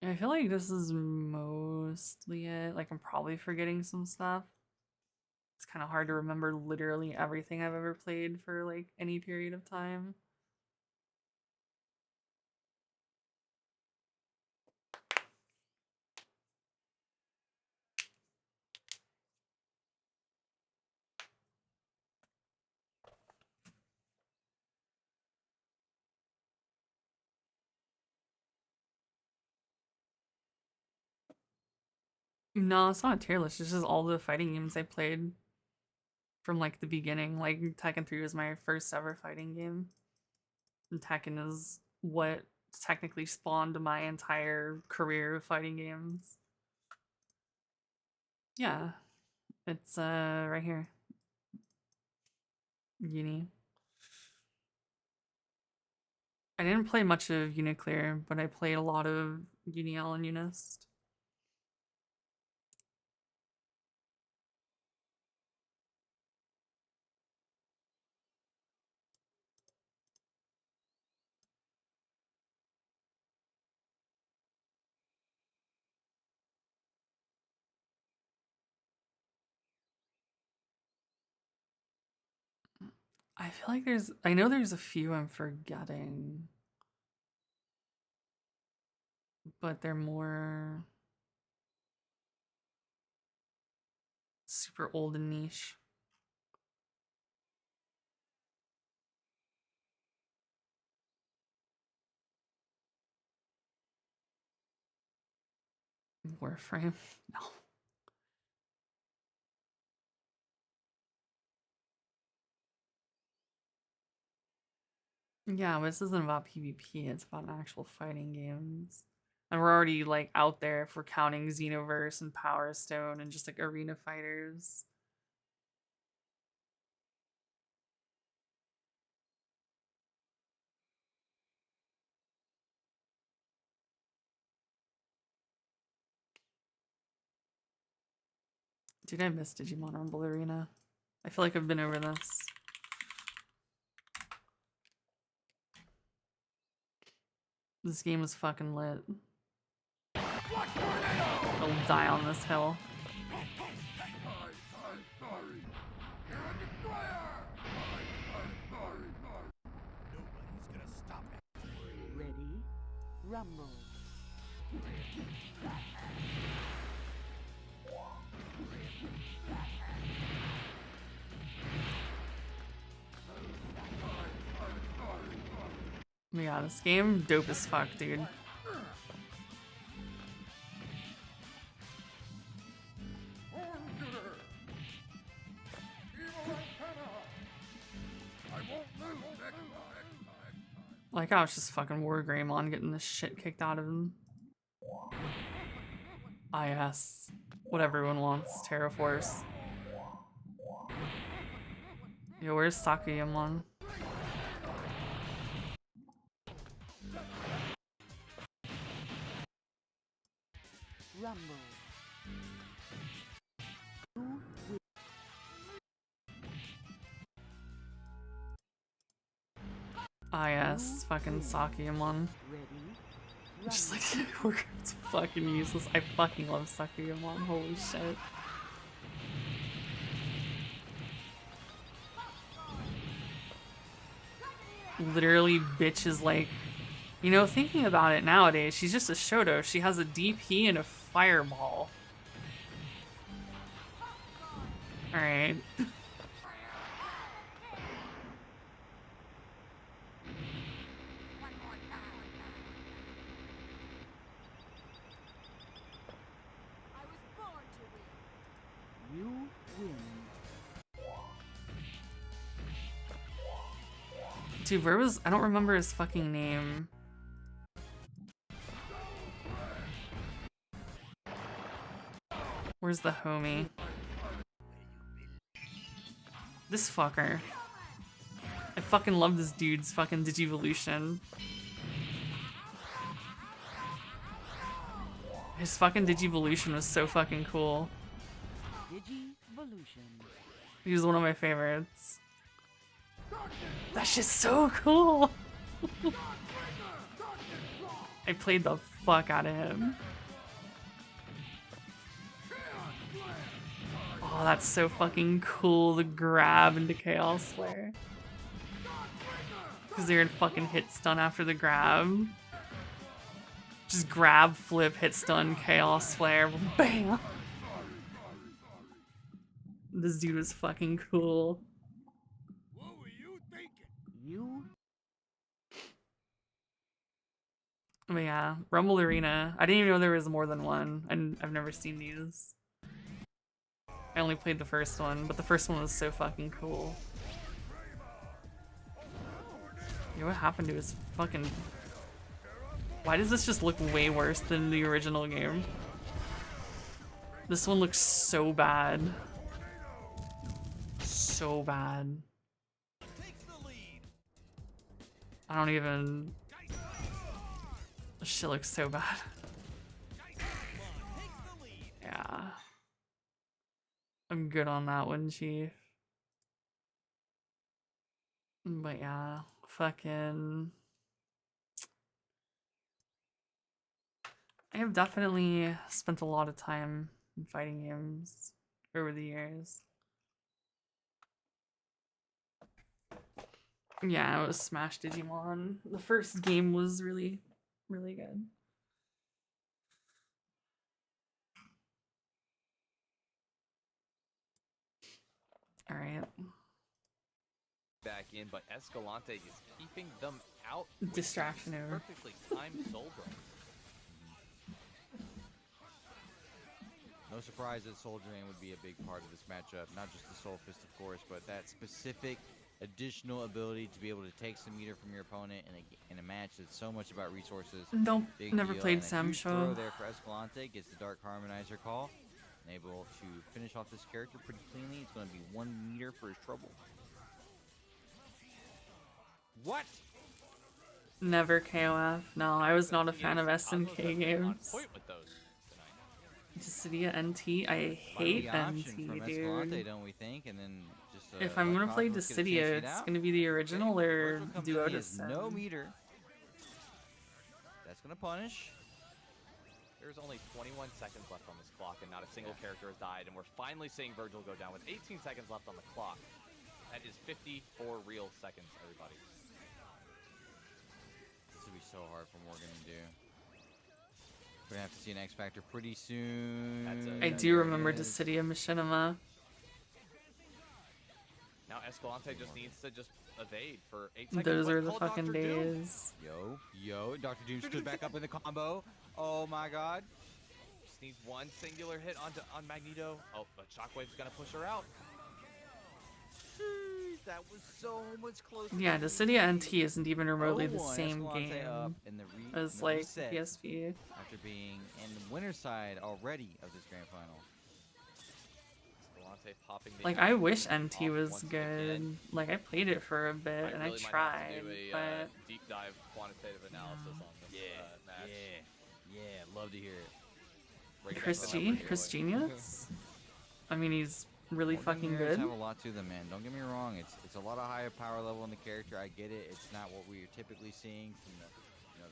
I feel like this is mostly it. Like, I'm probably forgetting some stuff. It's kind of hard to remember literally everything I've ever played for, like, any period of time. No, it's not a tier list. It's just all the fighting games I played from, like, the beginning. Like, Tekken 3 was my first ever fighting game. And Tekken is what technically spawned my entire career of fighting games. Yeah. It's right here. Uni. I didn't play much of Uniclear, but I played a lot of Uniel and Unist. I feel like I know there's a few I'm forgetting, but they're more super old and niche. Warframe? No. Yeah, but this isn't about PvP, it's about actual fighting games. And we're already like out there if we're counting Xenoverse and Power Stone and just like arena fighters. Dude, I miss Digimon Rumble Arena. I feel like I've been over this. This game is fucking lit. I'll die on this hill. Ready? Rumble. Yeah, this game dope as fuck, dude. Like how it's just fucking Wargreymon getting the shit kicked out of him. IS. What everyone wants. Terraforce. Yo, where's Sakuyamon? Rumble. IS. Fucking Sakuyamon. Just like, it's fucking useless. I fucking love Sakuyamon. Holy shit. Literally, bitch is like, you know, thinking about it nowadays, she's just a Shoto. She has a DP and a fireball. Alright. Dude, where was... I don't remember his fucking name. Where's the homie? This fucker. I fucking love this dude's fucking Digivolution. His fucking Digivolution was so fucking cool. He was one of my favorites. That shit's so cool! I played the fuck out of him. Oh, that's so fucking cool, the grab into Chaos Flare. Because they're in fucking hit stun after the grab. Just grab, flip, hit stun, Chaos Flare, bam! This dude was fucking cool. But yeah, Rumble Arena. I didn't even know there was more than one, and I've never seen these. I only played the first one, but the first one was so fucking cool. Yo, what happened to his fucking... Why does this just look way worse than the original game? This one looks so bad. So bad. I don't even... This shit looks so bad. Yeah. I'm good on that one, Chief. But yeah, fucking... I have definitely spent a lot of time in fighting games over the years. Yeah, it was Smash Digimon. The first game was really, really good. All right. Back in, but Escalante is keeping them out. Distraction over. Perfectly timed Soul Drain. No surprise that Soul Drain would be a big part of this matchup. Not just the Soul Fist, of course, but that specific additional ability to be able to take some meter from your opponent in a match that's so much about resources. Nope, Big never deal. played And a Sam huge Show. throw there for Escalante, gets the Dark Harmonizer call. And able to finish off this character pretty cleanly. It's going to be 1 meter for his trouble. What? Never KOF. No, I was not a fan of SNK games. Point with those tonight. Dissidia NT. I hate NT, from dude. Escalante, don't we think? And then just If I'm gonna play Dissidia, it's gonna be the original or Duo Descent. No meter. That's gonna punish. There's only 21 seconds left on this clock, and not a single character has died. And we're finally seeing Virgil go down with 18 seconds left on the clock. That is 54 real seconds, everybody. This will be so hard for Morgan to do. We're gonna have to see an X Factor pretty soon. I do remember Dissidia Machinima. Now Escalante just needs to just evade for 8 seconds. Those but are the call fucking Dr. Doom. days. Yo, Dr. Doom stood back up in the combo. Oh my god. Just needs one singular hit on Magneto. Oh, but Shockwave's gonna push her out. That was so much closer. Yeah, Dissidia NT isn't even remotely the 0-1, same Escalante game up in the as no like set PSP. after being in the winner's side already of this grand final. Escalante popping the Like, I wish action NT off was once good. again. Like, I played it for a bit and I really might have tried, to do a but deep dive quantitative analysis on this match. Yeah, love to hear it. Break Chris that G, down really Chris quick. Genius. I mean, he's really Morgan fucking mirrors good. have a lot to them, man. Don't get me wrong. It's a lot of higher power level in the character. I get it. It's not what we're typically seeing from the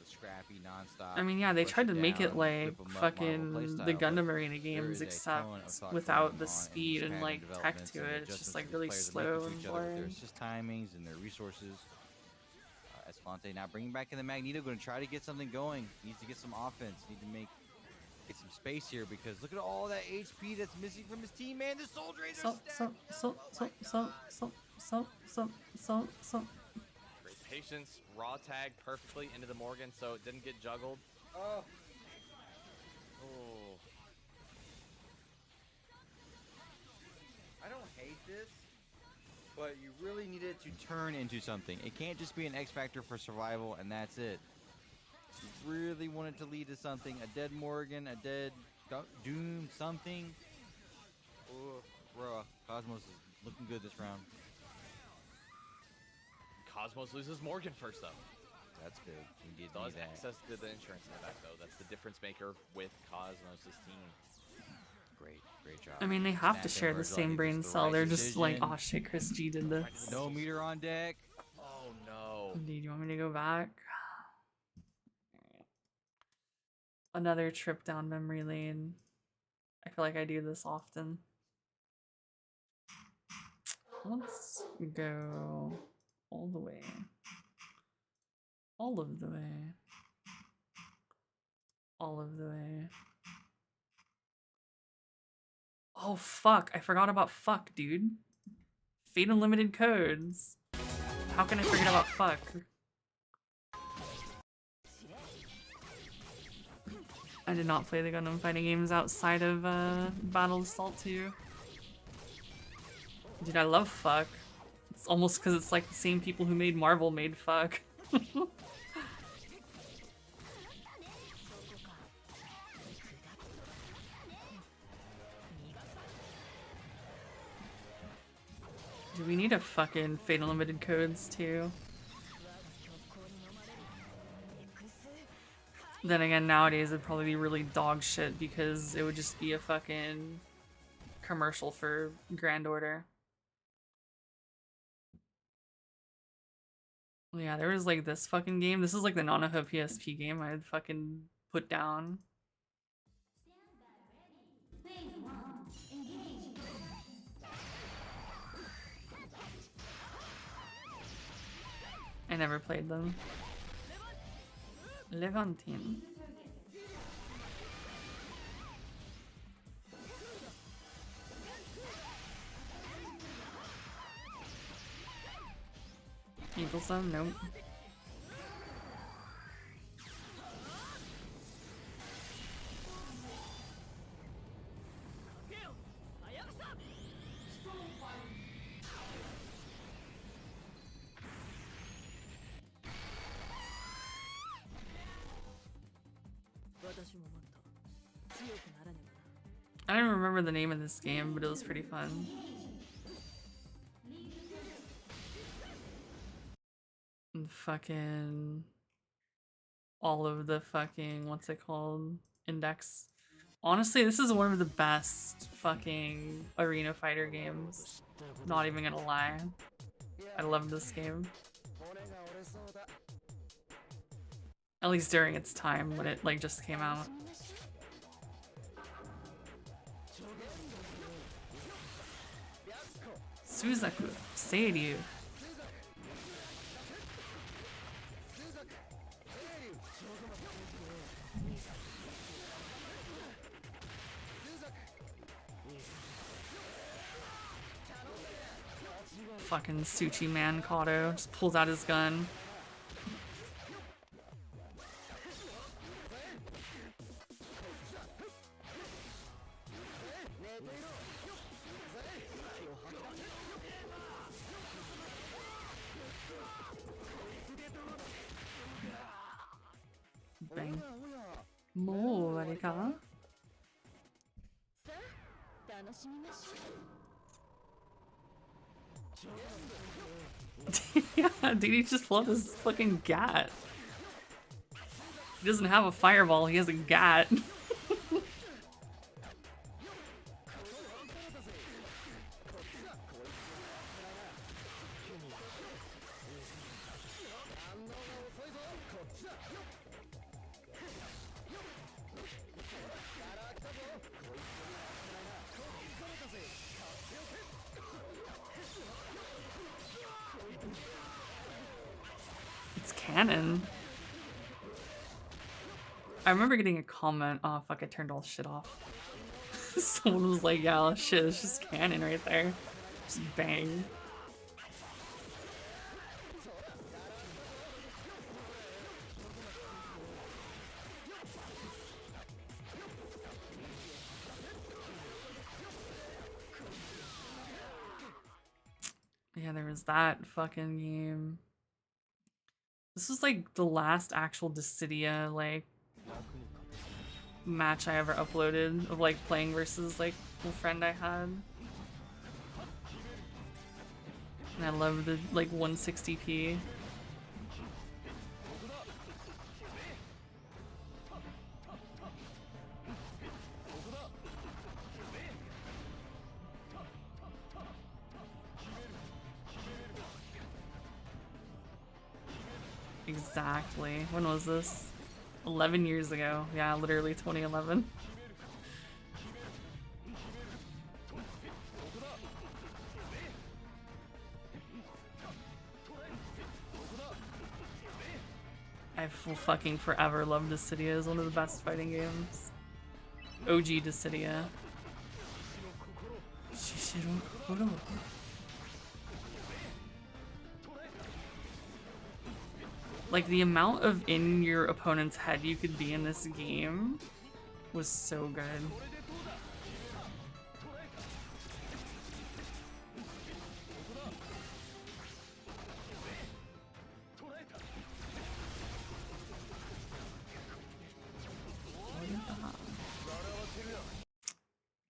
scrappy nonstop. I mean, yeah, they push tried to make down, it like rip 'em up Marvel fucking playstyle, the but Gundam Arena there games, is a ton of except thought without going the on in speed and expanding like tech developments to and it. It's adjustments just like that the really players are slow making to and each other with boring. their assist timings and their resources. Escalante now bringing back in the Magneto, going to try to get something going. Needs to get some offense. Need to get some space here because look at all that HP that's missing from his team, man. The Soul Drains are So. Great patience, raw tag perfectly into the Morgan, so it didn't get juggled. Oh. I don't hate this, but you really need it to turn into something. It can't just be an X Factor for survival and that's it. You really want it to lead to something. A dead Morgan, a dead Doom, something. Oh, bro, Cosmos is looking good this round. Cosmos loses Morgan first, though. That's big. We did Does need that. access to the insurance in the back, though. That's the difference maker with Cosmos' team. Great job. I mean, they have to Snap share in the Virgil. I same think brain this is the cell. right They're just like, decision. oh shit, Chris G did this. No meter on deck. Oh, no. Dude, you want me to go back? Another trip down memory lane. I feel like I do this often. Let's go all the way. All of the way. All of the way. Oh, fuck. I forgot about fuck, dude. Fate Unlimited codes. How can I forget about fuck? I did not play the Gundam fighting games outside of Battle Assault 2. Dude, I love fuck. It's almost because it's like the same people who made Marvel made fuck. Do we need a fucking Fate Unlimited codes too? Then again, nowadays it'd probably be really dog shit because it would just be a fucking commercial for Grand Order. Yeah, there was like this fucking game. This is like the Nanoha PSP game I'd fucking put down. I never played them. Levantine. Eaglesome? Nope. I don't remember the name of this game, but it was pretty fun. And fucking all of the fucking, what's it called? Index. Honestly, this is one of the best fucking arena fighter games. Not even gonna lie. I love this game. At least during its time when it like just came out. Suzaku, Seiryu. Fucking Suchi Man Kato just pulls out his gun. Bang. More, Arika. Yeah, dude, he just pulled his fucking gat. He doesn't have a fireball, he has a gat. Canon. I remember getting a comment. Oh fuck, I turned all shit off. Someone was like, yeah, shit, it's just canon right there. Just bang. Yeah, there was that fucking game. This was like the last actual Dissidia like match I ever uploaded of like playing versus like a friend I had. And I love the like 160p. Exactly. When was this? 11 years ago. Yeah, literally 2011. I will fucking forever love Dissidia. It's one of the best fighting games. OG Dissidia. Shishiro Kokoro. Like, the amount of in your opponent's head you could be in this game was so good.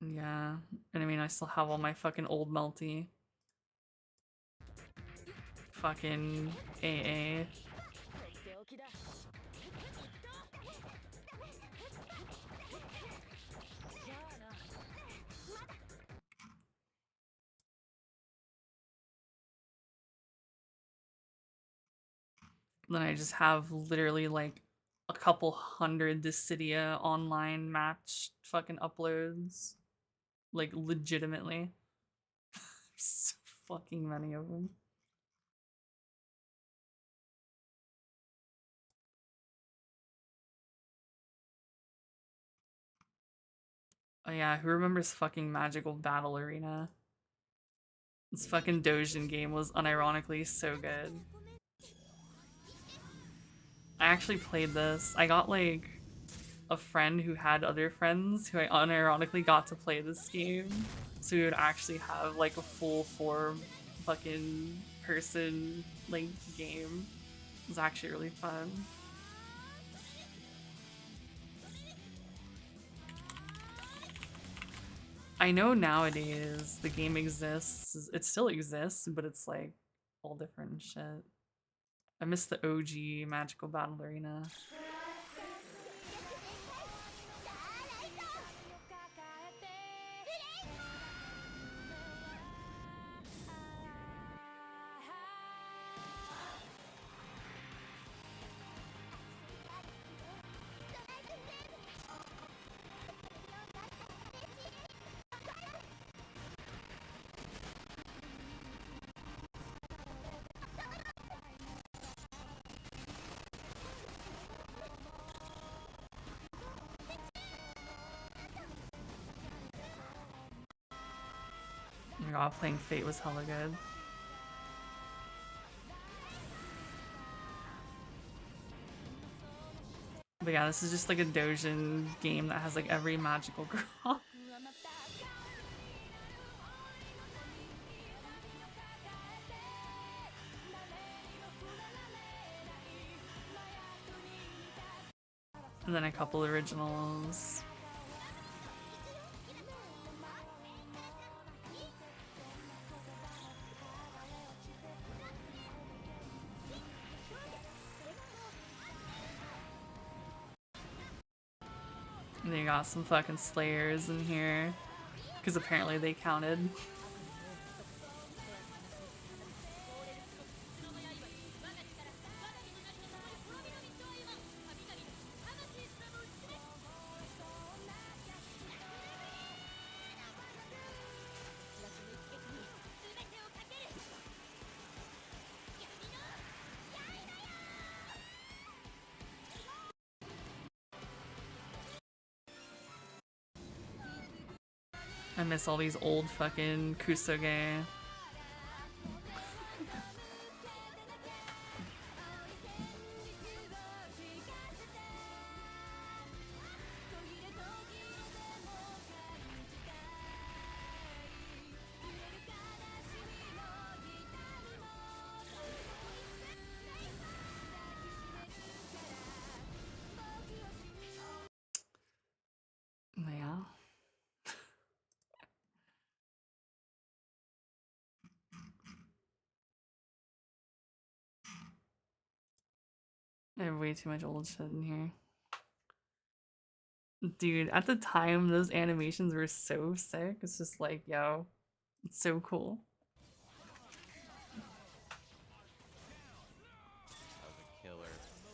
Yeah, and I mean, I still have all my fucking old Melty. fucking AA. Then I just have literally like a couple hundred Dissidia online match fucking uploads. Like legitimately. So fucking many of them. Oh yeah, who remembers fucking Magical Battle Arena? This fucking Dojin game was unironically so good. I actually played this. I got like a friend who had other friends who I unironically got to play this game. So we would actually have like a full 4 fucking person like game. It was actually really fun. I know nowadays the game exists. It still exists, but it's like all different and shit. I miss the OG Magical Battle Arena. Oh my god, playing Fate was hella good. But yeah, this is just like a Dojin game that has like every magical girl. And then a couple originals. And they got some fucking Slayers in here. Because apparently they counted. I miss all these old fucking Kusoge. Yeah. I have way too much old shit in here. Dude, at the time, those animations were so sick. It's just like, yo, it's so cool. That was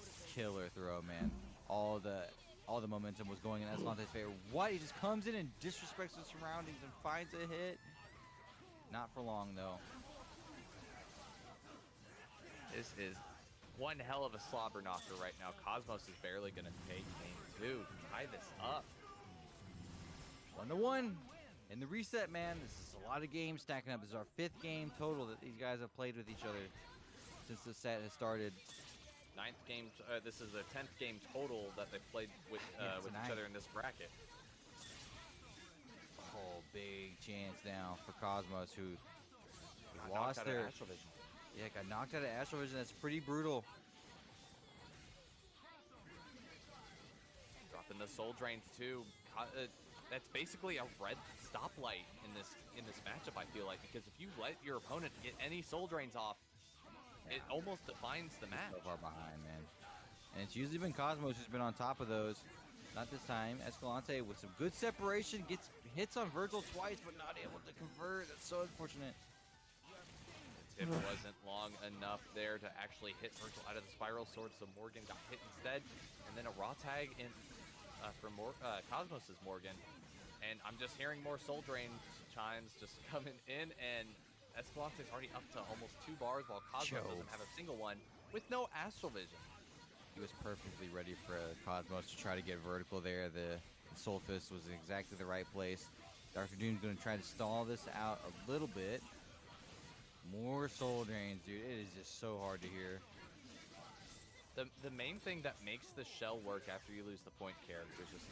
a killer throw, man. All the momentum was going in Escalante's favor. What? He just comes in and disrespects the surroundings and finds a hit. Not for long, though. This is one hell of a slobber knocker right now. Cosmos is barely going to take game 2. Tie this up. 1-1 in the reset, man. This is a lot of games stacking up. This is our 5th game total that these guys have played with each other since the set has started. 9th game. This is the 10th game total that they've played with each other in this bracket. Oh, big chance now for Cosmos, who lost their Astral Vision. Yeah, got knocked out of Astral Vision. That's pretty brutal. Dropping the Soul Drains too. That's basically a red stoplight in this matchup, I feel like, because if you let your opponent get any Soul Drains off, it almost defines the match. So far behind, man. And it's usually been Cosmos who's been on top of those. Not this time. Escalante with some good separation, gets hits on Virgil twice, but not able to convert. That's so unfortunate. It wasn't long enough there to actually hit Virgil out of the spiral sword, so Morgan got hit instead. And then a raw tag in from Cosmos' Morgan. And I'm just hearing more Soul Drain chimes just coming in, and Escalante's already up to almost 2 bars, while Cosmos doesn't have a single one with no Astral Vision. He was perfectly ready for Cosmos to try to get vertical there. The Soul Fist was in exactly the right place. Dr. Doom's going to try to stall this out a little bit. More Soul Drains, dude. It is just so hard to hear. The main thing that makes the shell work after you lose the point character is just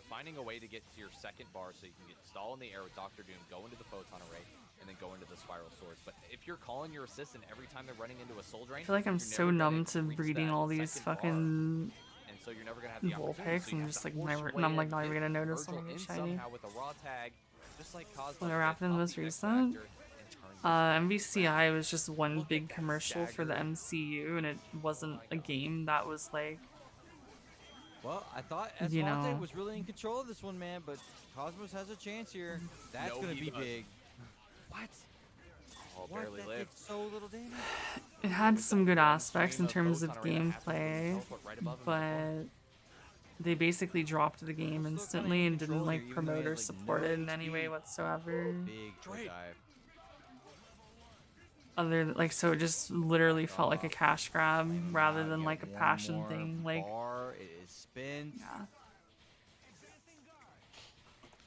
finding a way to get to your second bar so you can get stall in the air with Dr. Doom, go into the Photon Array, and then go into the Spiral Swords. But if you're calling your assistant every time they're running into a Soul Drain, I feel like I'm so numb to reading all these fucking and so you're never gonna have the wall opportunity. picks. I'm just like never, and I'm like not even gonna notice when I get shiny. With a raw tag, just like What happened in the most recent? MVCI was just one big commercial for the MCU, and it wasn't a game that was like. Well, I thought Escalante was really in control of this one, man, but Cosmos has a chance here. That's gonna be big. What? Oh, barely that lived. did so little damage. It had some good aspects in terms of gameplay, but they basically dropped the game instantly and didn't like promote or support it in any way whatsoever. Big dive. Other than, like, so it just literally felt like a cash grab rather than like a passion thing. Like, it is spins. yeah.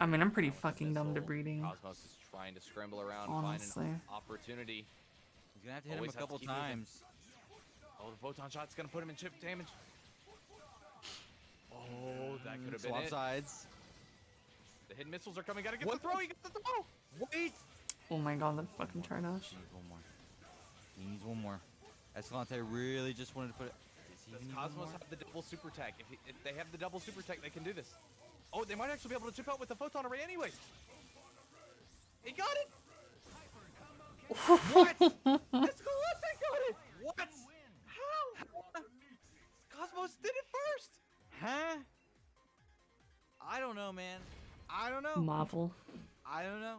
I mean, I'm pretty fucking dumb to breeding. Cosmos is trying to scramble around, Honestly. find an opportunity. He's gonna have to hit him a couple times. Oh, the Photon Shot's gonna put him in chip damage. Oh, that could have been Swap it. sides. The hidden missiles are coming. Gotta get the throw. He got the throw. Wait. Oh my god, that fucking Chardash. He needs one more. He needs one more. Escalante really just wanted to put it. Does Cosmos have the double super tag? If they have the double super tag, they can do this. Oh, they might actually be able to chip out with the Photon Array anyways. He got it! What? Escalante got it! What? How? Cosmos did it first! Huh? I don't know, man. I don't know. Marvel. I don't know.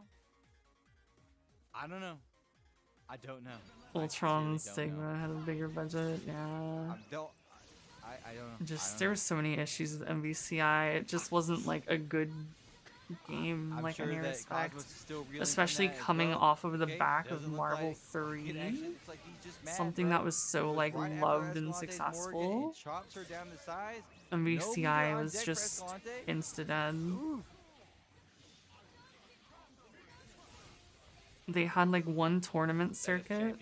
I don't know. I don't know. Ultron Sigma had a bigger budget, yeah. I don't know. Just there were so many issues with MVCI. It just wasn't like a good game, I'm like sure any that respect. Cosmos is still reeling from Especially that as coming well. off of the Okay, back of doesn't look Marvel like 3. it actually looks like he's just mad, Something bro. that was so like Right after loved and Escalante's successful. Morgan, it chops her down the sides. MVCI on was deck for just Escalante. insta-dead. Oof. They had like one tournament circuit,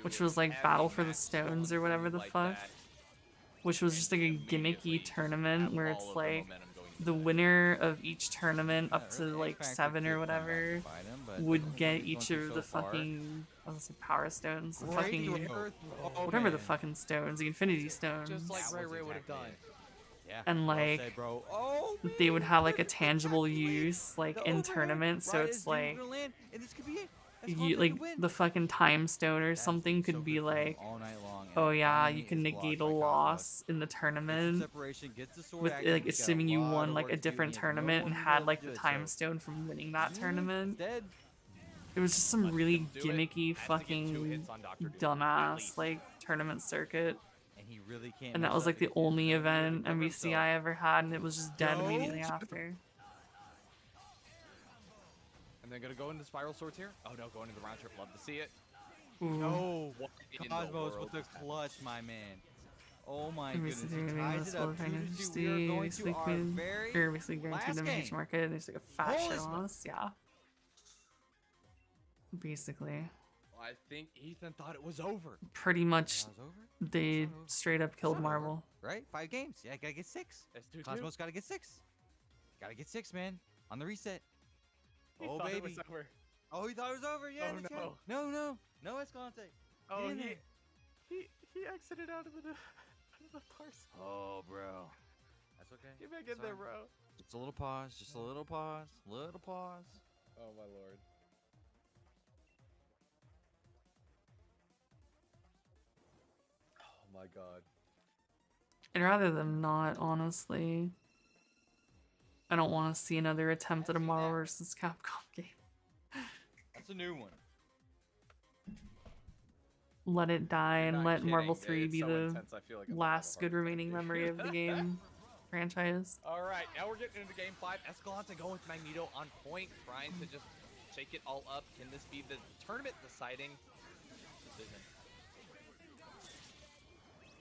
which was like Battle for the Stones or whatever the fuck, which was just like a gimmicky tournament where it's like the winner of each tournament up to like 7 or whatever would get each of the fucking, I was like Power Stones, the fucking, whatever the fucking stones, the Infinity Stones. Just like Ray Ray would have done. Yeah. And like Oh, they would have like a tangible use like the in overhead tournaments, so right it's as Doom's like gonna land, and this could be it. you Escalante like could win. the fucking time stone or That's something so could good be for him like, all night long, and oh yeah, finally you can is blocked negate a by Cosmos. loss in the Gets the tournament separation, gets the sword with active, like he's got assuming you lot won of like work a to do, different he has no tournament and one to had be like able the to do it, time so stone from winning that tournament. instead, It was just some really Doesn't do it, gimmicky has to get 2 fucking hits on Dr. Doom, at dumbass least. like tournament circuit, and he really can't. and that mess was up like the because only he's really event covered MVCI ever had, and it was just dead No. immediately after. And they're gonna go into Spiral Swords here. Oh no, going into the round trip. Love to see it. Ooh. No, What in the Cosmos world with the is happening? clutch, my man. Oh my And goodness, basically he doing ties this it whole up. thing 2-2. We are going to our very or basically guaranteed last them game. each market. There's like a fat Holy shit smoke. on us, yeah. Basically, I think Ethan thought it was over. pretty much That was over? they It's not over. straight up killed It's not over, Marvel. right? 5 games. Yeah, gotta get 6. It's 2-2. Cosmos gotta get 6. Gotta get 6, man. On the reset. He Oh, thought it baby. was over. Oh, he thought it was over. Yeah. Oh, in the chat. no. No, Escalante. Oh, Get in he there. he exited out of the parse. Oh, bro. That's okay. Get back in there, bro. Just a little pause. Just a little pause. Little pause. Oh my lord. my god. I'd rather them not, honestly. I don't want to see another attempt at a Marvel vs. Capcom game. That's a new one. Let it die and Not let kidding. Marvel 3 It's be so the intense, I feel like I'm last gonna good have a heart remaining attack. memory of the game franchise. All right, now we're getting into game 5. Escalante going with Magneto on point, trying to just shake it all up. Can this be the tournament deciding decision?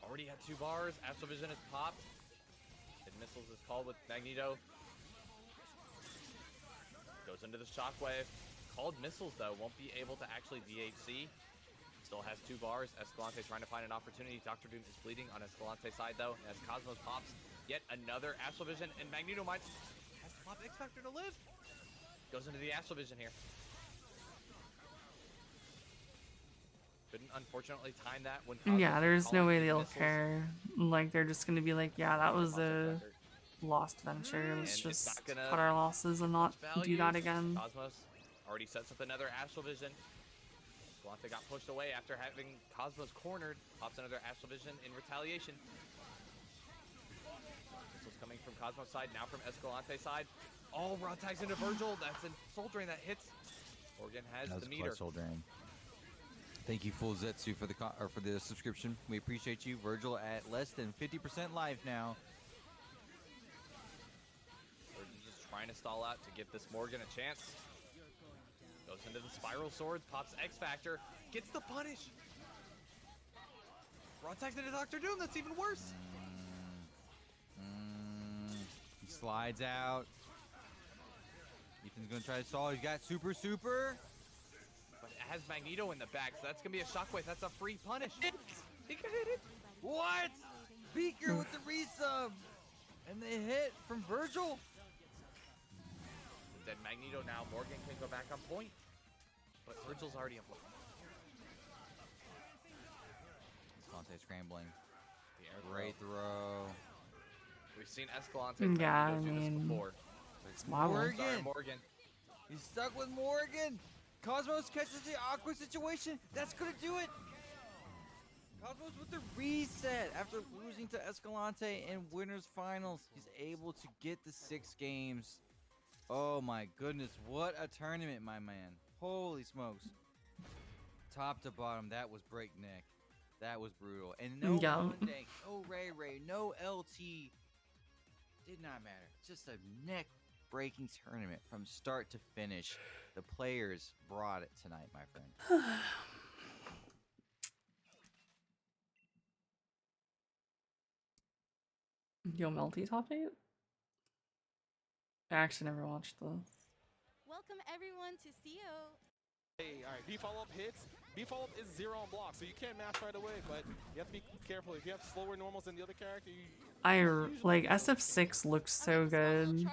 Already had 2 bars. Astral Vision is popped. Hidden Missiles is called with Magneto. Goes into the Shockwave. Called Missiles, though, won't be able to actually DHC. Still has 2 bars. Escalante trying to find an opportunity. Dr. Doom is bleeding on Escalante's side, though. As Cosmos pops yet another Astral Vision, and Magneto might has to pop X Factor to live. Goes into the Astral Vision here. Couldn't unfortunately time that when Cosmos Yeah, there's no calling way Hidden they'll Missiles. care. Like, they're just gonna be like, yeah, that was a lost venture. Let's And it's just not gonna cut our losses and not much do that value. again. Cosmos already sets up another Astral Vision. Escalante got pushed away after having Cosmos cornered. Pops another Astral Vision in retaliation. This was coming from Cosmos' side, now from Escalante's side. Oh, Raw tags into Virgil. That's a Soul Drain that hits. Morgan has That was the a meter. clutch Soul Drain. Thank you, Full Zetsu, for the subscription. We appreciate you. Virgil at less than 50% live now. Virgil just trying to stall out to give this Morgan a chance. Goes into the Spiral Swords, pops X Factor, gets the punish. Raw tags into Dr. Doom, that's even worse. He slides out. Ethan's gonna try to stall. He's got super. But it has Magneto in the back, so that's gonna be a Shockwave. That's a free punish. He can hit it. What? Beaker with the resub. And the hit from Virgil. Then Magneto now. Morgan can go back on point. But Virgil's already on point. Escalante scrambling. The air Great throw. throw. We've seen Escalante and Yeah, Magneto do I this mean, before. It's Marvel. Sorry, Morgan. He's stuck with Morgan. Cosmos catches the awkward situation. That's gonna do it. Cosmos with the reset after losing to Escalante in winners finals. He's able to get the 6 games. Oh my goodness, what a tournament, my man. Holy smokes. Top to bottom, that was breakneck. That was brutal. And no Yeah. Monday, no Ray, no LT. Did not matter. Just a neck-breaking tournament from start to finish. The players brought it tonight, my friend. Yo, Melty top 8? I actually never watched this. Welcome everyone to CO. Hey, alright, B follow-up hits. B follow-up is 0 on block, so you can't mash right away, but you have to be careful. If you have slower normals than the other character, Like, SF6 looks so good,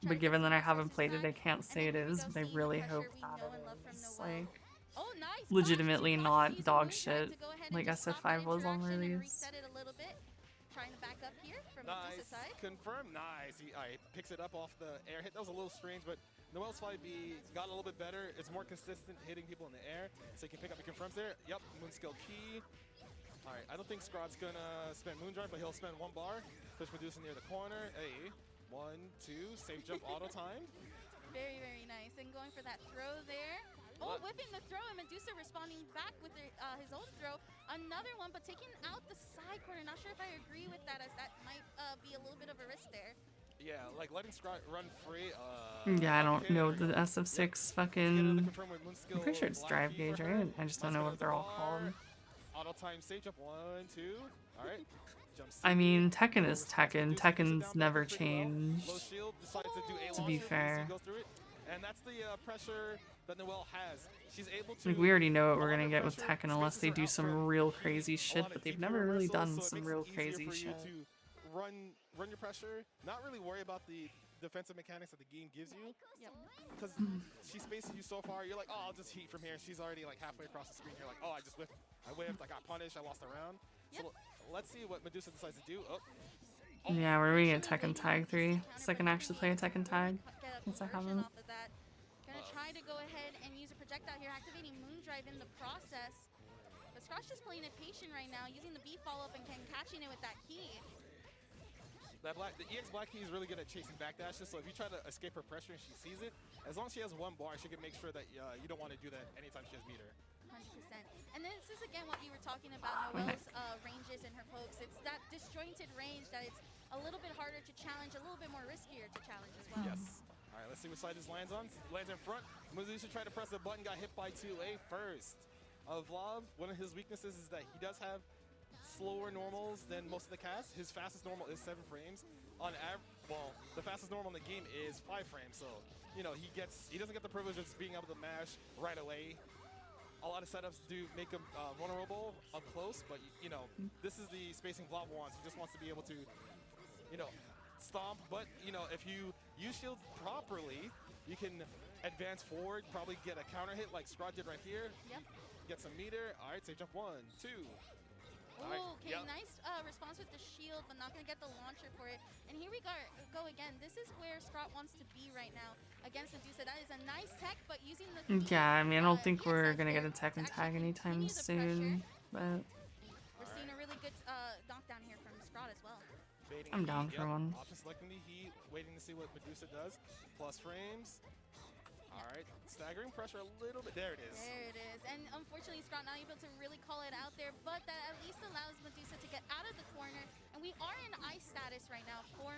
but given that I haven't played it, I can't say it is, but I really hope that it is, like, Oh, nice. legitimately Punch. not Use dog Moonlight shit to go ahead and like just stop SF5 that was on interaction and release. reset it a little bit. Trying to back up here from nice. Medusa's side. Confirm, nice. He picks it up off the air hit. That was a little strange, but Noel's 5B got a little bit better. It's more consistent hitting people in the air, so he can pick up the confirms there. Yep, Moon skill key. Alright, I don't think Scrod's gonna spend Moondrive, but he'll spend 1 bar. Push Medusa near the corner. Hey, 1, 2, safe jump auto time. Very, very nice. And going for that throw there. Oh, What? whipping the throw, and Medusa responding back with his own throw. Another one, but taking out the side corner. Not sure if I agree with that, as that might be a little bit of a risk there. Yeah, like letting Scrod run free. Yeah, I don't okay, know there we the go. SF6 Get another fucking... confirm with Moon I'm skill pretty sure it's black drive key for gauge, her. right? I just don't know what they're all called. Auto time save jump 1, 2. All right. Jump I CP. mean, Tekken is Medusa Tekken. puts it down Tekken's never pretty well. changed. Low shield, decides to do a To launcher, be Medusa fair. goes through it. And that's the pressure that Noelle has. She's able to. Like, we already know what a we're lot gonna of get with pressure Tekken unless spaces they her do out some for real key, crazy a shit, lot of but they've key never for really reversals, done so it some makes real it easier crazy for you shit. to run your pressure, not really worry about the defensive mechanics that the game gives you. Yep. Because she spaces you so far, you're like, oh, I'll just heat from here. She's already like halfway across the screen. You're like, oh, I whiffed, I got punished, I lost a round. Yep. So let's see what Medusa decides to do. Oh, Yeah, we're gonna get Tekken Tag 3, so I can actually play a Tekken Tag. Get a Since I conversion haven't. off of that. Gonna try to go ahead and use a projectile here, activating Moondrive in the process. But Scratch is playing it patient right now, using the B follow-up and catching it with that key. The EX Black Key is really good at chasing backdashes, so if you try to escape her pressure and she sees it, as long as she has one bar, she can make sure that you don't want to do that anytime she has meter. 100%. And this is again what we were talking about, Noelle's ranges and her pokes. It's that disjointed range that it's a little bit harder to challenge, a little bit more riskier to challenge as well. Yes. All right, let's see what side this lands on. Lands in front. Medusa tried to press the button, got hit by 2A first. Vlad, one of his weaknesses is that he does have slower normals than most of the cast. His fastest normal is 7 frames. On average, well, the fastest normal in the game is 5 frames. So, you know, he doesn't get the privilege of just being able to mash right away. A lot of setups do make him vulnerable up close, but you know, this is the spacing Vlad wants. He just wants to be able to, you know, stomp. But you know, if you use shield properly, you can advance forward, probably get a counter hit like Scrod did right here. Yep. Get some meter. All right, safe jump 1, 2. Oh, okay, nice response with the shield, but not going to get the launcher for it. And here we go again. This is where Scrot wants to be right now against Medusa. That is a nice tech, but using the... Yeah, I mean, I don't think we're going to get a tech and tag anytime soon, but... We're seeing a really good knockdown here from Scrot as well. I'm down for one. Option selecting the heat, waiting to see what Medusa does. Plus frames. All right, staggering pressure a little bit. There it is. There it is. And unfortunately, Scrot not able to really call it out there, but that at least allows Medusa to get out of the corner. And we are in ice status right now for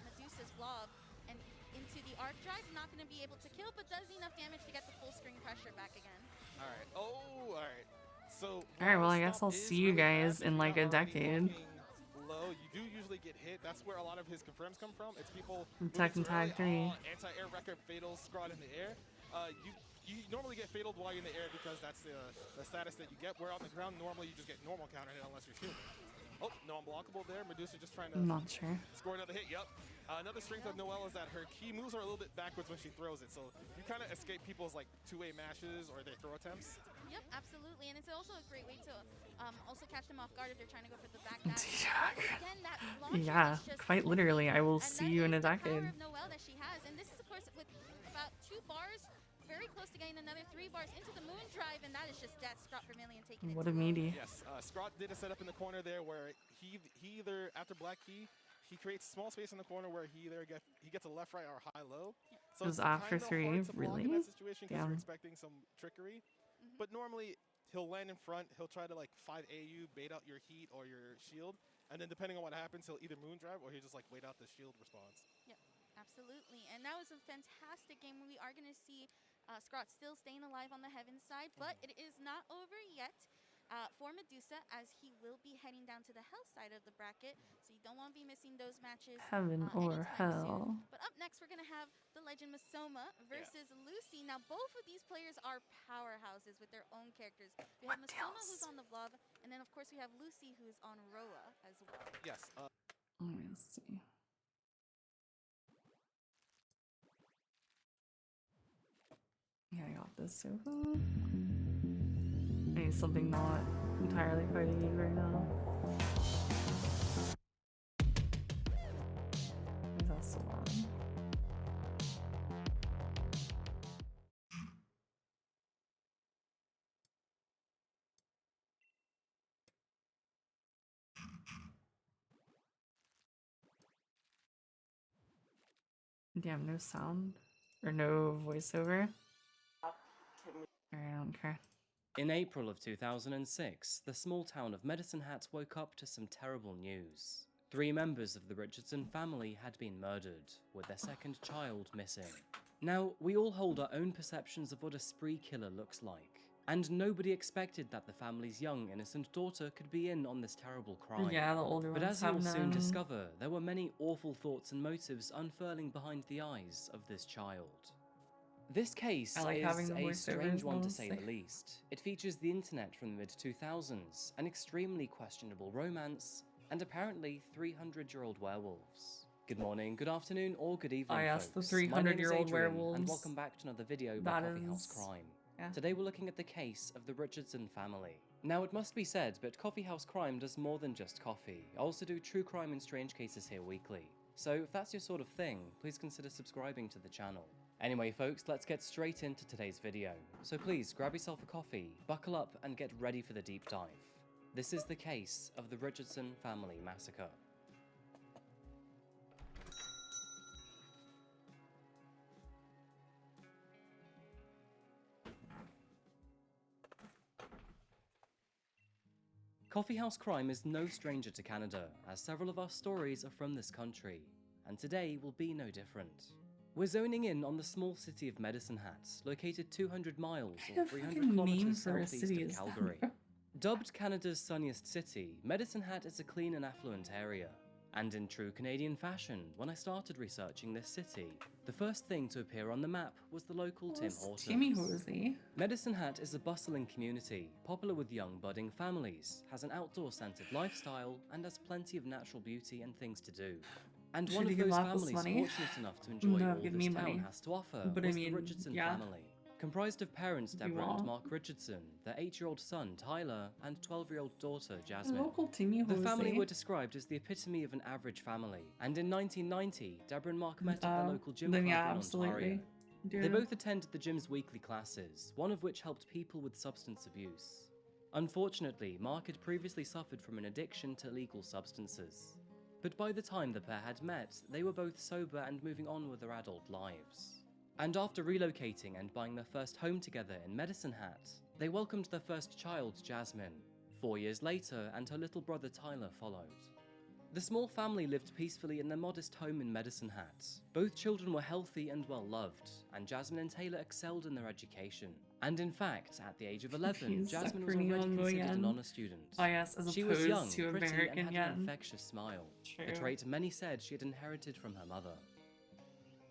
Medusa's blob. And into the arc drive, not going to be able to kill, but does enough damage to get the full screen pressure back again. All right. Oh, all right. So. All right, well, I guess I'll see you guys in like a decade. Low. You do usually get hit. That's where a lot of his confirms come from. It's people Tech and Tag 3. Anti-air record fatal Scrod in the air. You normally get fataled while you're in the air because that's the status that you get. Where on the ground, normally you just get normal counter hit unless you're shielded. Oh, no unblockable there. Medusa just trying to Not sure. Score another hit. Yep. Another strength of Noelle is that her key moves are a little bit backwards when she throws it. So you kind of escape people's like 2A mashes or their throw attempts. Yep, absolutely. And it's also a great way to also catch them off guard if they're trying to go for the back dash. Yeah, quite literally, I will see you in a decade. Of Noelle that she has. And this is, of course, with about 2 bars, very close to getting another 3 bars into the moon drive, and that is just death. Scrot Vermilion taking it. What a meaty. Yes, Scrot did a setup in the corner there where he either, after Black Key, he creates small space in the corner where he either gets a left, right, or high, low. Yep. So it was after 3, really? In that situation because yeah. you're expecting some trickery. But normally, he'll land in front, he'll try to like 5AU, bait out your heat or your shield, and then depending on what happens, he'll either moon drive or he'll just like wait out the shield response. Yep, absolutely. And that was a fantastic game. We are going to see Scrot still staying alive on the Heaven side, but it is not over yet for Medusa, as he will be heading down to the Hell side of the bracket, so you don't want to be missing those matches. Heaven or Hell. Soon. But up next, we're going to have the Legend Masoma versus Lucy. Now, both of these players are powerhouses with their own characters. We have Masoma, who's on the Vlog, and then, of course, we have Lucy, who's on Roa as well. Yes. Let me see. Yeah, I got this so far. I need something not entirely fighting right now. Is that so long? Damn, no sound or no voiceover. I don't care. In April of 2006, the small town of Medicine Hat woke up to some terrible news. 3 members of the Richardson family had been murdered, with their second child missing. Now, we all hold our own perceptions of what a spree killer looks like, and nobody expected that the family's young, innocent daughter could be in on this terrible crime. Yeah, the older ones But as you'll have soon none. discover, there were many awful thoughts and motives unfurling behind the eyes of this child. This case I like is having the a voiceovers, strange one to say honestly. the least. It features the internet from the mid-2000s, an extremely questionable romance, and apparently 300-year-old werewolves. Good morning, good afternoon, or good evening, I asked the folks. My name is 300-year-old Adrian, werewolves. and welcome back to another video by That Coffee House is- Crime. yeah. Today we're looking at the case of the Richardson family. Now it must be said, but Coffee House Crime does more than just coffee. I also do true crime and strange cases here weekly. So if that's your sort of thing, please consider subscribing to the channel. Anyway folks, let's get straight into today's video. So please grab yourself a coffee, buckle up and get ready for the deep dive. This is the case of the Richardson family massacre. Coffeehouse crime is no stranger to Canada, as several of our stories are from this country, and today will be no different. We're zoning in on the small city of Medicine Hat, located 200 miles or 300 kilometers southeast of Calgary. Dubbed Canada's sunniest city, Medicine Hat is a clean and affluent area. And in true Canadian fashion, when I started researching this city, the first thing to appear on the map was the local Tim Hortons. Timmy Horsey. Medicine Hat is a bustling community, popular with young budding families, has an outdoor-centered lifestyle, and has plenty of natural beauty and things to do. And one of those families fortunate enough to enjoy all this town has to offer was the Richardson family. Comprised of parents Deborah and Mark Richardson, their 8-year-old son Tyler, and 12-year-old daughter Jasmine. The family were described as the epitome of an average family, and in 1990, Deborah and Mark met at the local gym club in Ontario. They both attended the gym's weekly classes, one of which helped people with substance abuse. Unfortunately, Mark had previously suffered from an addiction to illegal substances. But by the time the pair had met, they were both sober and moving on with their adult lives. And after relocating and buying their first home together in Medicine Hat, they welcomed their first child, Jasmine, 4 years later, and her little brother Tyler followed. The small family lived peacefully in their modest home in Medicine Hat. Both children were healthy and well loved, and Jasmine and Taylor excelled in their education. And in fact, at the age of 11, Jasmine was already considered an honor student. Oh yes, as she was young, to pretty, American and had an infectious smile, a trait many said she had inherited from her mother.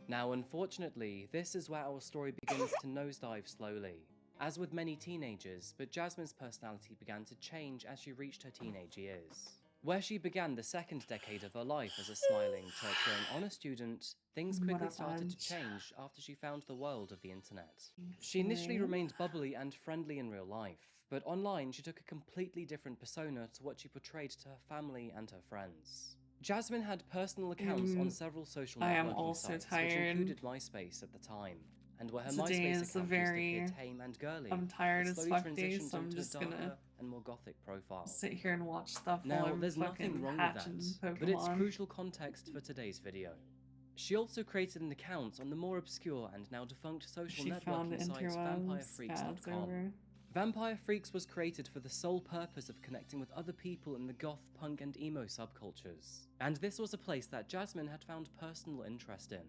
Now, unfortunately, this is where our story begins to nosedive slowly. As with many teenagers, but Jasmine's personality began to change as she reached her teenage years. Where she began the second decade of her life as a smiling, church-going honor student, things quickly started to change after she found the world of the internet. She initially remained bubbly and friendly in real life, but online she took a completely different persona to what she portrayed to her family and her friends. Jasmine had personal accounts on several social networking sites, which included MySpace at the time, and where her MySpace account appeared tame and girly, I'm tired as slowly fuck day, so I'm into just a darker gonna and more gothic profile. sit here and watch stuff Now, while I'm there's nothing fucking wrong with hatching that, Pokemon. but it's crucial context for today's video. She also created an account on the more obscure and now defunct social networking sites VampireFreaks.com. Vampire Freaks was created for the sole purpose of connecting with other people in the goth, punk, and emo subcultures, and this was a place that Jasmine had found personal interest in.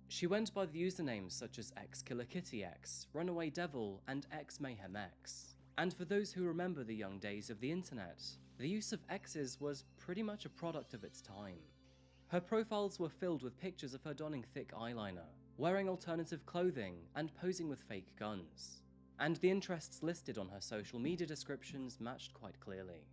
She went by the usernames such as XKillerKittyX, Runaway Devil, and XMayhemX. And for those who remember the young days of the internet, the use of X's was pretty much a product of its time. Her profiles were filled with pictures of her donning thick eyeliner, wearing alternative clothing, and posing with fake guns. And the interests listed on her social media descriptions matched quite clearly.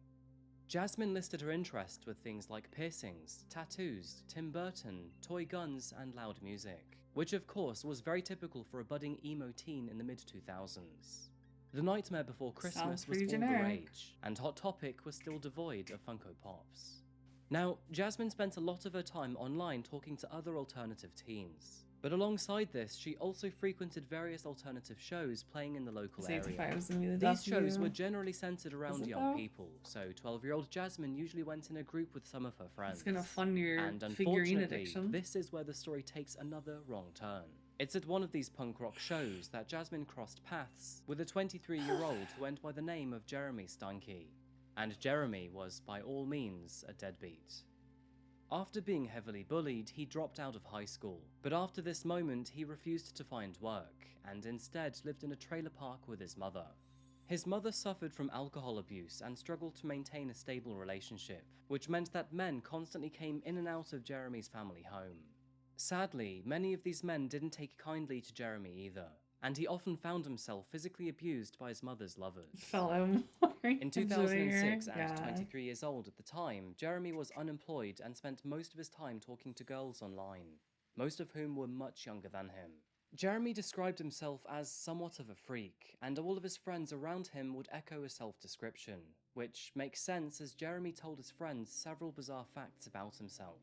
Jasmine listed her interest with things like piercings, tattoos, Tim Burton, toy guns, and loud music, which of course was very typical for a budding emo teen in the mid-2000s. The Nightmare Before Christmas was all the rage, and Hot Topic was still devoid of Funko Pops. Now, Jasmine spent a lot of her time online talking to other alternative teens. But alongside this, she also frequented various alternative shows playing in the local area. These shows were generally centered around young people, so 12-year-old Jasmine usually went in a group with some of her friends. It's gonna fund your and figurine unfortunately, addiction. this is where the story takes another wrong turn. It's at one of these punk rock shows that Jasmine crossed paths with a 23-year-old who went by the name of Jeremy Stanky. And Jeremy was by all means a deadbeat. After being heavily bullied, he dropped out of high school, but after this moment he refused to find work, and instead lived in a trailer park with his mother. His mother suffered from alcohol abuse and struggled to maintain a stable relationship, which meant that men constantly came in and out of Jeremy's family home. Sadly, many of these men didn't take kindly to Jeremy either, and he often found himself physically abused by his mother's lovers. In 2006, at 23 years old at the time, Jeremy was unemployed and spent most of his time talking to girls online, most of whom were much younger than him. Jeremy described himself as somewhat of a freak, and all of his friends around him would echo his self-description, which makes sense as Jeremy told his friends several bizarre facts about himself.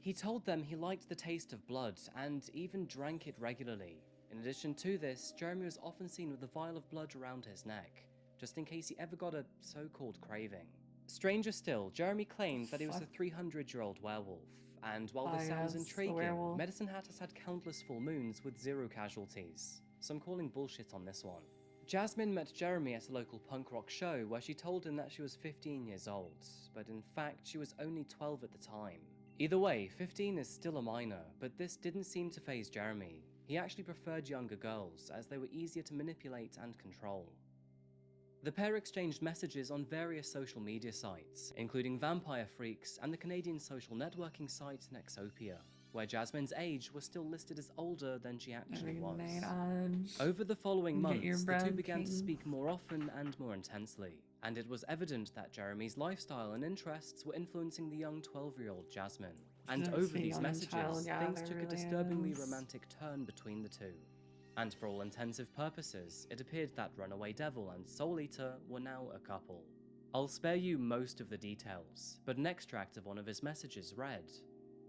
He told them he liked the taste of blood and even drank it regularly, In addition to this, Jeremy was often seen with a vial of blood around his neck, just in case he ever got a so-called craving. Stranger still, Jeremy claimed that he was a 300-year-old werewolf, and while this sounds intriguing, Medicine Hat has had countless full moons with 0 casualties, so I'm calling bullshit on this one. Jasmine met Jeremy at a local punk rock show where she told him that she was 15 years old, but in fact she was only 12 at the time. Either way, 15 is still a minor, but this didn't seem to faze Jeremy. He actually preferred younger girls, as they were easier to manipulate and control. The pair exchanged messages on various social media sites, including Vampire Freaks and the Canadian social networking site Nexopia, where Jasmine's age was still listed as older than she actually was. Over the following months, the two began to speak more often and more intensely, and it was evident that Jeremy's lifestyle and interests were influencing the young 12-year-old Jasmine. And over these messages, things took a disturbingly romantic turn between the two. And for all intensive purposes, it appeared that Runaway Devil and Soul Eater were now a couple. I'll spare you most of the details, but an extract of one of his messages read,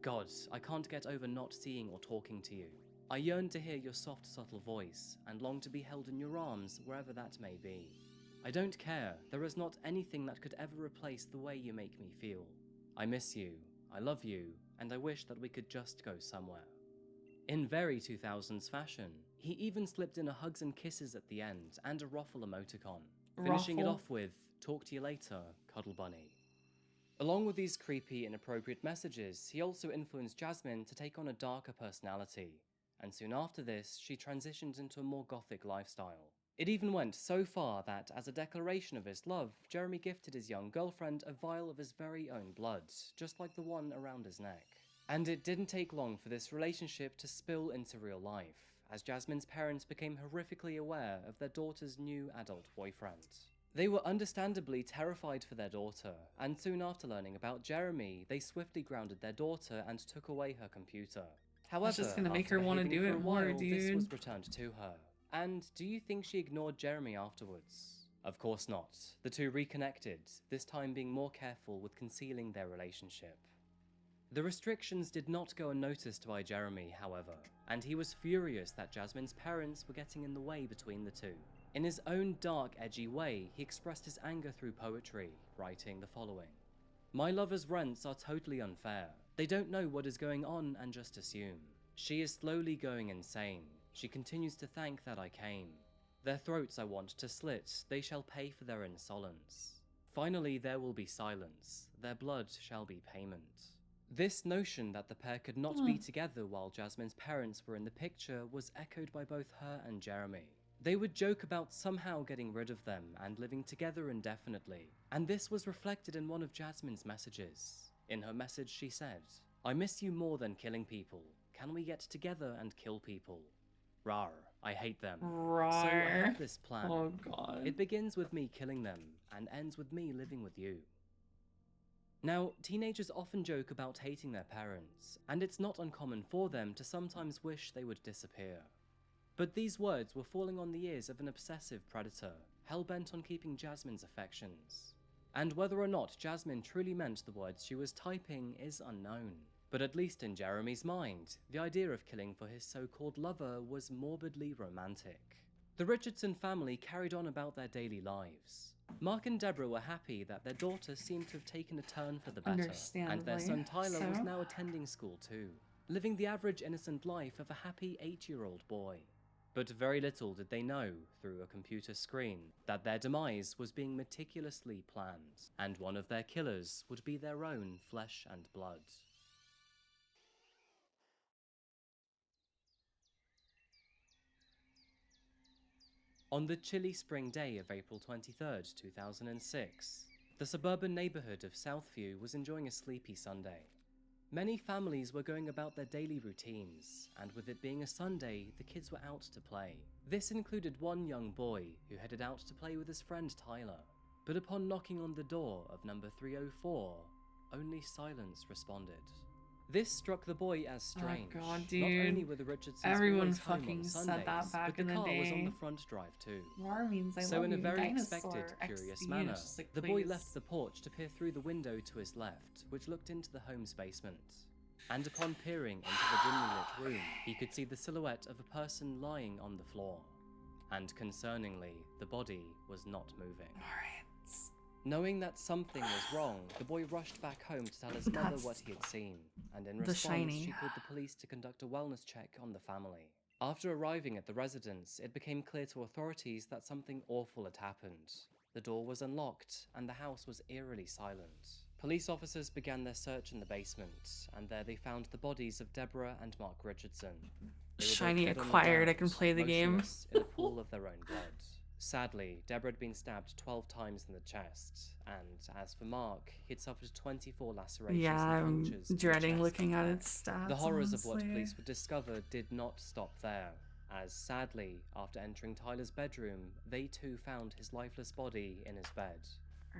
"God, I can't get over not seeing or talking to you. I yearn to hear your soft, subtle voice, and long to be held in your arms wherever that may be. I don't care, there is not anything that could ever replace the way you make me feel. I miss you, I love you, and I wish that we could just go somewhere." In very 2000s fashion, he even slipped in a hugs and kisses at the end and a ruffle emoticon, finishing it off with, "Talk to you later, Cuddle Bunny." Along with these creepy, inappropriate messages, he also influenced Jasmine to take on a darker personality, and soon after this, she transitioned into a more gothic lifestyle. It even went so far that, as a declaration of his love, Jeremy gifted his young girlfriend a vial of his very own blood, just like the one around his neck. And it didn't take long for this relationship to spill into real life, as Jasmine's parents became horrifically aware of their daughter's new adult boyfriend. They were understandably terrified for their daughter, and soon after learning about Jeremy, they swiftly grounded their daughter and took away her computer. However, it's just gonna make after her want to behaving do for a it more, while, dude. this was returned to her. And do you think she ignored Jeremy afterwards? Of course not. The two reconnected, this time being more careful with concealing their relationship. The restrictions did not go unnoticed by Jeremy, however, and he was furious that Jasmine's parents were getting in the way between the two. In his own dark, edgy way, he expressed his anger through poetry, writing the following. "My lover's rants are totally unfair. They don't know what is going on and just assume. She is slowly going insane. She continues to thank that I came. Their throats I want to slit, they shall pay for their insolence. Finally there will be silence, their blood shall be payment." This notion that the pair could not be together while Jasmine's parents were in the picture was echoed by both her and Jeremy. They would joke about somehow getting rid of them and living together indefinitely, and this was reflected in one of Jasmine's messages. In her message she said, "I miss you more than killing people. Can we get together and kill people? Rawr, I hate them. Rawr. So I have this plan. Oh god. It begins with me killing them, and ends with me living with you." Now, teenagers often joke about hating their parents, and it's not uncommon for them to sometimes wish they would disappear. But these words were falling on the ears of an obsessive predator, hell-bent on keeping Jasmine's affections. And whether or not Jasmine truly meant the words she was typing is unknown. But at least in Jeremy's mind, the idea of killing for his so-called lover was morbidly romantic. The Richardson family carried on about their daily lives. Mark and Deborah were happy that their daughter seemed to have taken a turn for the better, and their son Tyler was now attending school too, living the average innocent life of a happy 8-year-old boy. But very little did they know, through a computer screen, that their demise was being meticulously planned, and one of their killers would be their own flesh and blood. On the chilly spring day of April 23rd, 2006, the suburban neighborhood of Southview was enjoying a sleepy Sunday. Many families were going about their daily routines, and with it being a Sunday, the kids were out to play. This included one young boy who headed out to play with his friend Tyler, but upon knocking on the door of number 304, only silence responded. This struck the boy as strange. Oh god, dude. Not only were the Richardsons Everyone always home fucking on said Sundays, that back but the in the car was on day. the front drive too. War means I So love in a you, very dinosaur. expected, curious XD, manner, it's just like, the boy please. left the porch to peer through the window to his left, which looked into the home's basement. and upon peering into the dimly lit room, he could see the silhouette of a person lying on the floor. And concerningly, the body was not moving. Alright. Knowing that something was wrong, the boy rushed back home to tell his mother what he had seen, and in response, shiny. she called the police to conduct a wellness check on the family. After arriving at the residence, it became clear to authorities that something awful had happened. The door was unlocked, and the house was eerily silent. Police officers began their search in the basement, and there they found the bodies of Deborah and Mark Richardson. They were both Shiny dead on the acquired, I ground, can play the game. motionless in a pool of their own blood. Sadly, Deborah had been stabbed 12 times in the chest, and as for Mark, he'd suffered 24 lacerations Yeah, and I'm punctures in the dreading chest looking and at neck. its stats. The horrors of what honestly. police would discover did not stop there, as sadly, after entering Tyler's bedroom, they too found his lifeless body in his bed.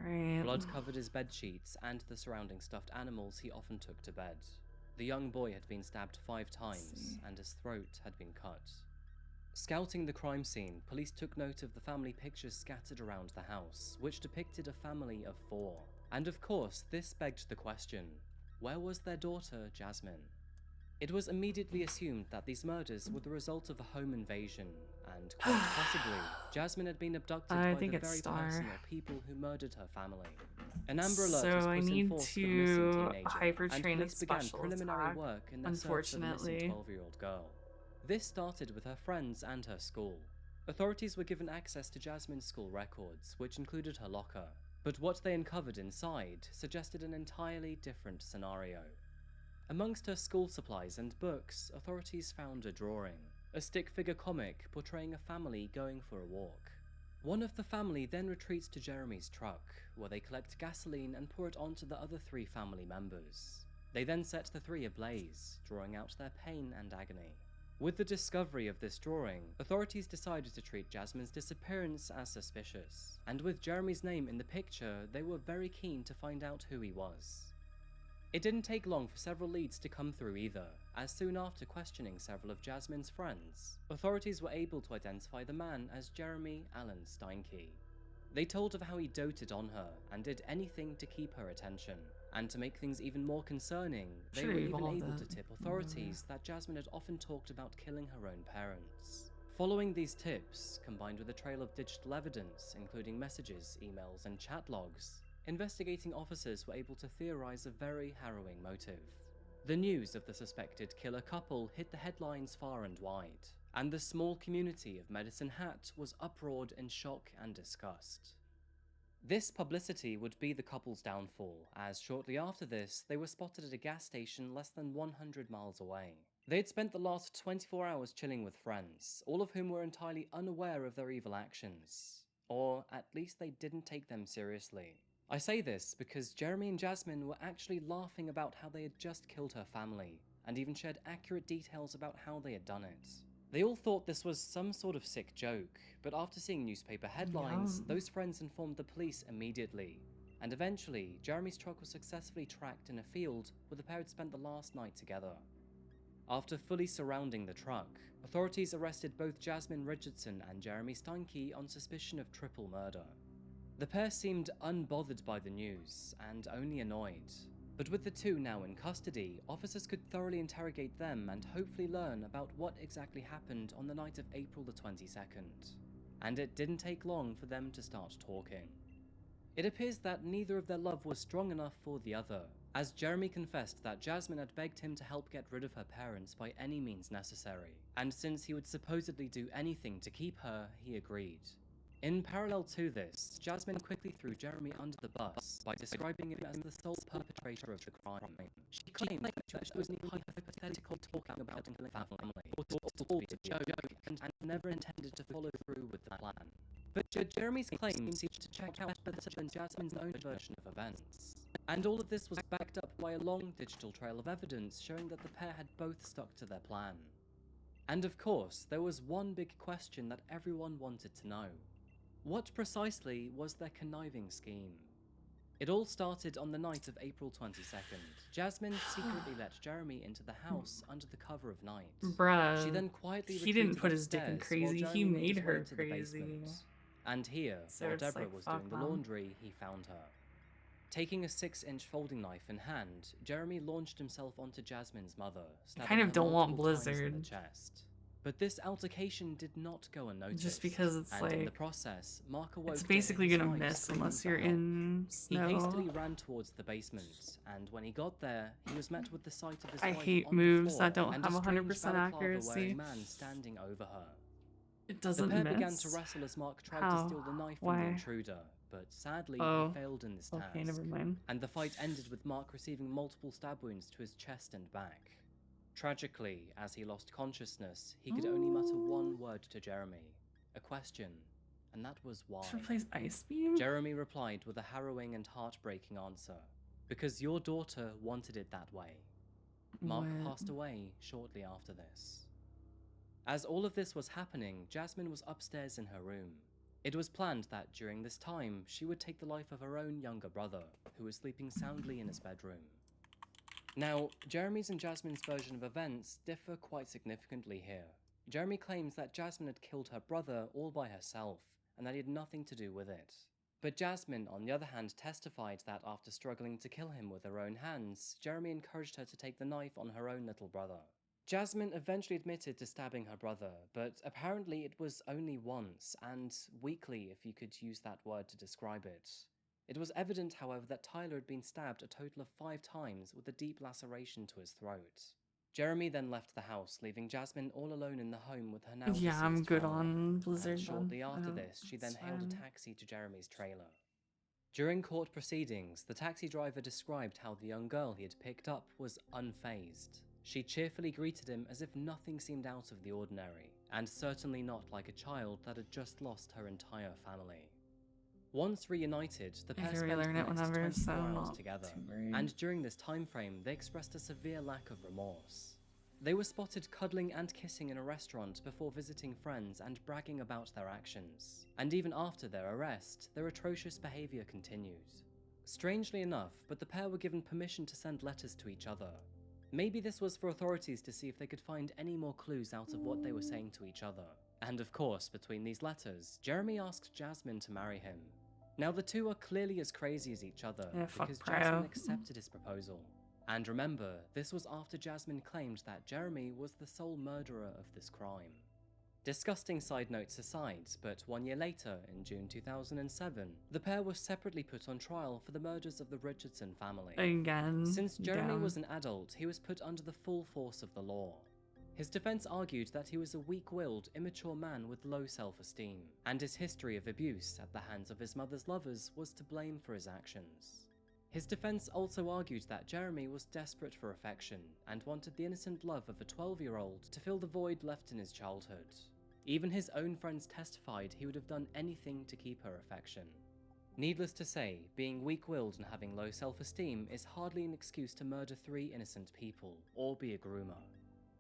Alright. Blood covered his bed sheets and the surrounding stuffed animals he often took to bed. The young boy had been stabbed 5 times, and his throat had been cut. Scouting the crime scene, police took note of the family pictures scattered around the house, which depicted a family of 4. And of course, this begged the question, where was their daughter, Jasmine? It was immediately assumed that these murders were the result of a home invasion, and quite possibly, Jasmine had been abducted I by think the it's very Star. personal people who murdered her family. An Amber Alert was So put I in need force for the missing to teenager, hyper-train and its police began special preliminary attack, work in their search for the missing unfortunately. 12-year-old girl. This started with her friends and her school. Authorities were given access to Jasmine's school records, which included her locker, but what they uncovered inside suggested an entirely different scenario. Amongst her school supplies and books, authorities found a drawing, a stick figure comic portraying a family going for a walk. One of the family then retreats to Jeremy's truck, where they collect gasoline and pour it onto the other 3 family members. They then set the 3 ablaze, drawing out their pain and agony. With the discovery of this drawing, authorities decided to treat Jasmine's disappearance as suspicious, and with Jeremy's name in the picture, they were very keen to find out who he was. It didn't take long for several leads to come through either, as soon after questioning several of Jasmine's friends, authorities were able to identify the man as Jeremy Allen Steinke. They told of how he doted on her and did anything to keep her attention. And to make things even more concerning, they were even able to tip authorities that Jasmine had often talked about killing her own parents. Following these tips, combined with a trail of digital evidence, including messages, emails, and chat logs, investigating officers were able to theorize a very harrowing motive. The news of the suspected killer couple hit the headlines far and wide, and the small community of Medicine Hat was uproared in shock and disgust. This publicity would be the couple's downfall, as shortly after this, they were spotted at a gas station less than 100 miles away. They had spent the last 24 hours chilling with friends, all of whom were entirely unaware of their evil actions. Or at least they didn't take them seriously. I say this because Jeremy and Jasmine were actually laughing about how they had just killed her family, and even shared accurate details about how they had done it. They all thought this was some sort of sick joke, but after seeing newspaper headlines, those friends informed the police immediately. And eventually, Jeremy's truck was successfully tracked in a field where the pair had spent the last night together. After fully surrounding the truck, authorities arrested both Jasmine Richardson and Jeremy Steinke on suspicion of triple murder. The pair seemed unbothered by the news, and only annoyed. But with the 2 now in custody, officers could thoroughly interrogate them and hopefully learn about what exactly happened on the night of April the 22nd. And it didn't take long for them to start talking. It appears that neither of their love was strong enough for the other, as Jeremy confessed that Jasmine had begged him to help get rid of her parents by any means necessary, and since he would supposedly do anything to keep her, he agreed. In parallel to this, Jasmine quickly threw Jeremy under the bus by describing him as the sole perpetrator of the crime. She claimed that she was hypothetical talking about killing her family, or to be a joke, and never intended to follow through with the plan. But Jeremy's claims seemed to check out better than Jasmine's own version of events. And all of this was backed up by a long digital trail of evidence showing that the pair had both stuck to their plan. And of course, there was one big question that everyone wanted to know. What precisely was their conniving scheme? It all started on the night of April 22nd. Jasmine secretly let Jeremy into the house under the cover of night. Bruh, She then quietly he didn't retreated put his dick in upstairs crazy, while he Jeremy made made his way her to the crazy. basement. And here, So while it's Deborah like, was fuck doing the them. laundry, he found her. Taking a 6-inch folding knife in hand, Jeremy launched himself onto Jasmine's mother, stabbing kind of her don't want multiple times in Blizzard. the chest. But this altercation did not go unnoticed. Just because it's and in the like process, Mark awoke it's to basically his gonna wife miss screaming unless for you're help. in He snow. hastily ran towards the basement, and when he got there, he was met with the sight of his I wife hate on the moves floor that don't and have a 100% strange balaclava-wearing accuracy. man standing over her. It The doesn't pair miss. began to wrestle as Mark tried How? to steal the knife from Why? the intruder, but sadly Oh. he failed in this task. Okay, never mind. And the fight ended with Mark receiving multiple stab wounds to his chest and back. Tragically, as he lost consciousness, he could only mutter one word to Jeremy, a question, and that was why. Should replace Ice Beam? Jeremy replied with a harrowing and heartbreaking answer, because your daughter wanted it that way. Mark What? passed away shortly after this. As all of this was happening, Jasmine was upstairs in her room. It was planned that during this time, she would take the life of her own younger brother, who was sleeping soundly in his bedroom. Now, Jeremy's and Jasmine's version of events differ quite significantly here. Jeremy claims that Jasmine had killed her brother all by herself, and that he had nothing to do with it. But Jasmine, on the other hand, testified that after struggling to kill him with her own hands, Jeremy encouraged her to take the knife on her own little brother. Jasmine eventually admitted to stabbing her brother, but apparently it was only once, and weakly if you could use that word to describe it. It was evident, however, that Tyler had been stabbed a total of 5 times with a deep laceration to his throat. Jeremy then left the house, leaving Jasmine all alone in the home with her now Yeah, I'm deceased good family. on Blizzard. And shortly then. I after don't- this, she then it's hailed a fine. taxi to Jeremy's trailer. During court proceedings, the taxi driver described how the young girl he had picked up was unfazed. She cheerfully greeted him as if nothing seemed out of the ordinary, and certainly not like a child that had just lost her entire family. Once reunited, the I pair can spent relearn the it next whenever, 24 so I'm hours not together, too worried. and during this time frame, they expressed a severe lack of remorse. They were spotted cuddling and kissing in a restaurant before visiting friends and bragging about their actions. And even after their arrest, their atrocious behavior continued. Strangely enough, but the pair were given permission to send letters to each other. Maybe this was for authorities to see if they could find any more clues out of what they were saying to each other. And of course, between these letters, Jeremy asked Jasmine to marry him. Now the two are clearly as crazy as each other, Yeah, fuck because Prio. Jasmine accepted his proposal. And remember, this was after Jasmine claimed that Jeremy was the sole murderer of this crime. Disgusting side notes aside, but 1 year later, in June 2007, the pair was separately put on trial for the murders of the Richardson family. Again. Since Jeremy down. was an adult, he was put under the full force of the law. His defense argued that he was a weak-willed, immature man with low self-esteem, and his history of abuse at the hands of his mother's lovers was to blame for his actions. His defense also argued that Jeremy was desperate for affection and wanted the innocent love of a 12-year-old to fill the void left in his childhood. Even his own friends testified he would have done anything to keep her affection. Needless to say, being weak-willed and having low self-esteem is hardly an excuse to murder 3 innocent people, or be a groomer.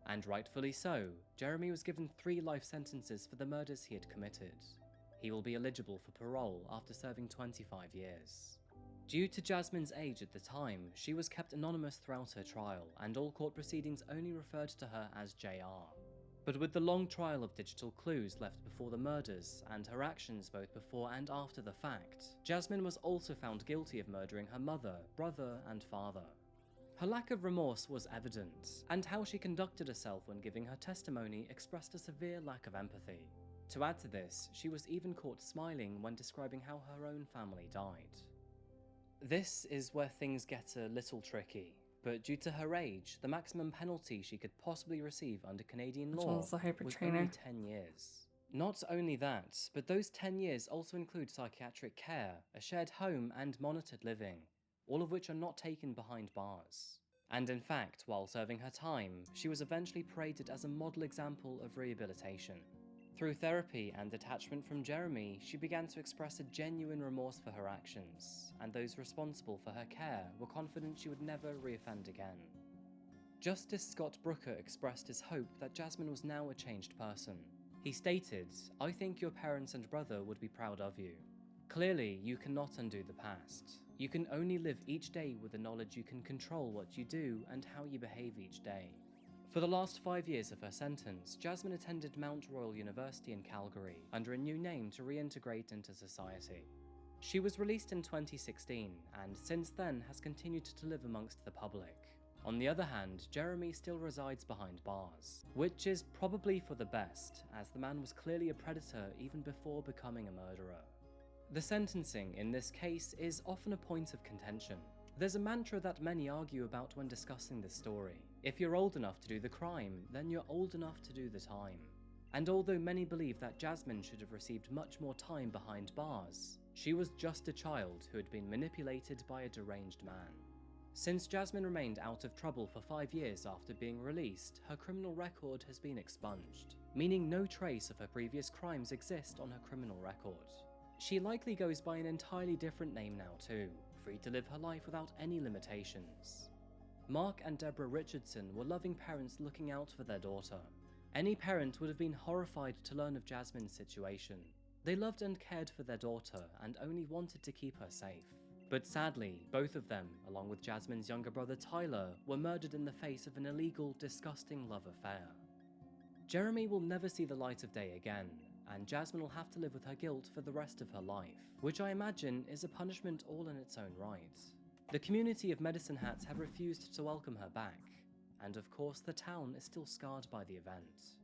And rightfully so, Jeremy was given 3 life sentences for the murders he had committed. He will be eligible for parole after serving 25 years. Due to Jasmine's age at the time, she was kept anonymous throughout her trial, and all court proceedings only referred to her as JR. But with the long trial of digital clues left before the murders, and her actions both before and after the fact, Jasmine was also found guilty of murdering her mother, brother, and father. Her lack of remorse was evident, and how she conducted herself when giving her testimony expressed a severe lack of empathy. To add to this, she was even caught smiling when describing how her own family died. This is where things get a little tricky, but due to her age, the maximum penalty she could possibly receive under Canadian Which law one's the hyper was trainer? only 10 years. Not only that, but those 10 years also include psychiatric care, a shared home, and monitored living, all of which are not taken behind bars. And in fact, while serving her time, she was eventually paraded as a model example of rehabilitation. Through therapy and detachment from Jeremy, she began to express a genuine remorse for her actions, and those responsible for her care were confident she would never reoffend again. Justice Scott Brooker expressed his hope that Jasmine was now a changed person. He stated, "I think your parents and brother would be proud of you. Clearly, you cannot undo the past. You can only live each day with the knowledge you can control what you do and how you behave each day." For the last 5 years of her sentence, Jasmine attended Mount Royal University in Calgary under a new name to reintegrate into society. She was released in 2016 and since then has continued to live amongst the public. On the other hand, Jeremy still resides behind bars, which is probably for the best, as the man was clearly a predator even before becoming a murderer. The sentencing in this case is often a point of contention. There's a mantra that many argue about when discussing this story. If you're old enough to do the crime, then you're old enough to do the time. And although many believe that Jasmine should have received much more time behind bars, she was just a child who had been manipulated by a deranged man. Since Jasmine remained out of trouble for 5 years after being released, her criminal record has been expunged, meaning no trace of her previous crimes exist on her criminal record. She likely goes by an entirely different name now too, free to live her life without any limitations. Mark and Deborah Richardson were loving parents looking out for their daughter. Any parent would have been horrified to learn of Jasmine's situation. They loved and cared for their daughter and only wanted to keep her safe. But sadly, both of them, along with Jasmine's younger brother Tyler, were murdered in the face of an illegal, disgusting love affair. Jeremy will never see the light of day again, and Jasmine will have to live with her guilt for the rest of her life, which I imagine is a punishment all in its own right. The community of Medicine Hats have refused to welcome her back, and of course the town is still scarred by the event.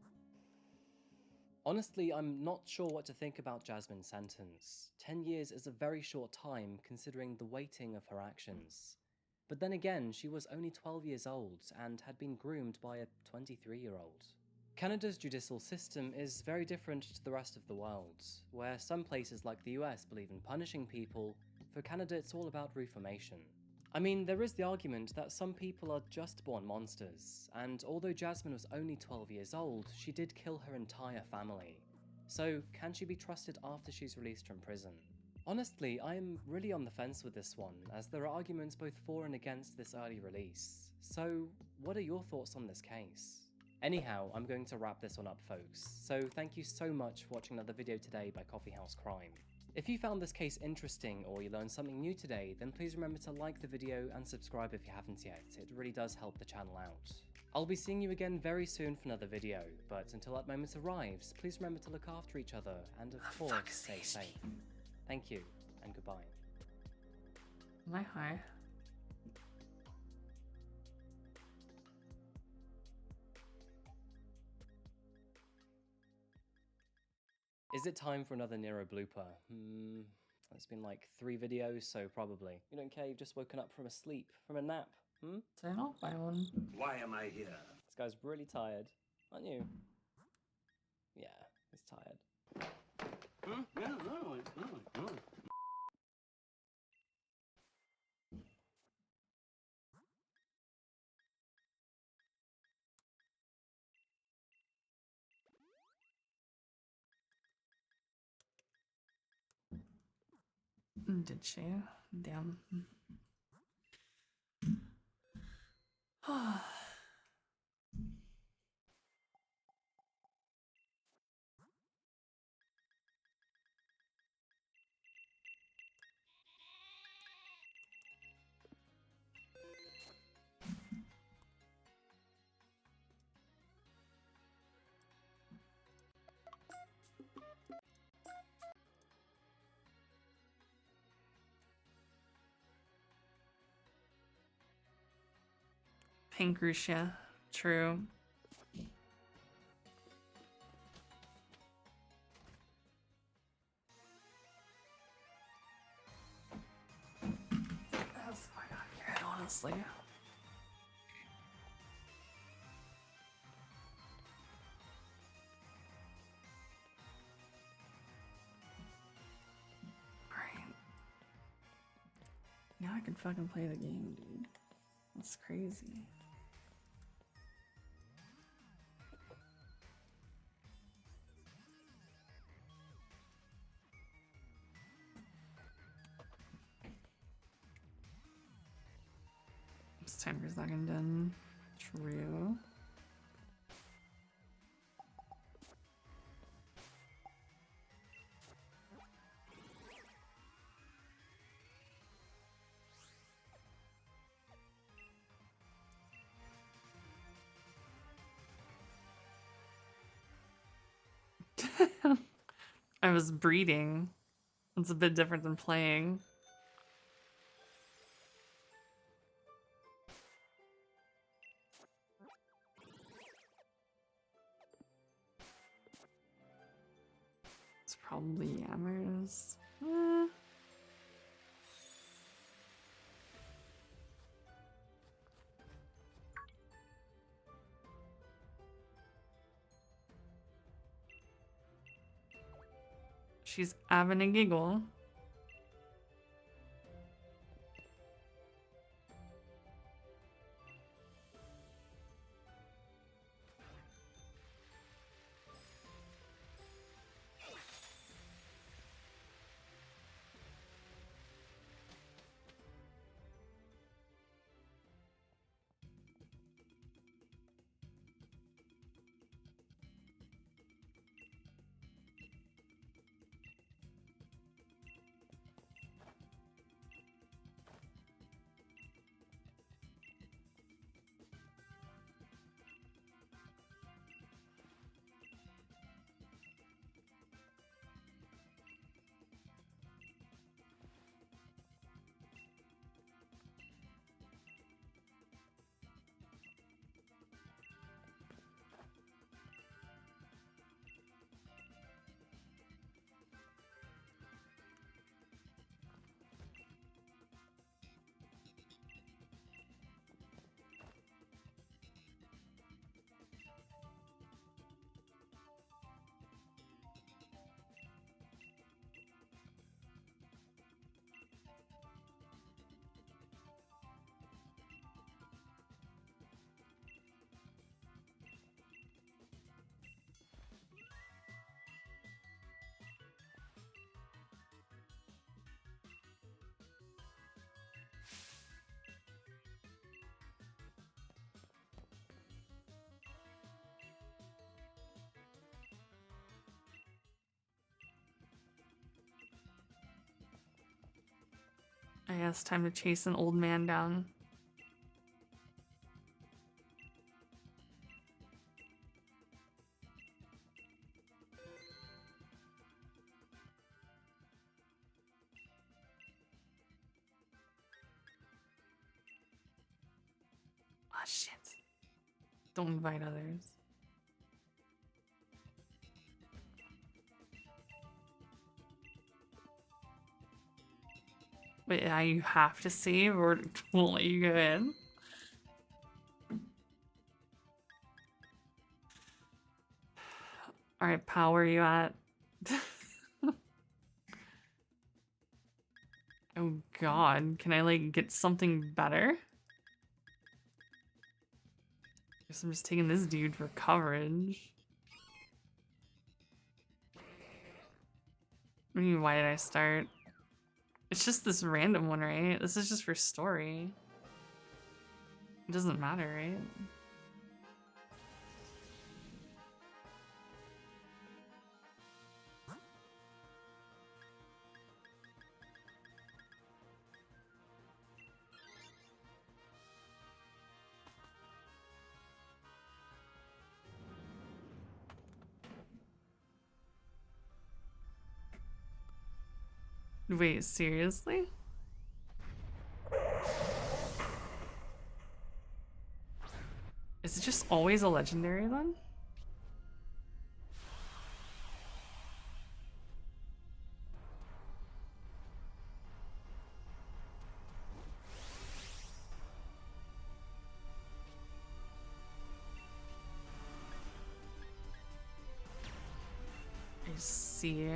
Honestly, I'm not sure what to think about Jasmine's sentence. 10 years is a very short time considering the weighting of her actions. But then again, she was only 12 years old and had been groomed by a 23-year-old. Canada's judicial system is very different to the rest of the world, where some places like the US believe in punishing people. For Canada, it's all about reformation. I mean, there is the argument that some people are just born monsters, and although Jasmine was only 12 years old, she did kill her entire family. So, can she be trusted after she's released from prison? Honestly, I am really on the fence with this one, as there are arguments both for and against this early release. So, what are your thoughts on this case? Anyhow, I'm going to wrap this one up, folks, so thank you so much for watching another video today by Coffee House Crime. If you found this case interesting or you learned something new today, then please remember to like the video and subscribe if you haven't yet. It really does help the channel out. I'll be seeing you again very soon for another video, but until that moment arrives, please remember to look after each other and of course stay safe. Thank you, and goodbye. Am I high? Is it time for another Nero blooper? It's been like 3 videos, so probably. You don't care, you've just woken up from a sleep, from a nap, So I'll buy one. Why am I here? This guy's really tired, aren't you? Yeah, he's tired. Did she? Damn. Pink Ruchia. True. That's quite accurate, honestly. Alright. Now I can fucking play the game, dude. That's crazy. It's time for second done. True. I was breeding. It's a bit different than playing. It's probably Yammers. She's having a giggle. I guess time to chase an old man down. Ah, shit. Don't invite others. Wait, yeah, you have to save or it won't let you go in? Alright, pal, where are you at? Oh god, can I like get something better? Guess I'm just taking this dude for coverage. What do you mean, why did I start? It's just this random one, right? This is just for story. It doesn't matter, right? Wait, seriously? Is it just always a legendary then? I see.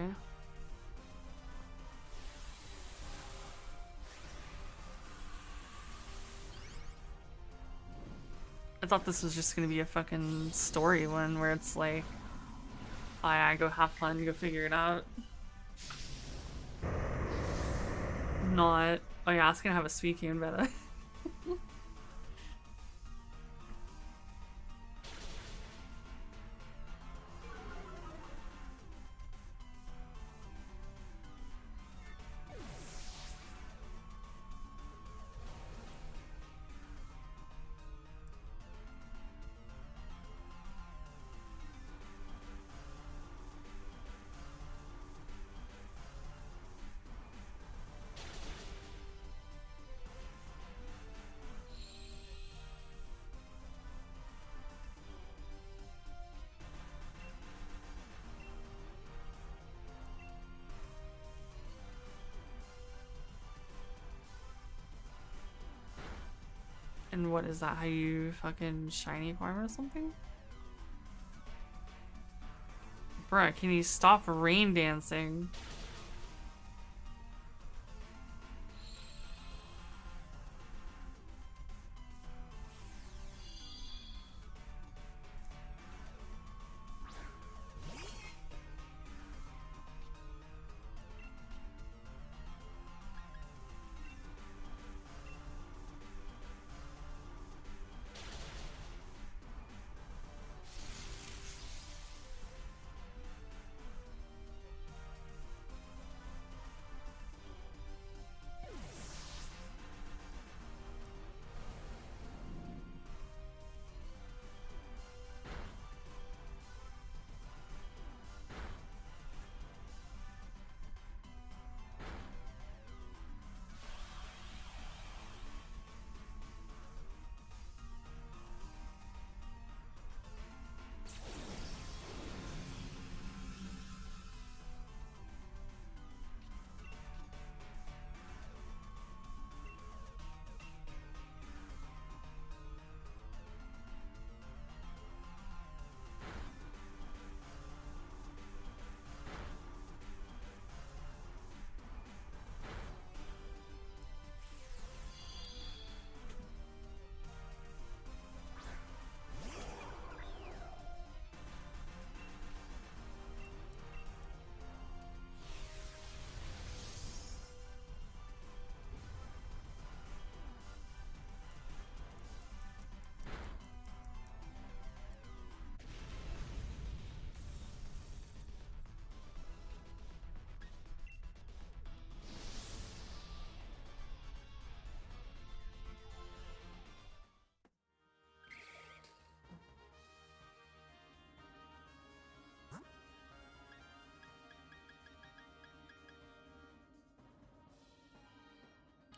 I thought this was just gonna be a fucking story one where it's like, I go have fun, go figure it out. Not, oh yeah, it's gonna have a Suicune better. And what is that? How you fucking shiny farm or something? Bruh, can you stop rain dancing?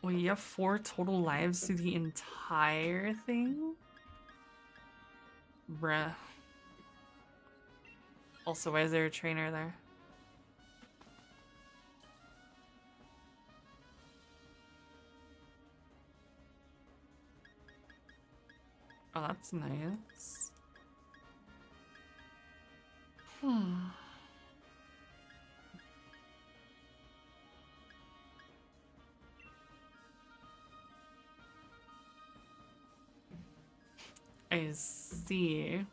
Well, you have 4 total lives through the entire thing? Bruh. Also, why is there a trainer there? Oh, that's nice. I see.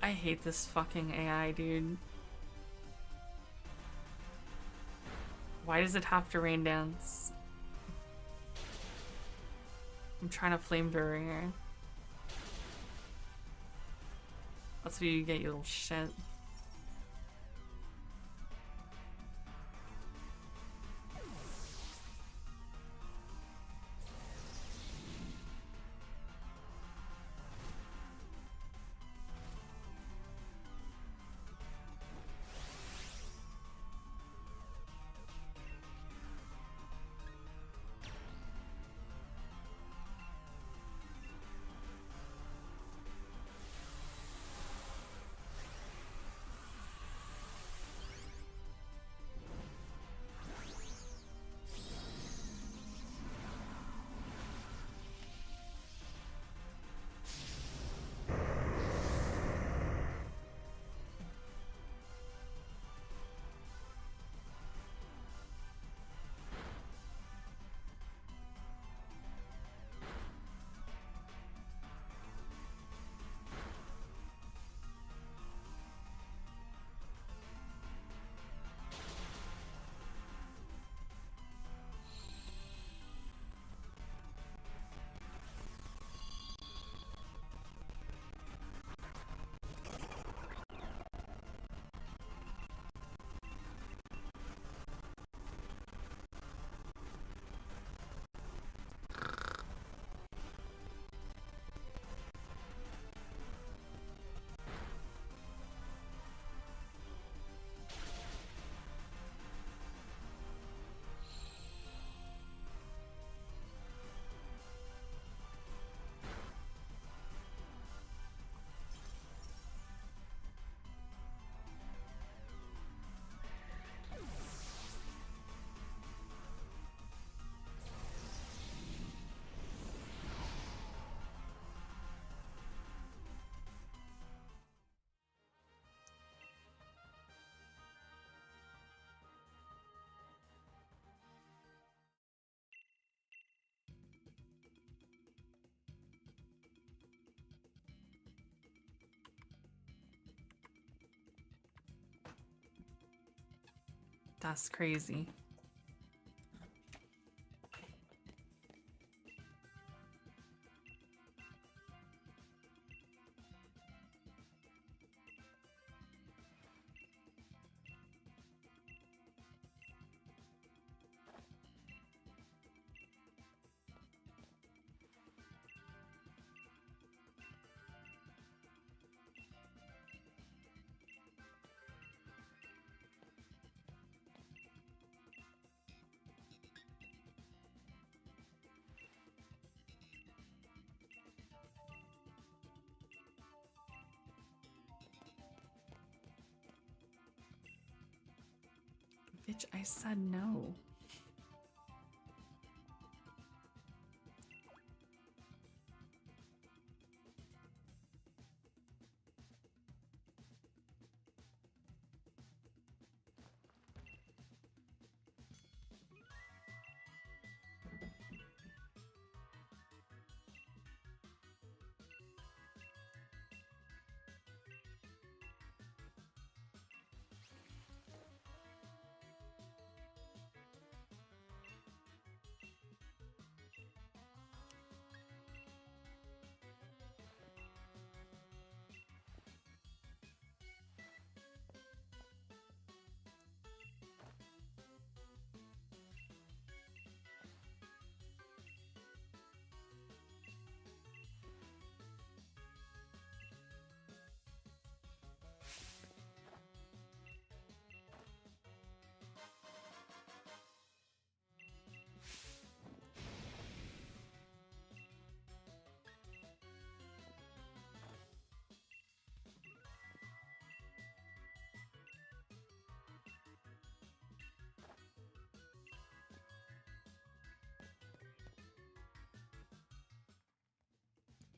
I hate this fucking AI, dude. Why does it have to rain dance? I'm trying to flamethrower here. That's what you get, you little shit. That's crazy. Bitch, I said no.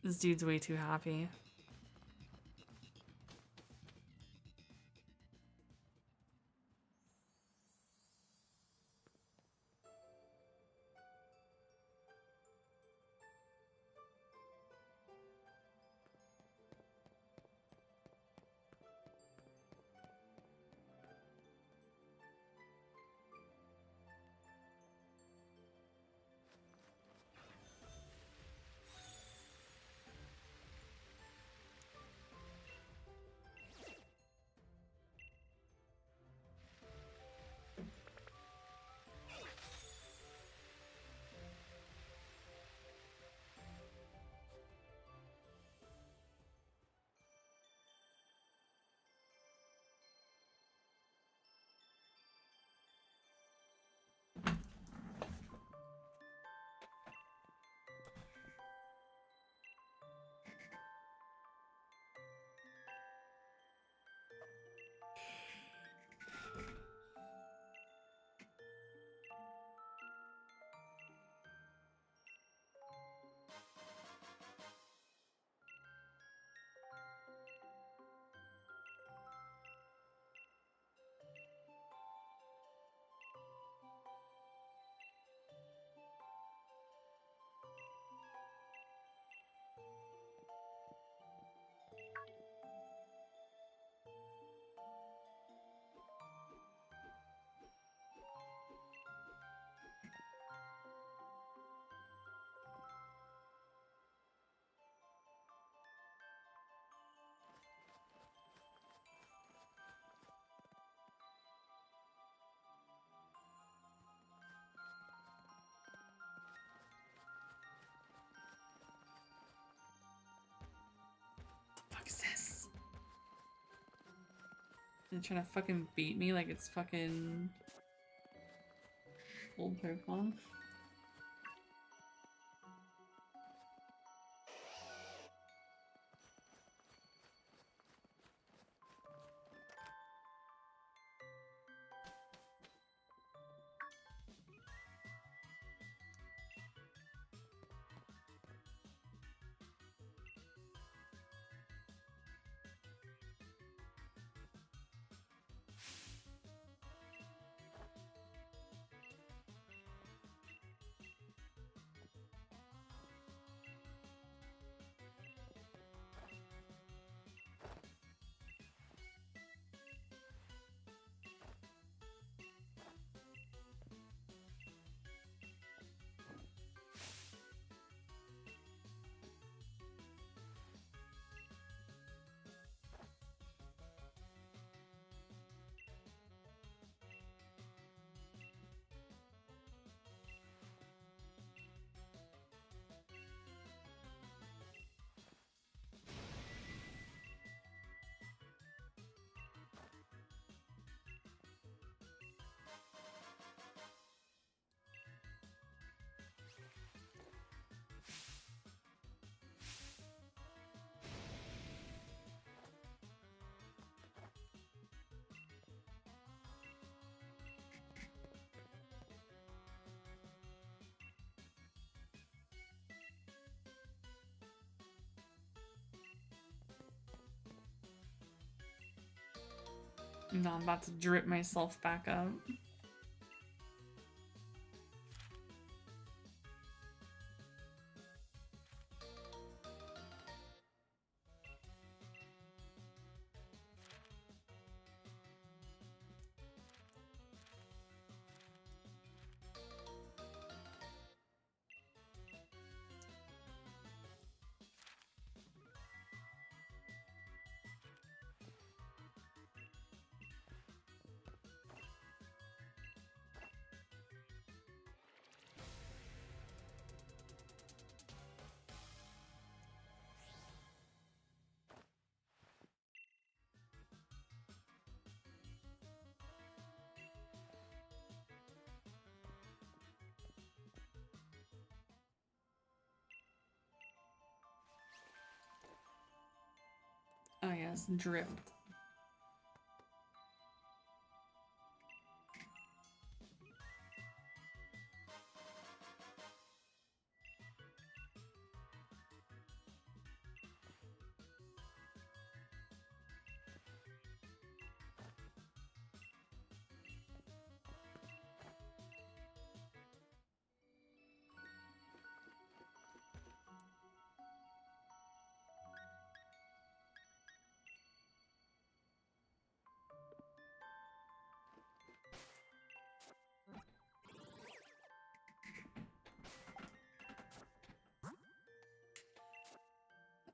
This dude's way too happy. Fuck is this? They're trying to fucking beat me like it's fucking old Pokemon. No, I'm about to drip myself back up. Oh yes, drip.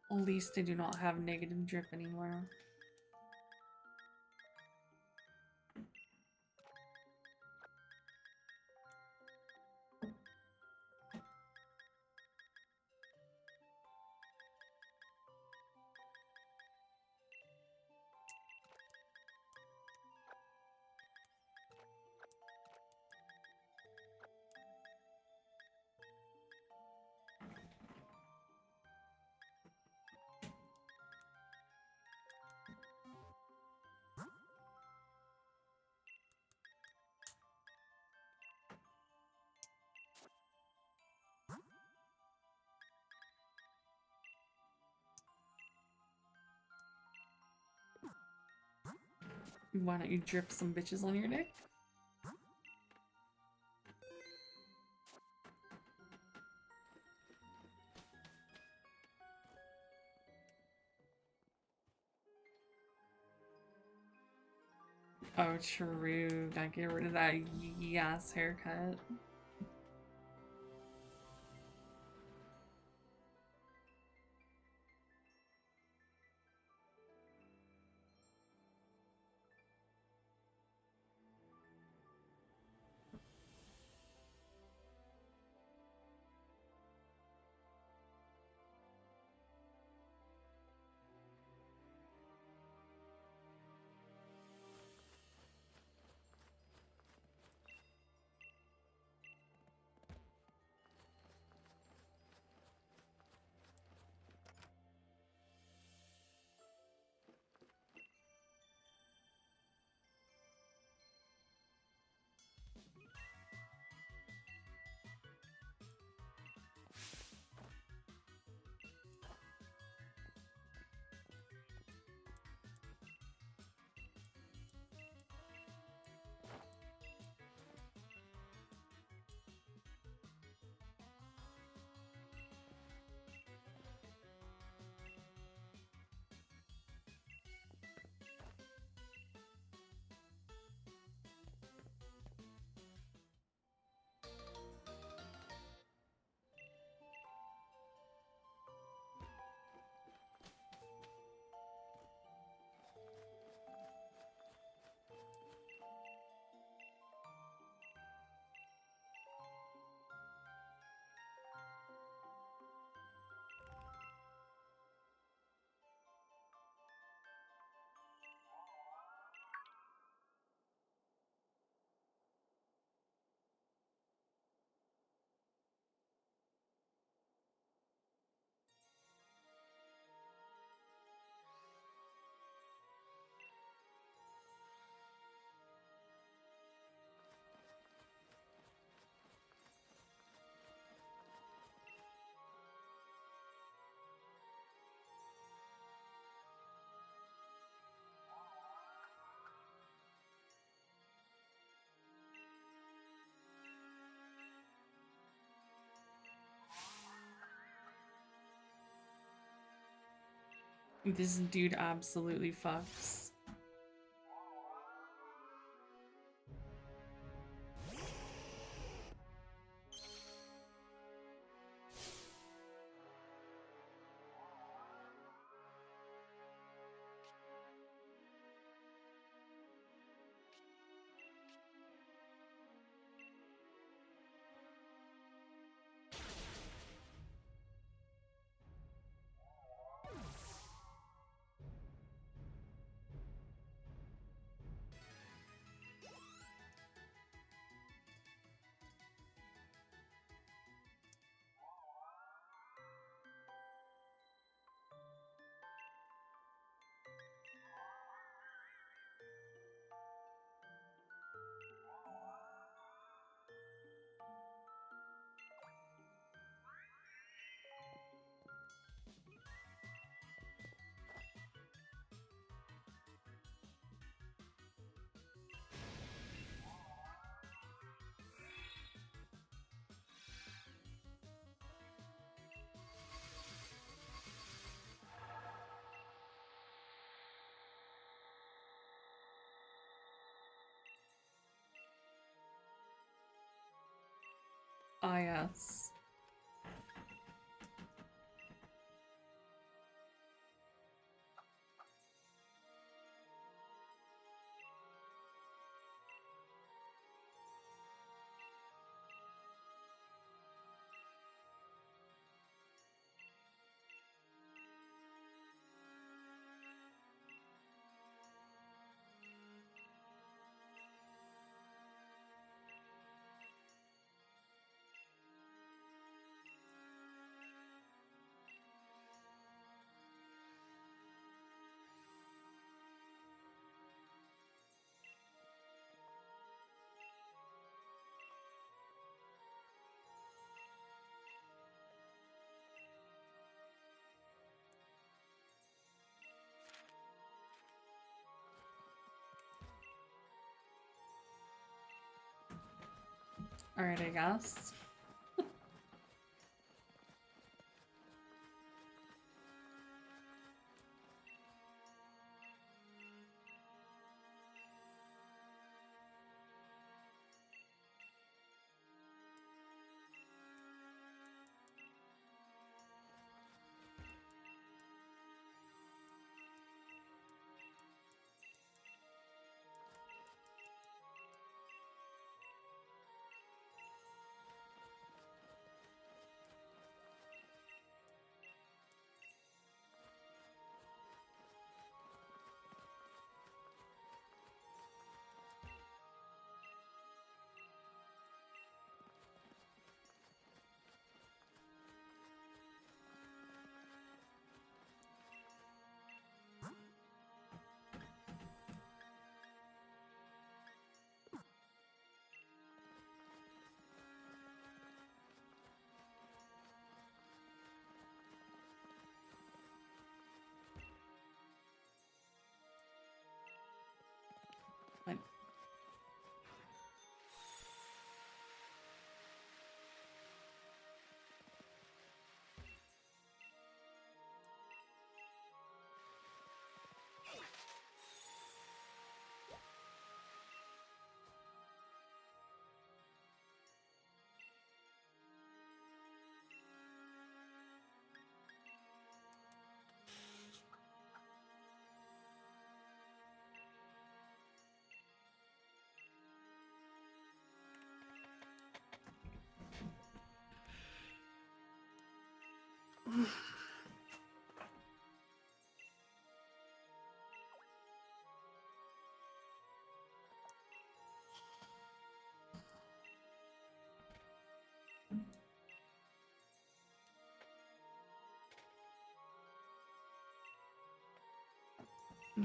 At least I do not have negative drip anymore. Why don't you drip some bitches on your dick? Oh, true. Gotta get rid of that ass haircut. This dude absolutely fucks. Ah, yes. Alright, I guess. Fine.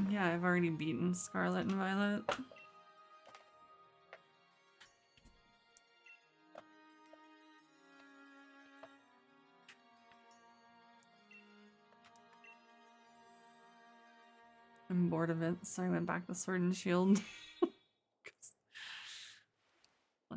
Yeah, I've already beaten Scarlet and Violet. I'm bored of it, so I went back to Sword and Shield. 'Cause, uh,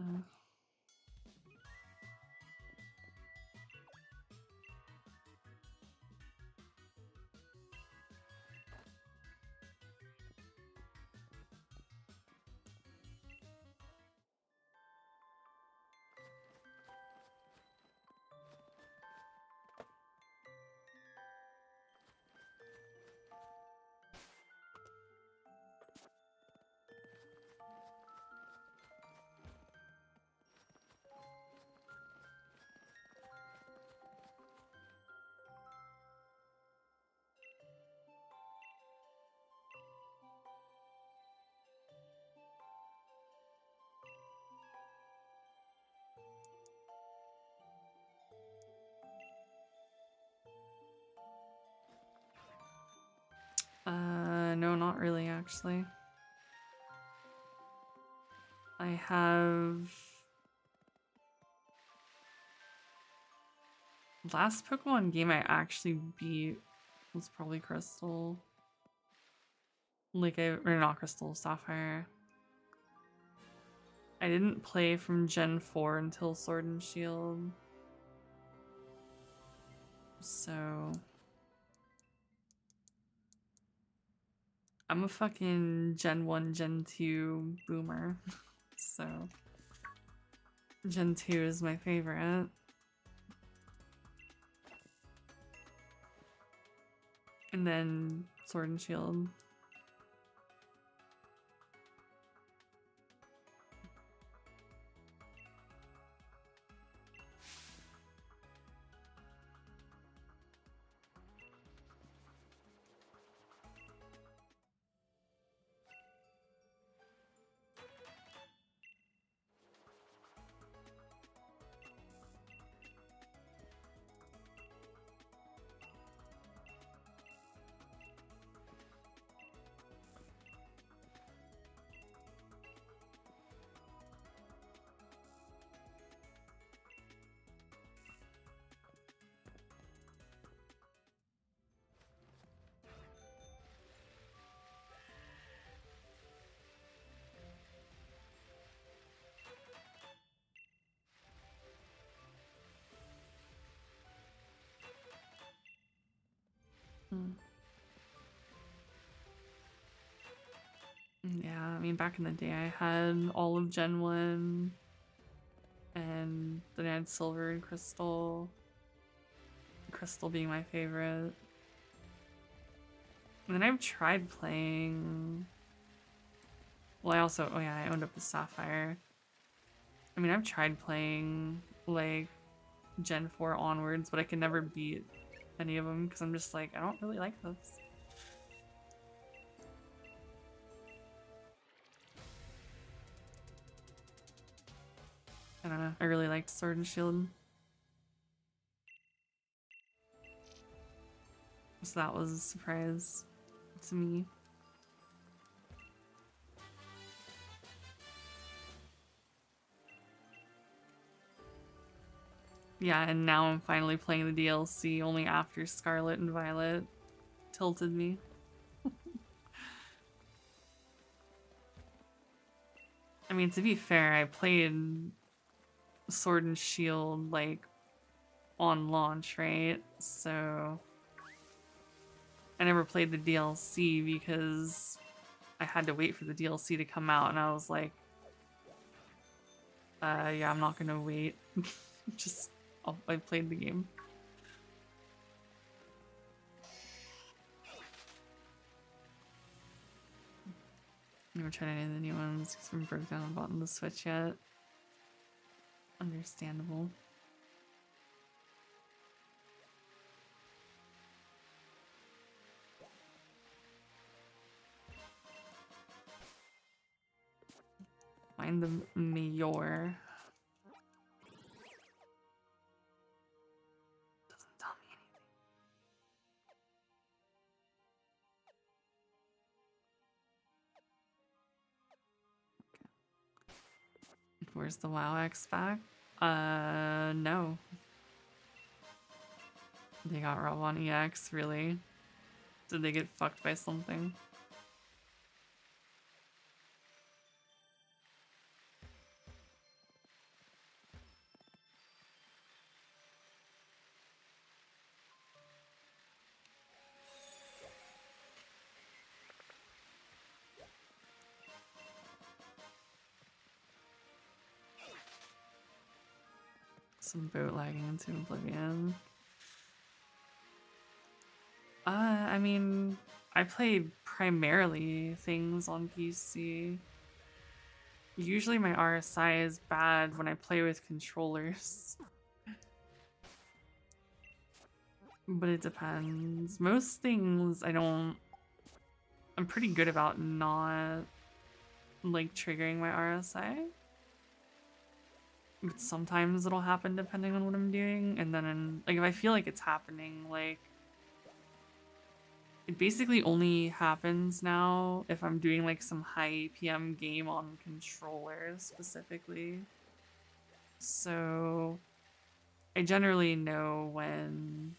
really, actually. I have... Last Pokemon game I actually beat was probably Crystal. Like, or not Crystal, Sapphire. I didn't play from Gen 4 until Sword and Shield. So... I'm a fucking Gen 1, Gen 2 boomer. So... Gen 2 is my favorite. And then Sword and Shield. Yeah, I mean, back in the day, I had all of Gen 1, and then I had Silver and Crystal. Crystal being my favorite. And then I've tried playing... Well, I also... Oh yeah, I owned up the Sapphire. I mean, I've tried playing, like, Gen 4 onwards, but I can never beat any of them, because I'm just like, I don't really like this. I don't know, I really liked Sword and Shield. So that was a surprise to me. Yeah, and now I'm finally playing the DLC only after Scarlet and Violet tilted me. I mean, to be fair, I played Sword and Shield, like, on launch, right? So... I never played the DLC because I had to wait for the DLC to come out, and I was like, yeah, I'm not gonna wait. Just, I played the game. Never tried any of the new ones because we broke down and bought on the Switch yet. Understandable. Find the Mayor. Doesn't tell me anything. Okay. Where's the WoW X back? No. They got Rob on EX, really? Did they get fucked by something? Some bootlegging into Oblivion. I mean, I played primarily things on PC. Usually my RSI is bad when I play with controllers. But it depends. Most things I'm pretty good about not, like, triggering my RSI. But sometimes it'll happen depending on what I'm doing, and then, like, if I feel like it's happening, like, if I feel like it's happening, like, I'll, like, play the game. But it depends. Most things, I'm pretty good about not, like, triggering my RSI. But sometimes it'll happen depending on what I'm doing, and then, like, if I feel like it's happening, like, I'll, like, play the game. It basically only happens now if I'm doing like some high APM game on controllers specifically. So I generally know when,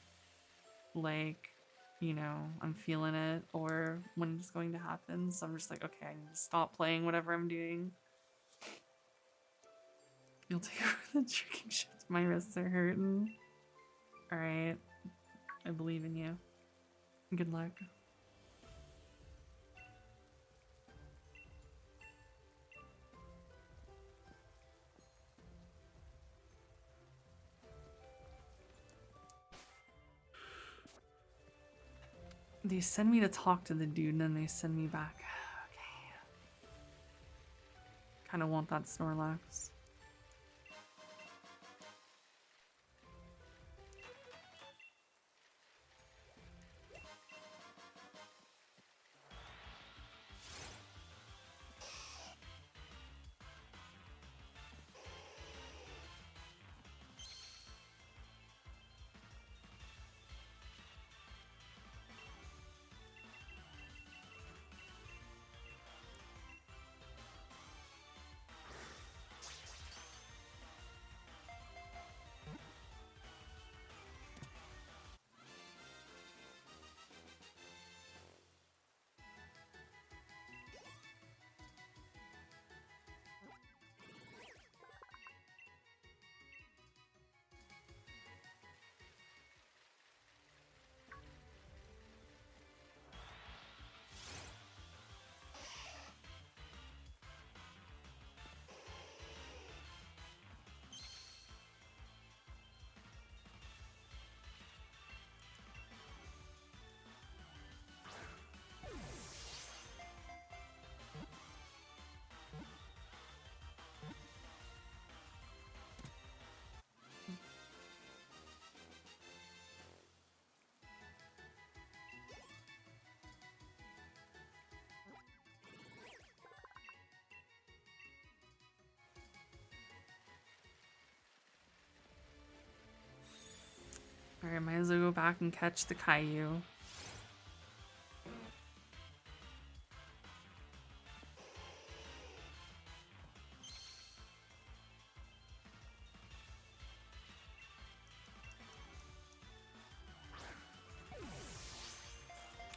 like, you know, I'm feeling it or when it's going to happen. So I'm just like, okay, I need to stop playing whatever I'm doing. You'll take over the tricking shit. My wrists are hurting. Alright. I believe in you. Good luck. They send me to talk to the dude and then they send me back. Okay. Kind of want that Snorlax. Alright, might as well go back and catch the Caillou.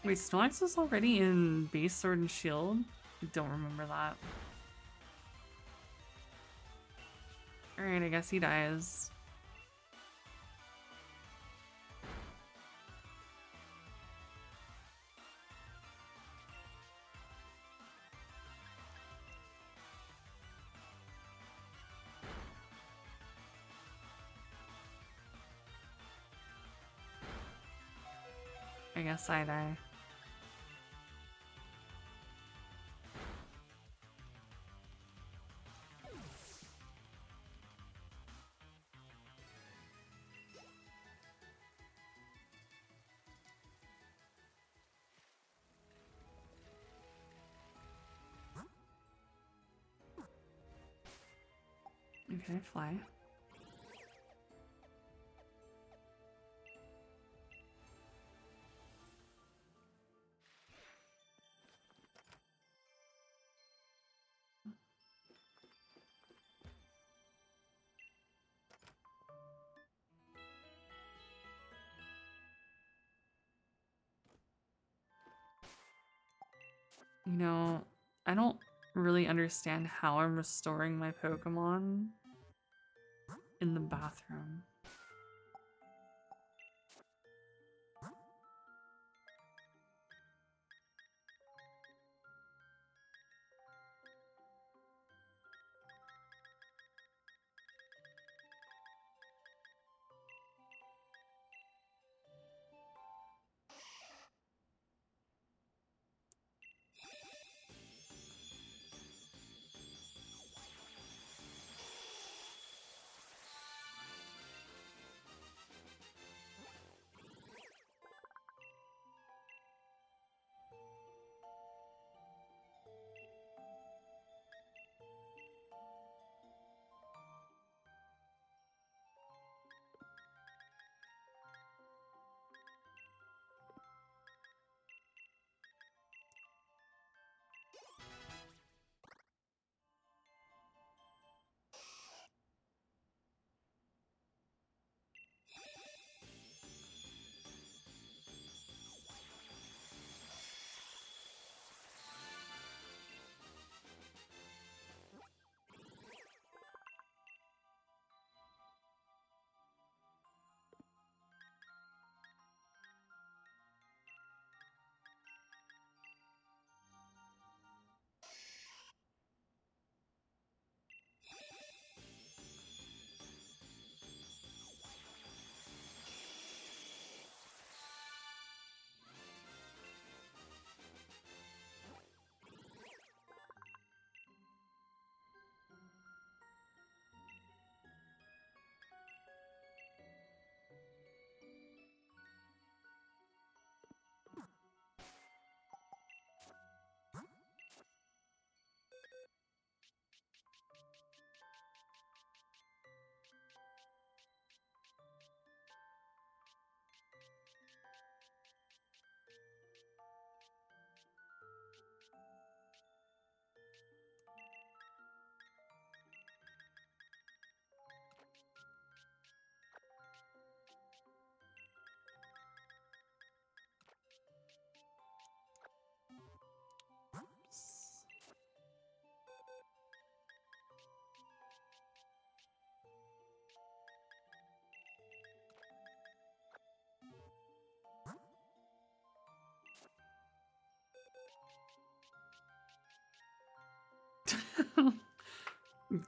Wait, Snorlax was already in base Sword and Shield? I don't remember that. Alright, I guess he dies. I guess I die. Okay, fly. You know, I don't really understand how I'm restoring my Pokemon in the bathroom.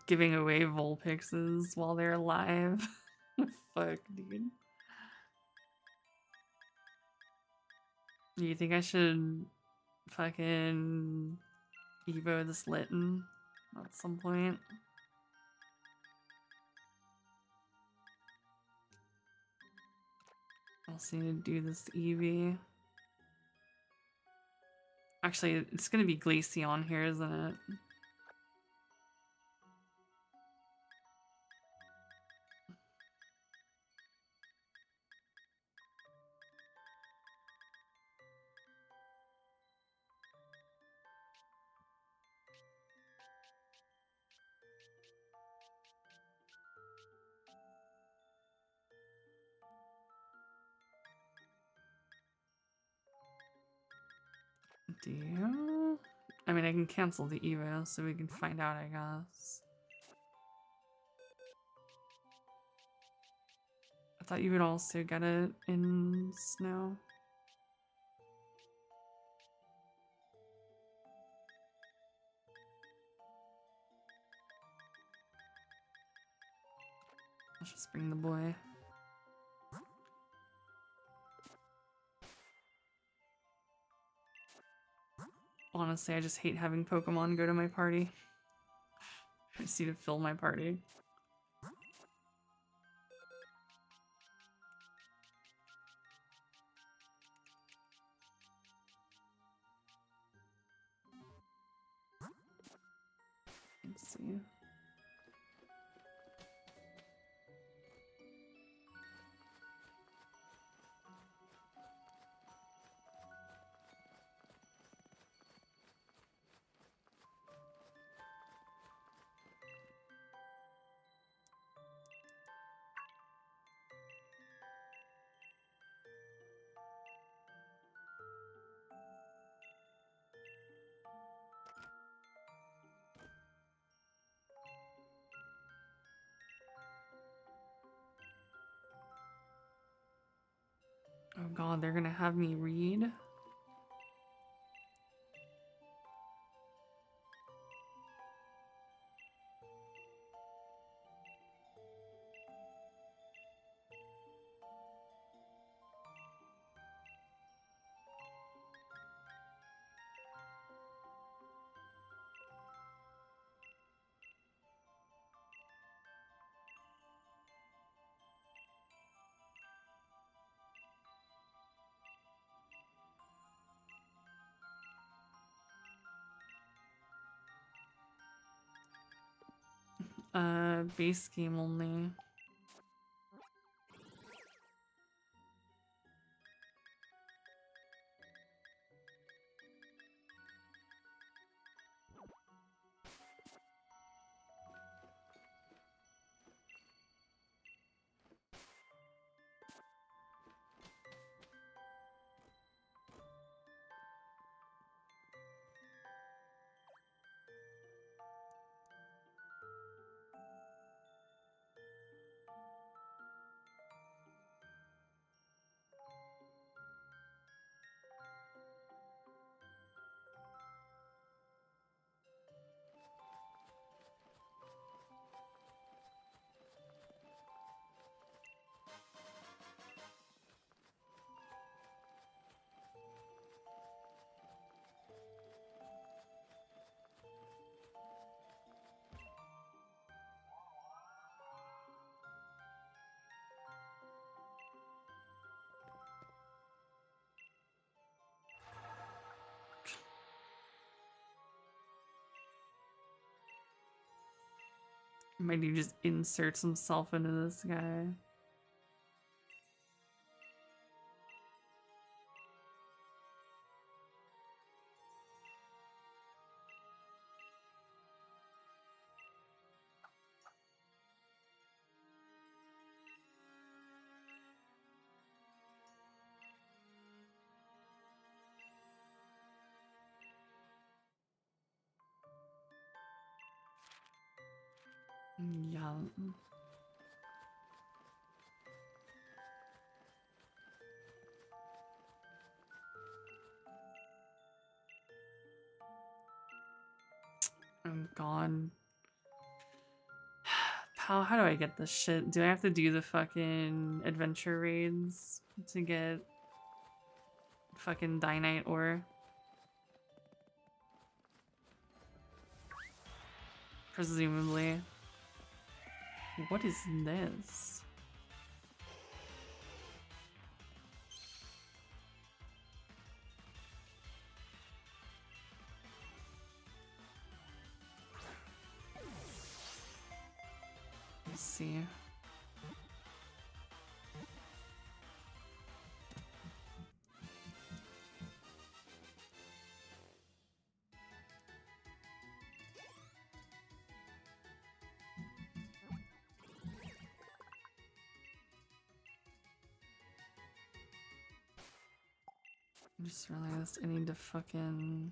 Giving away Vulpixes while they're alive. Fuck, dude. You think I should fucking Evo this Litten at some point? I also need to do this Eevee. Actually, it's gonna be Glaceon here, isn't it? Do you? I mean, I can cancel the Evo so we can find out, I guess. I thought you would also get it in snow. Let's just bring the boy. Honestly, I just hate having Pokemon go to my party. I just need to fill my party. Let's see. Oh god, they're gonna have me read? Base game only. Might he just inserts himself into this guy? Yeah. Oh god. How do I get this shit? Do I have to do the fucking adventure raids to get fucking Dynite ore? Presumably. What is this? Let's see. I just realized I need to fucking...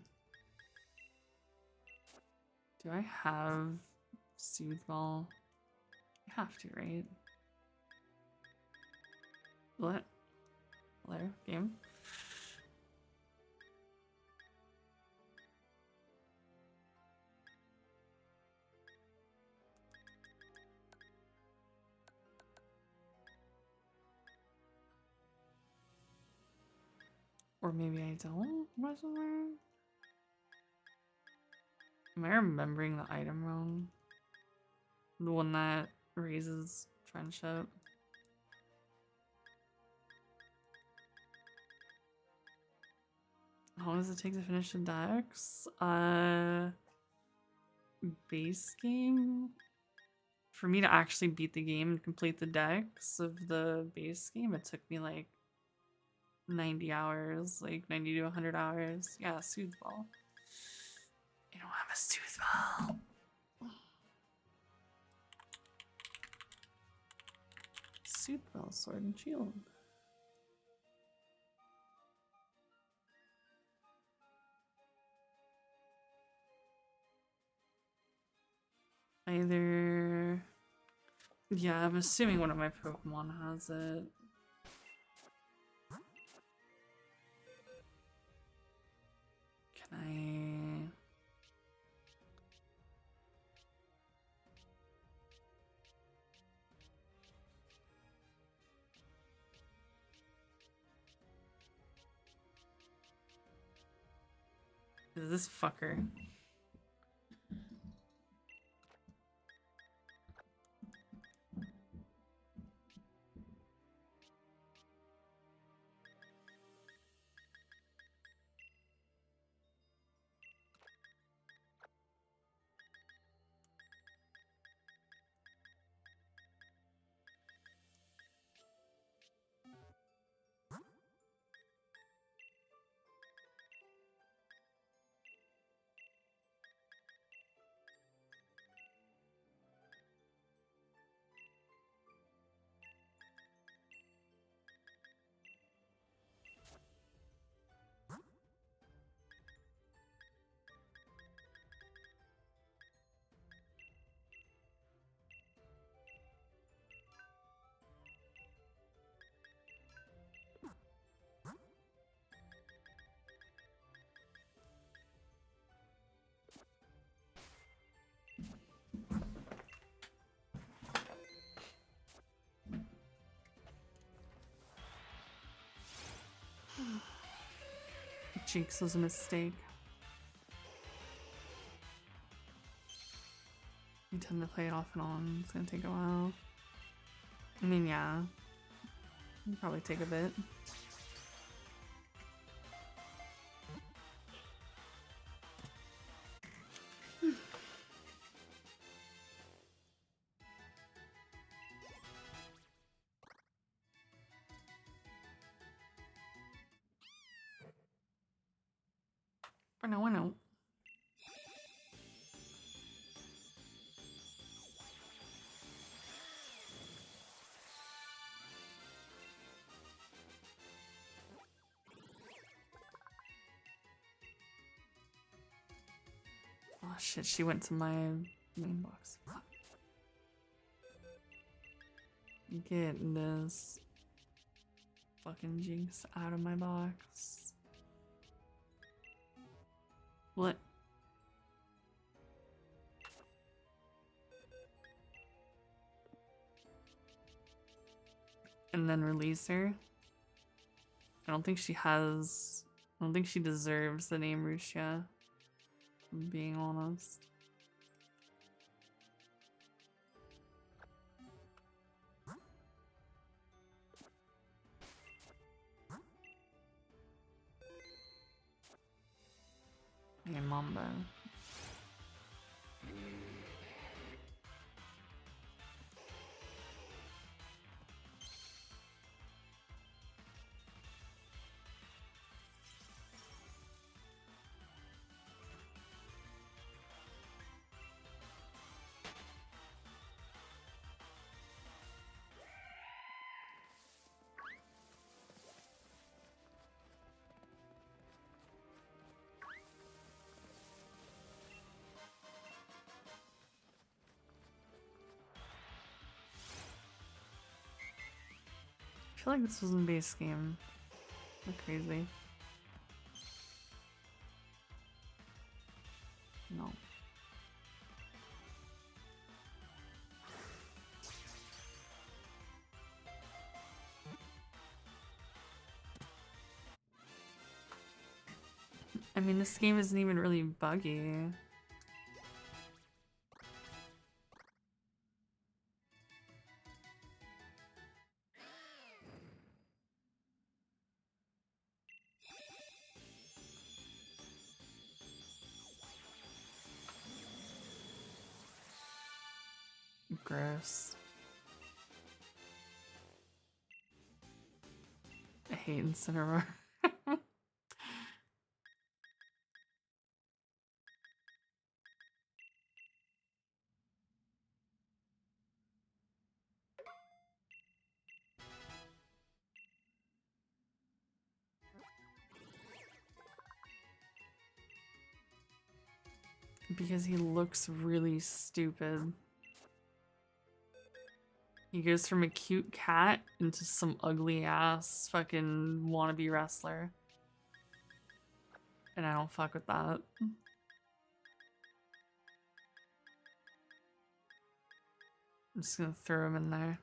Do I have Soothe Ball? I have to, right? What? Hello, game? Or maybe I don't? Question mark? Am I remembering the item wrong? The one that raises friendship? How long does it take to finish the dex? Base game? For me to actually beat the game and complete the dex of the base game, it took me like 90 hours, like 90 to 100 hours. Yeah, Soothe Ball. You don't have a Soothe Ball. Soothe Ball, Sword and Shield. Either... Yeah, I'm assuming one of my Pokemon has it. Can I... Is this fucker? Jinx was a mistake. You tend to play it off and on. It's gonna take a while. I mean, yeah. It'll probably take a bit. I know, I know. Oh shit, she went to my main box. Fuck. Get this fucking Jinx out of my box. What? and then release her. I don't think she has... I don't think she deserves the name Rushia, if I'm being honest. Hey, Mamba. I feel like this was in base game. Like crazy. No. I mean, this game isn't even really buggy. Gross. I hate Incineroar. Because he looks really stupid. He goes from a cute cat into some ugly ass fucking wannabe wrestler. And I don't fuck with that. I'm just gonna throw him in there.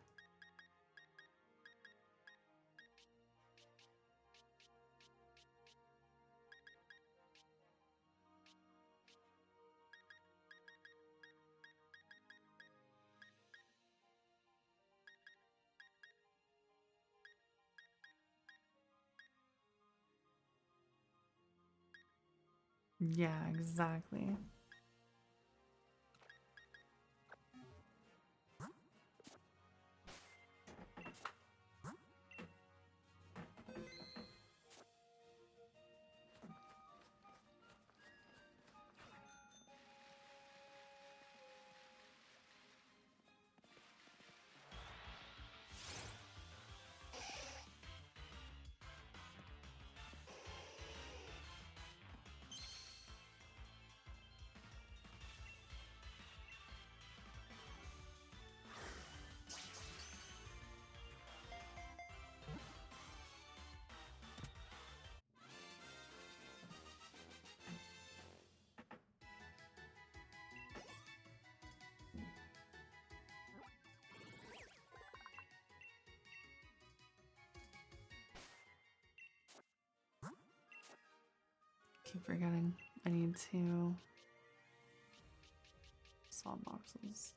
Yeah, exactly. Keep forgetting. I need to swap boxes.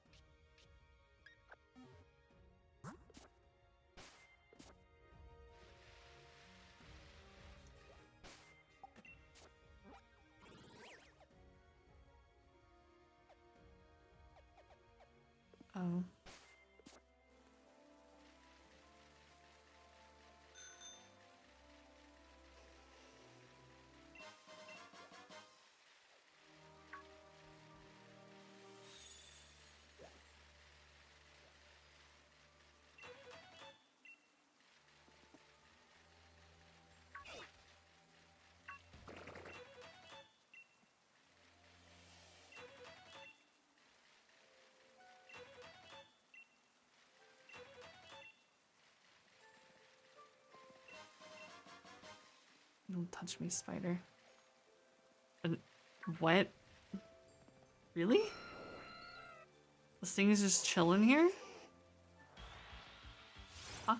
Oh. Don't touch me, spider. What? Really? This thing is just chilling here? Huh?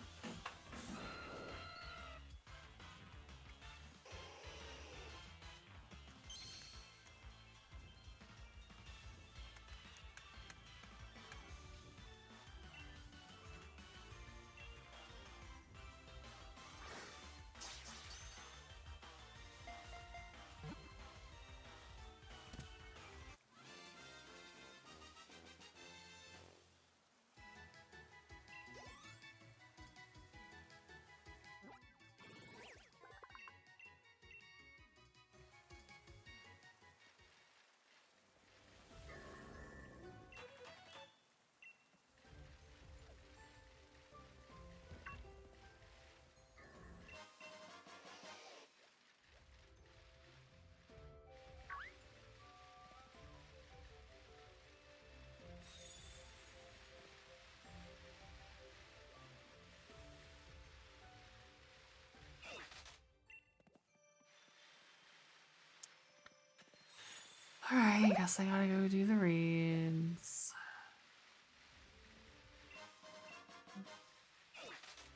Alright, guess I gotta go do the raids.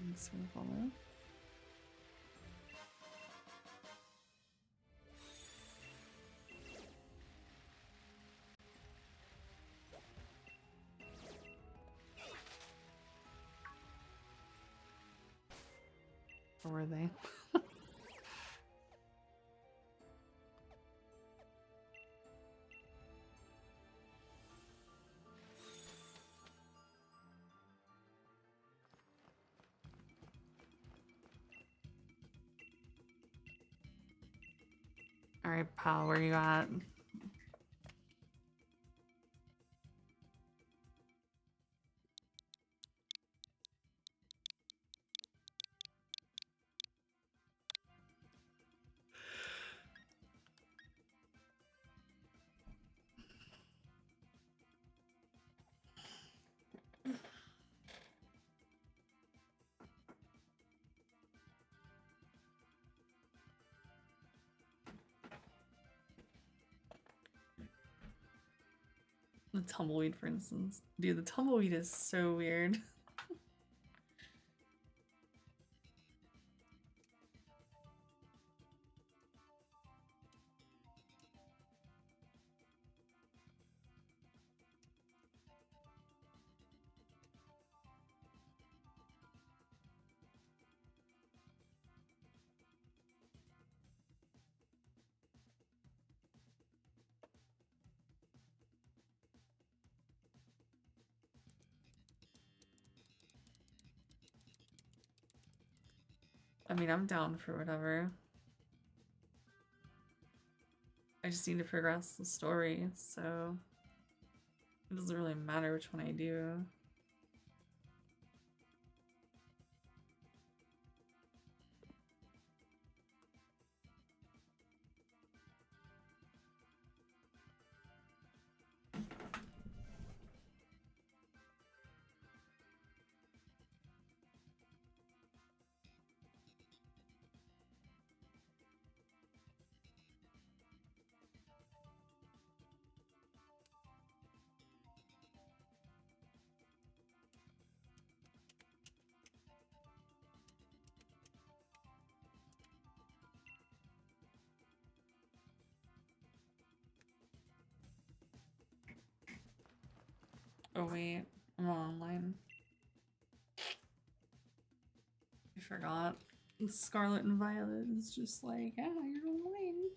Let's go follow. Or were they? Alright, pal, where you at? The tumbleweed, for instance. Dude, the tumbleweed is so weird. I mean, I'm down for whatever. I just need to progress the story, so it doesn't really matter which one I do. Oh wait, I'm online. I forgot. Scarlet and Violet is just like, yeah, you're online.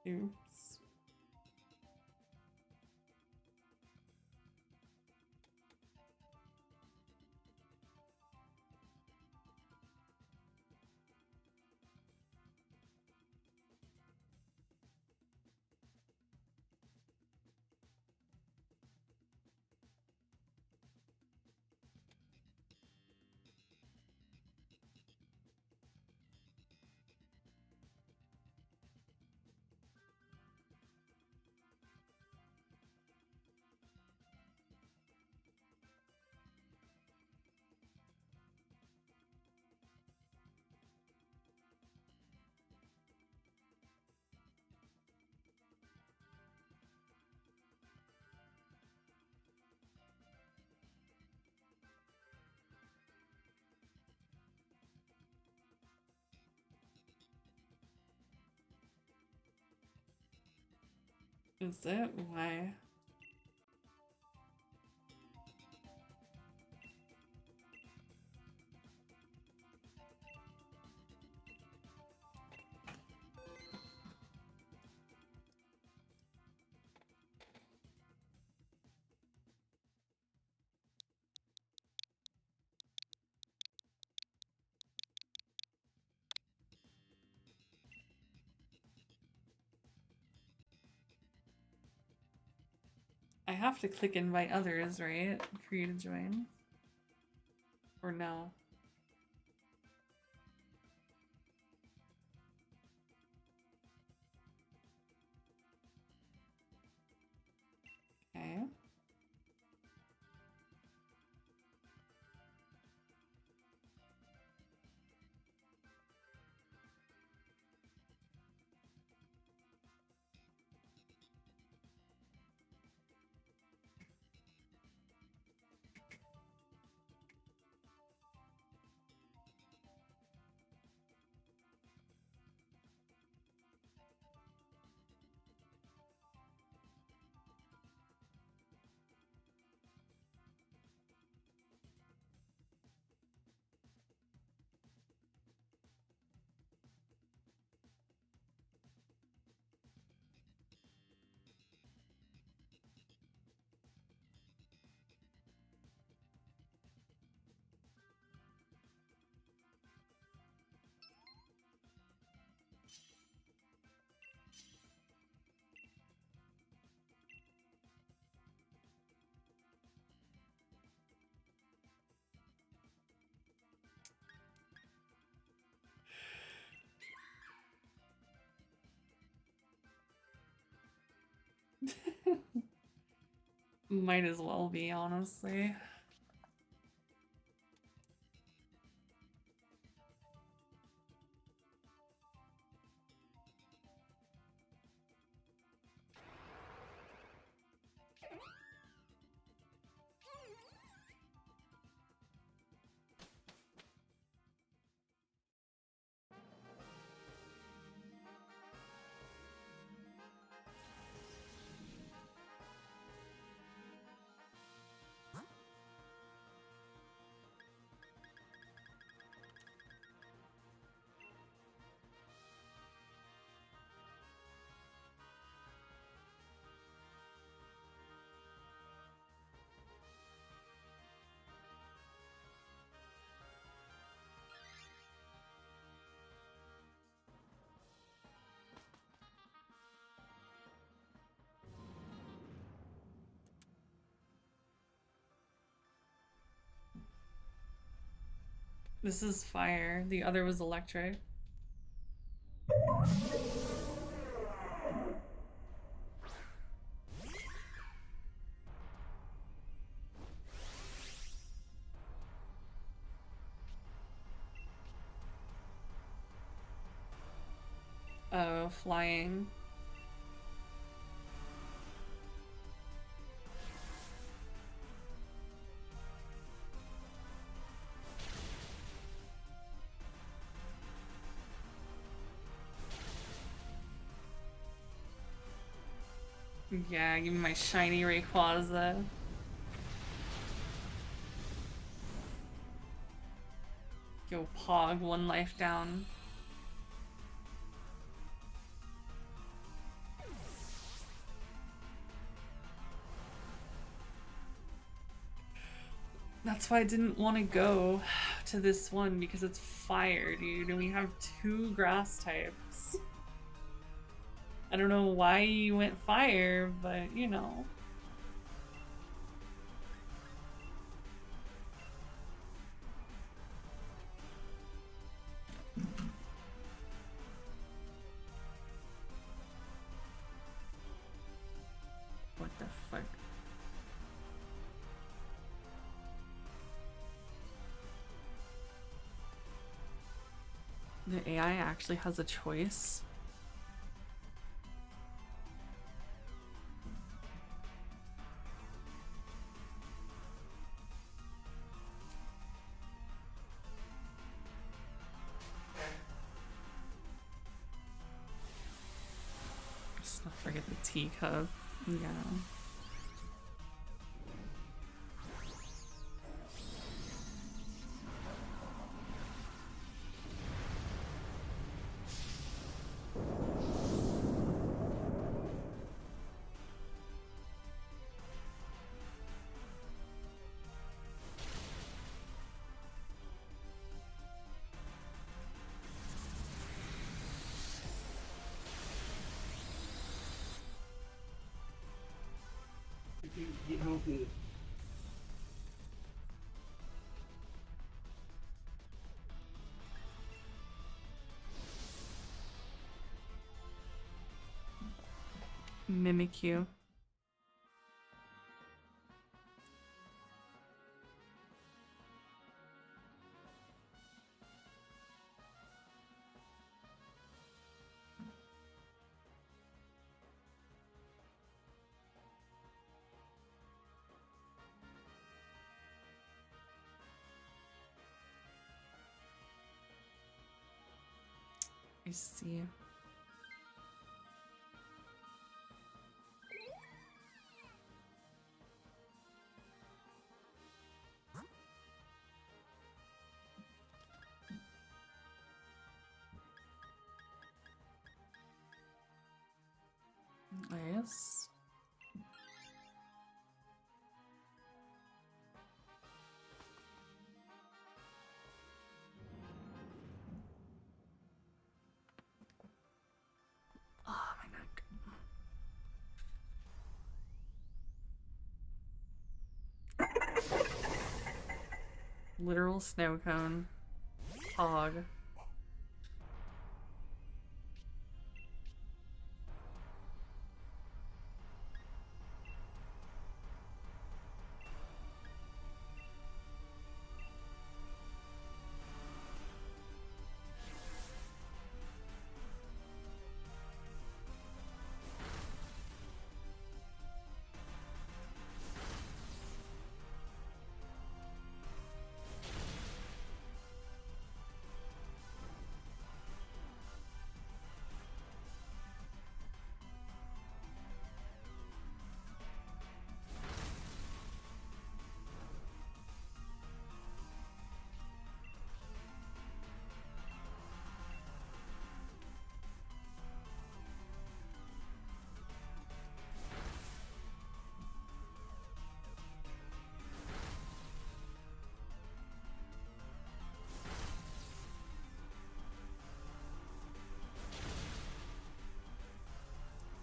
Oops. Is it? Why? have to click invite others, right? For you to join. Or no? Okay. Might as well be, honestly. This is fire. The other was electric. Oh, flying. Yeah, give me my shiny Rayquaza. Yo, Pog, 1 life down. That's why I didn't want to go to this one, because it's fire, dude, and we have 2 grass types. I don't know why you went fire, but you know. What the fuck? The AI actually has a choice. Let's not forget the teacup. Yeah. Mimikyu. I see. Nice. Oh, my neck. Literal snow cone. Hog.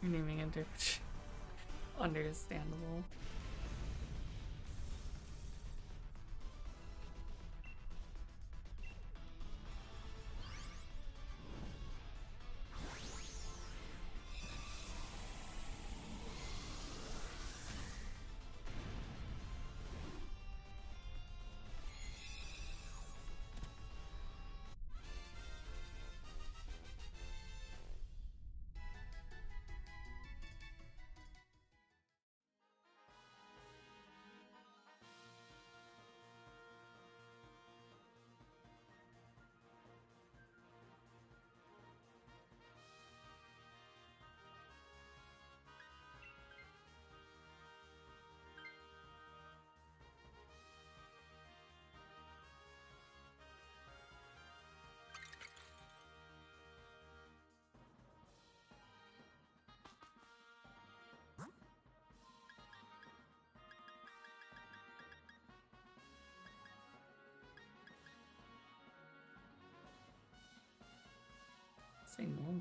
Naming interpretation. Understandable. Say no.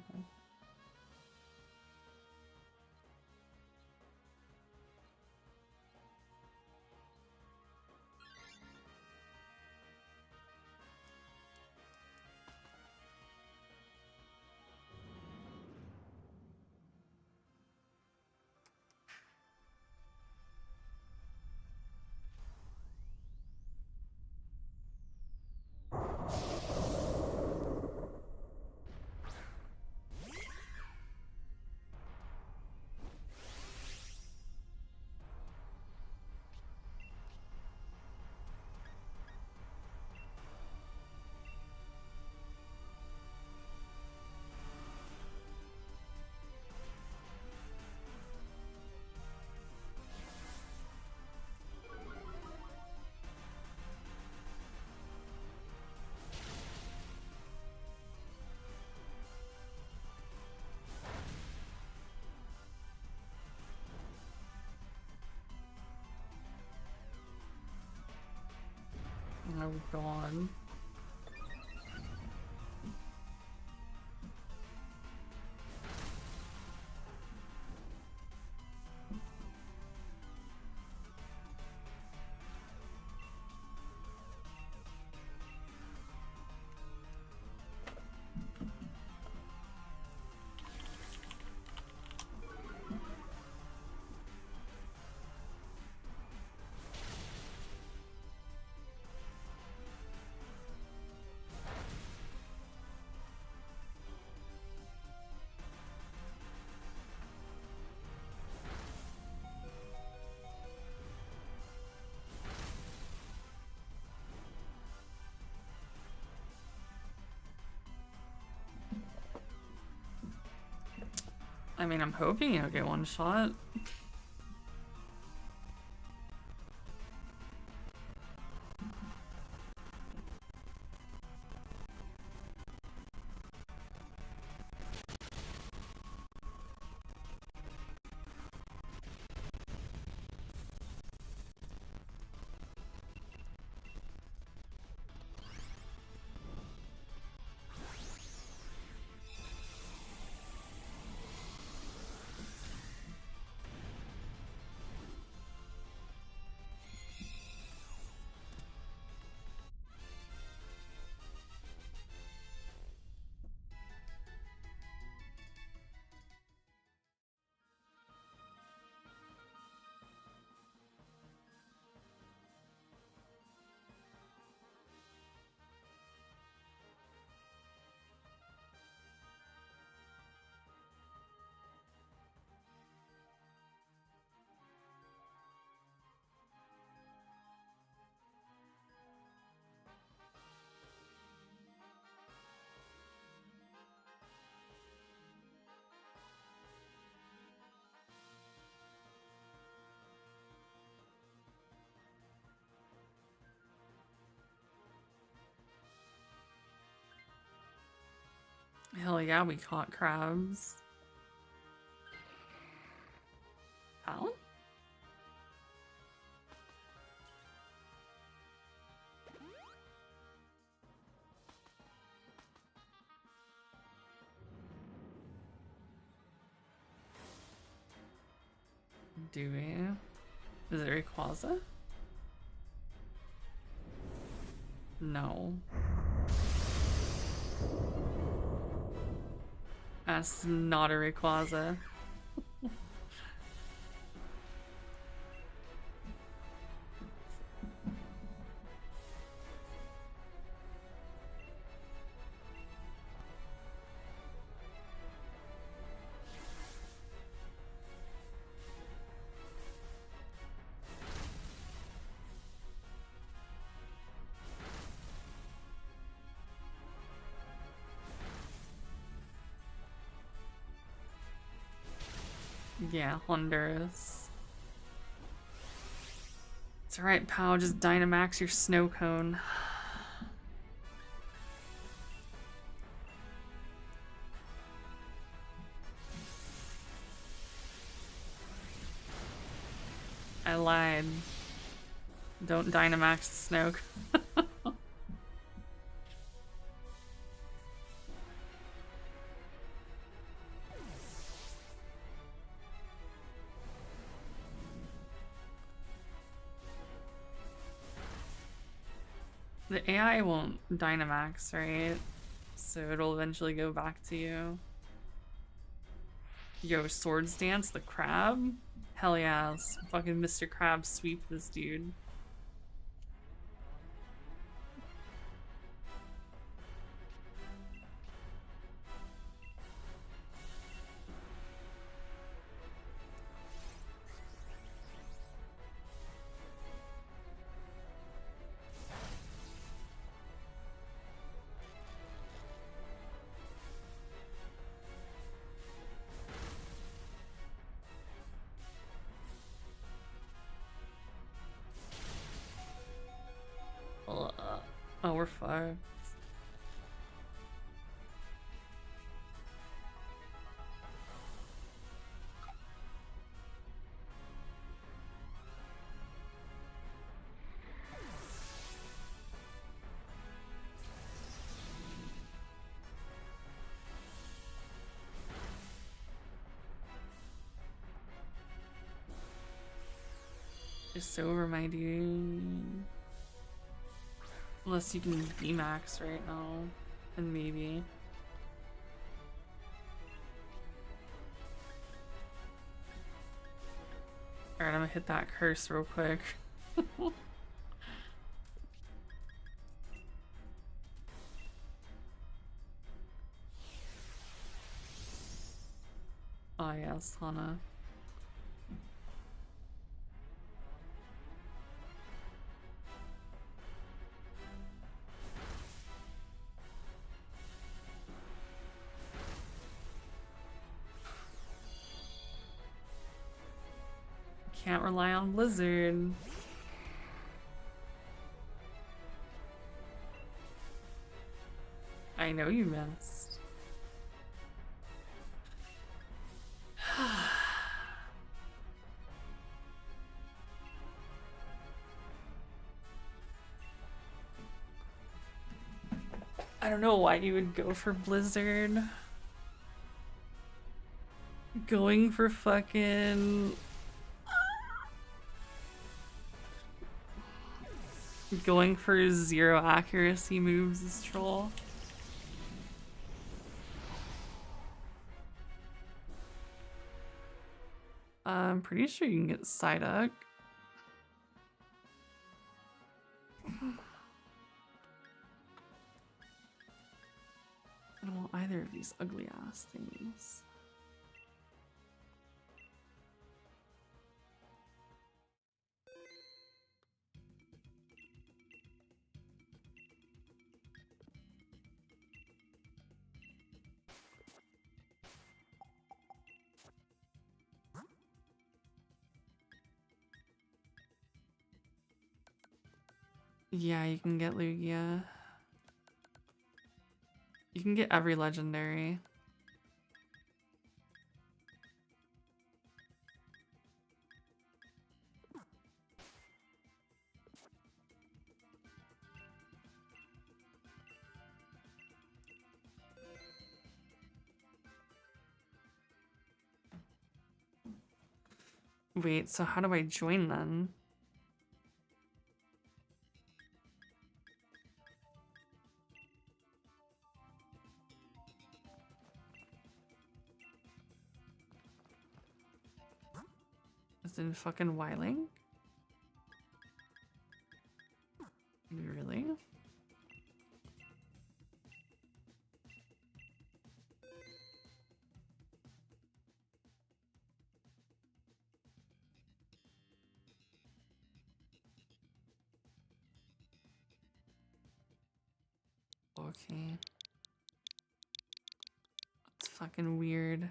Oh god. I mean, I'm hoping you'll get one shot. Hell yeah, we caught crabs. How? Do we? Is it Rayquaza? No. That's not a Rayquaza. Yeah, Honduras. It's alright, pal, just Dynamax your snow cone. I lied. Don't Dynamax the snow cone. The AI won't Dynamax, right? So it'll eventually go back to you. Yo, Swords Dance, the crab? Hell yeah, fucking Mr. Crab sweep this dude. Oh, we're fucked. It's over, my dude. Unless you can VMAX right now. And maybe. Alright, I'm gonna hit that curse real quick. Oh yes, Hana. Can't rely on Blizzard. I know you missed. I don't know why you would go for Blizzard. Going for fucking... Going for 0 accuracy moves is troll. I'm pretty sure you can get Psyduck. I don't want either of these ugly ass things. Yeah, you can get Lugia. You can get every legendary. Wait, so how do I join then? In fucking Wylink? Really? Okay. That's fucking weird.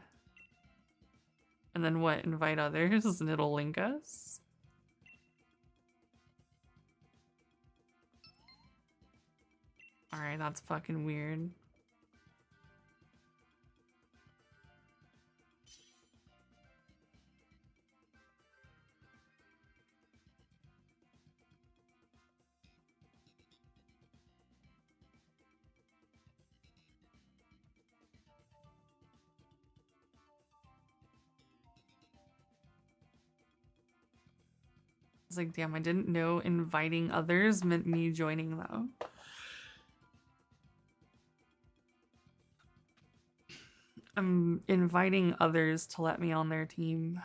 And then what? Invite others and it'll link us? Alright, that's fucking weird. I was like, damn, I didn't know inviting others meant me joining them. I'm inviting others to let me on their team.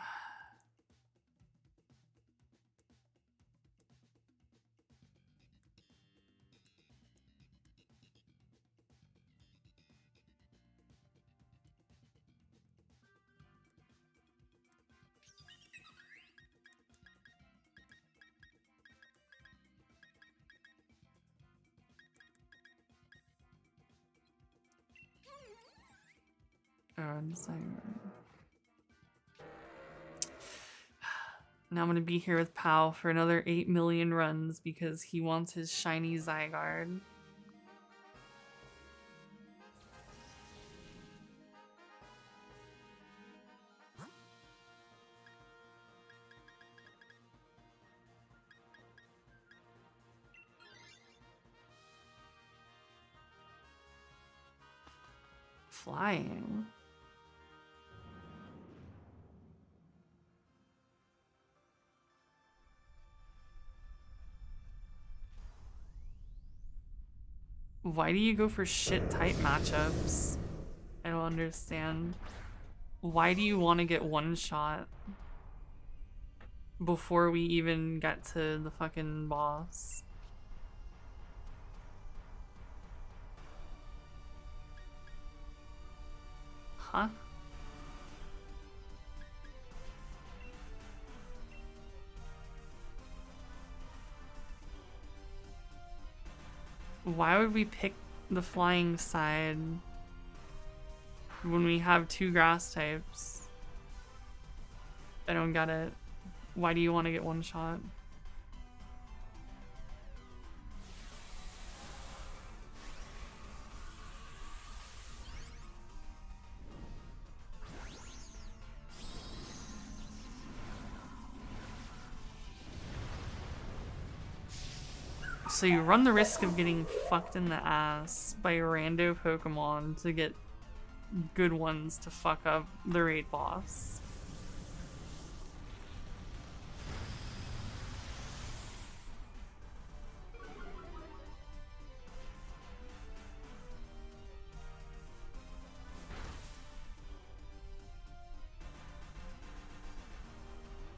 Now I'm gonna be here with Pal for another 8 million runs because he wants his shiny Zygarde. Flying. Why do you go for shit type matchups? I don't understand. Why do you want to get one shot before we even get to the fucking boss? Huh? Why would we pick the flying side when we have 2 grass types? I don't get it. Why do you want to get one shot? So you run the risk of getting fucked in the ass by rando Pokemon to get good ones to fuck up the raid boss.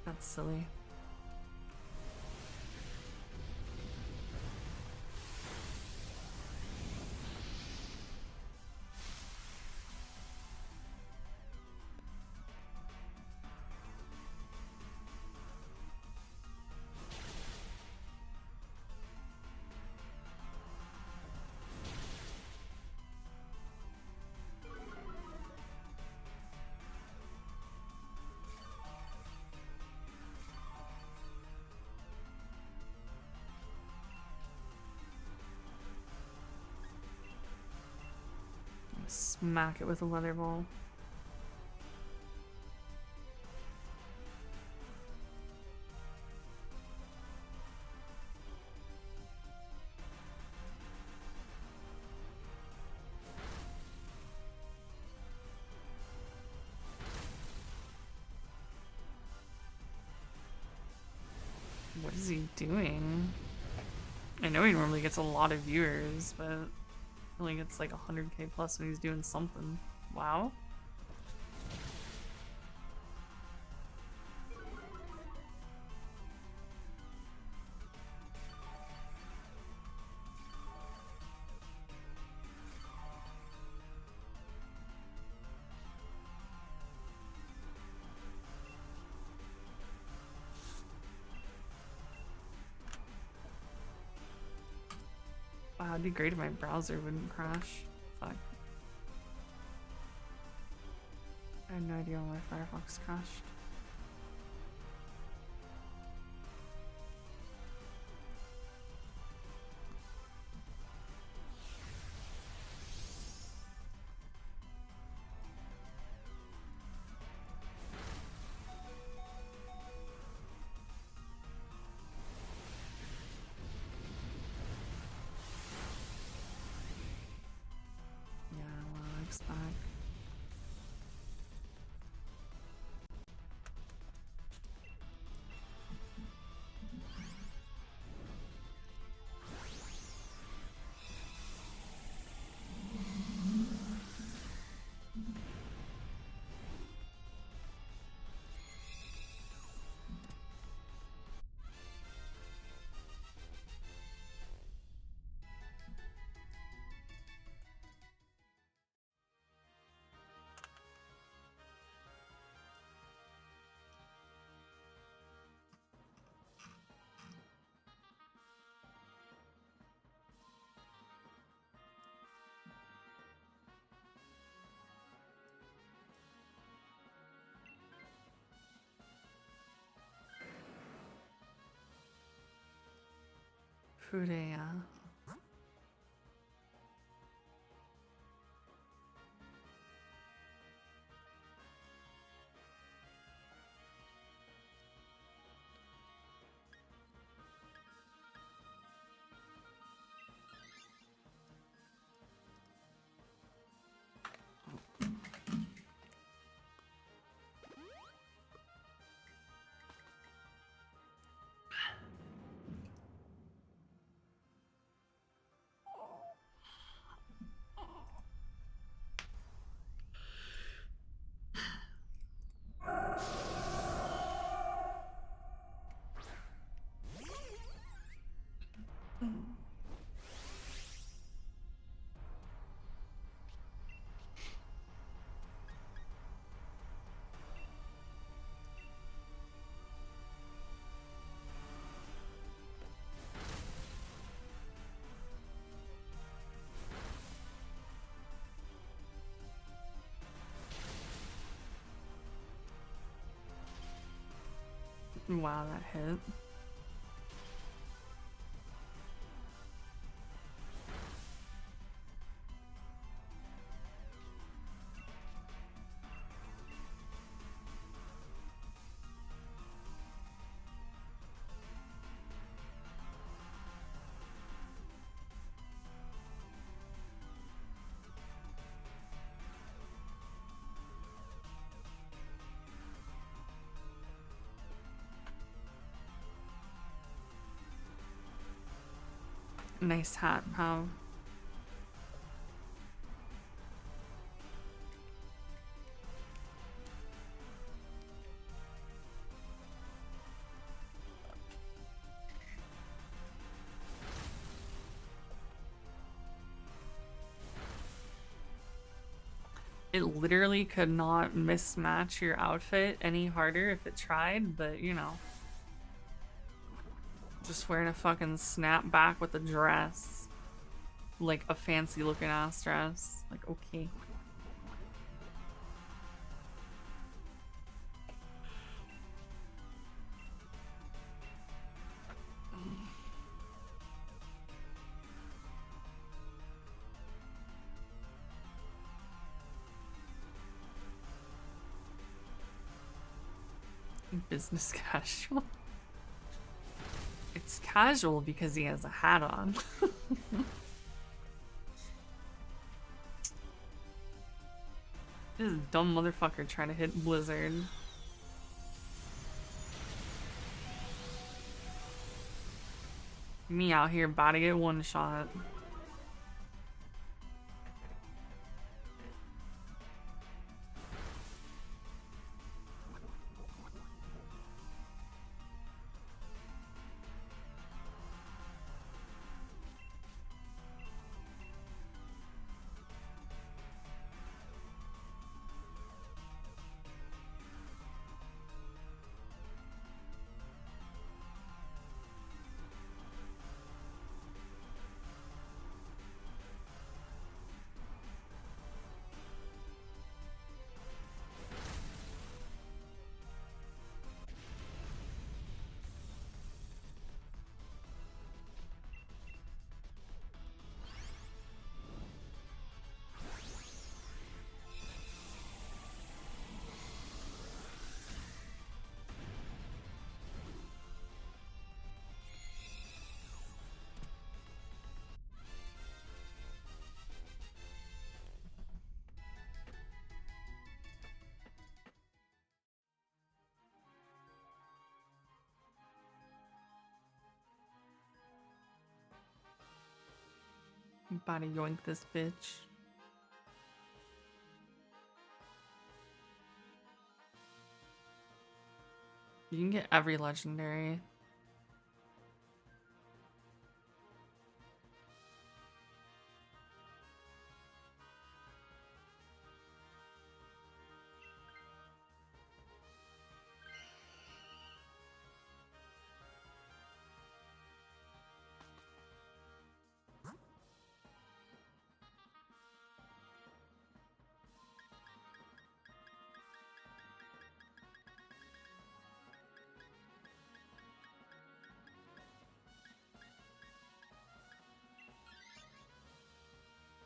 That's silly. Smack it with a leather ball. What is he doing? I know he normally gets a lot of viewers, but he only gets like 100k plus when he's doing something. Wow. Wow, it'd be great if my browser wouldn't crash. Fuck. I had no idea why my Firefox crashed. Back. Fudeya. Wow, that hit. Nice hat, Pow. It literally could not mismatch your outfit any harder if it tried, but you know. Just wearing a fucking snapback with a dress. Like a fancy looking ass dress. Like, okay. Business casual. It's casual because he has a hat on. This dumb motherfucker trying to hit Blizzard. Me out here about to get one shot. About to yoink this bitch. You can get every legendary.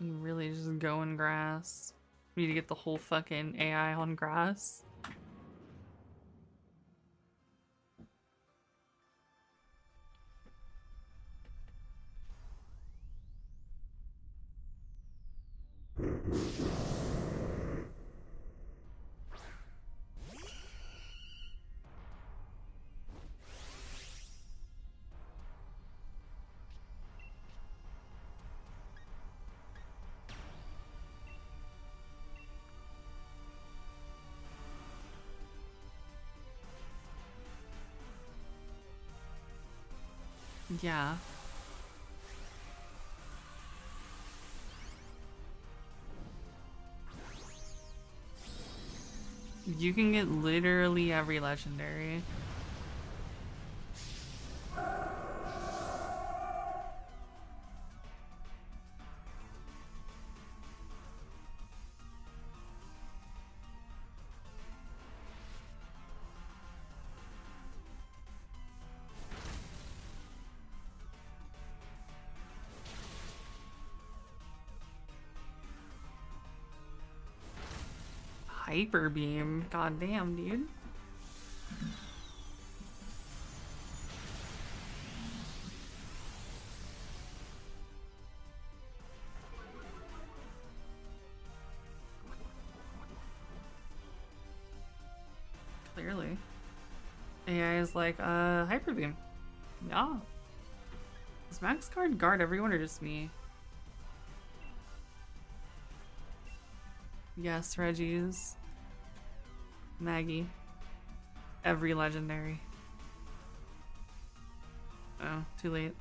You really just go in grass. You need to get the whole fucking AI on grass. Yeah. You can get literally every legendary. Hyper Beam. God damn, dude. Clearly. AI is like, Hyper Beam. Yeah. Does Max guard everyone or just me? Yes, Reggie's. Maggie. Every legendary. Oh, too late.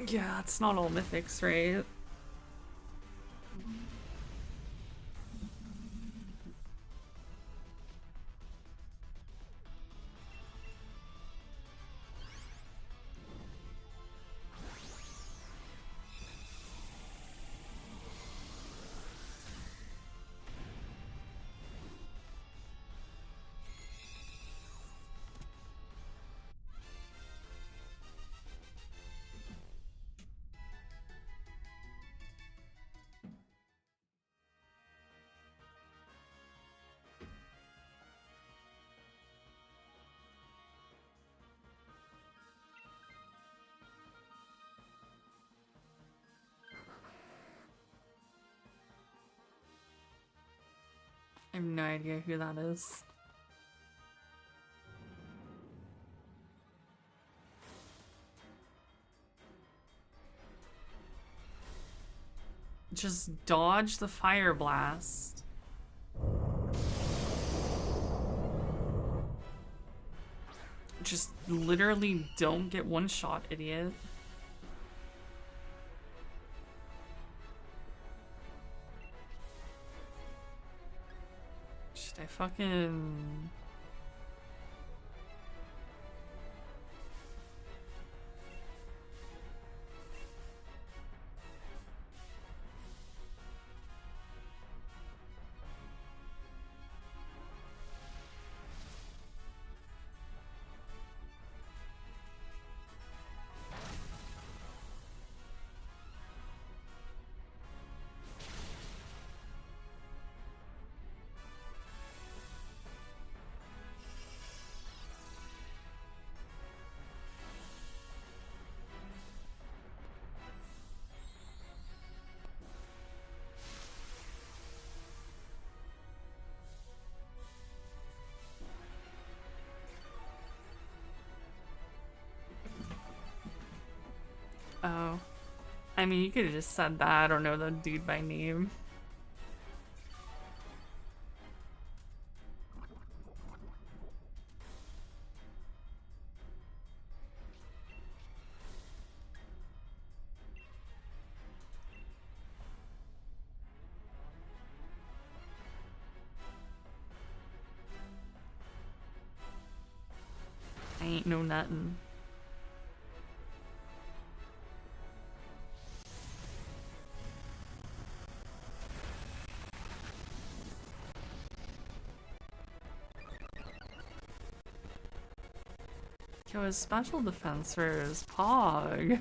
Yeah, it's not all mythics, right? I have no idea who that is. Just dodge the fire blast. Just literally don't get one shot, idiot. Should I fucking... Oh. I mean, you could have just said that. I don't know the dude by name. I ain't know nothing. Yo, his special defense for his Pog.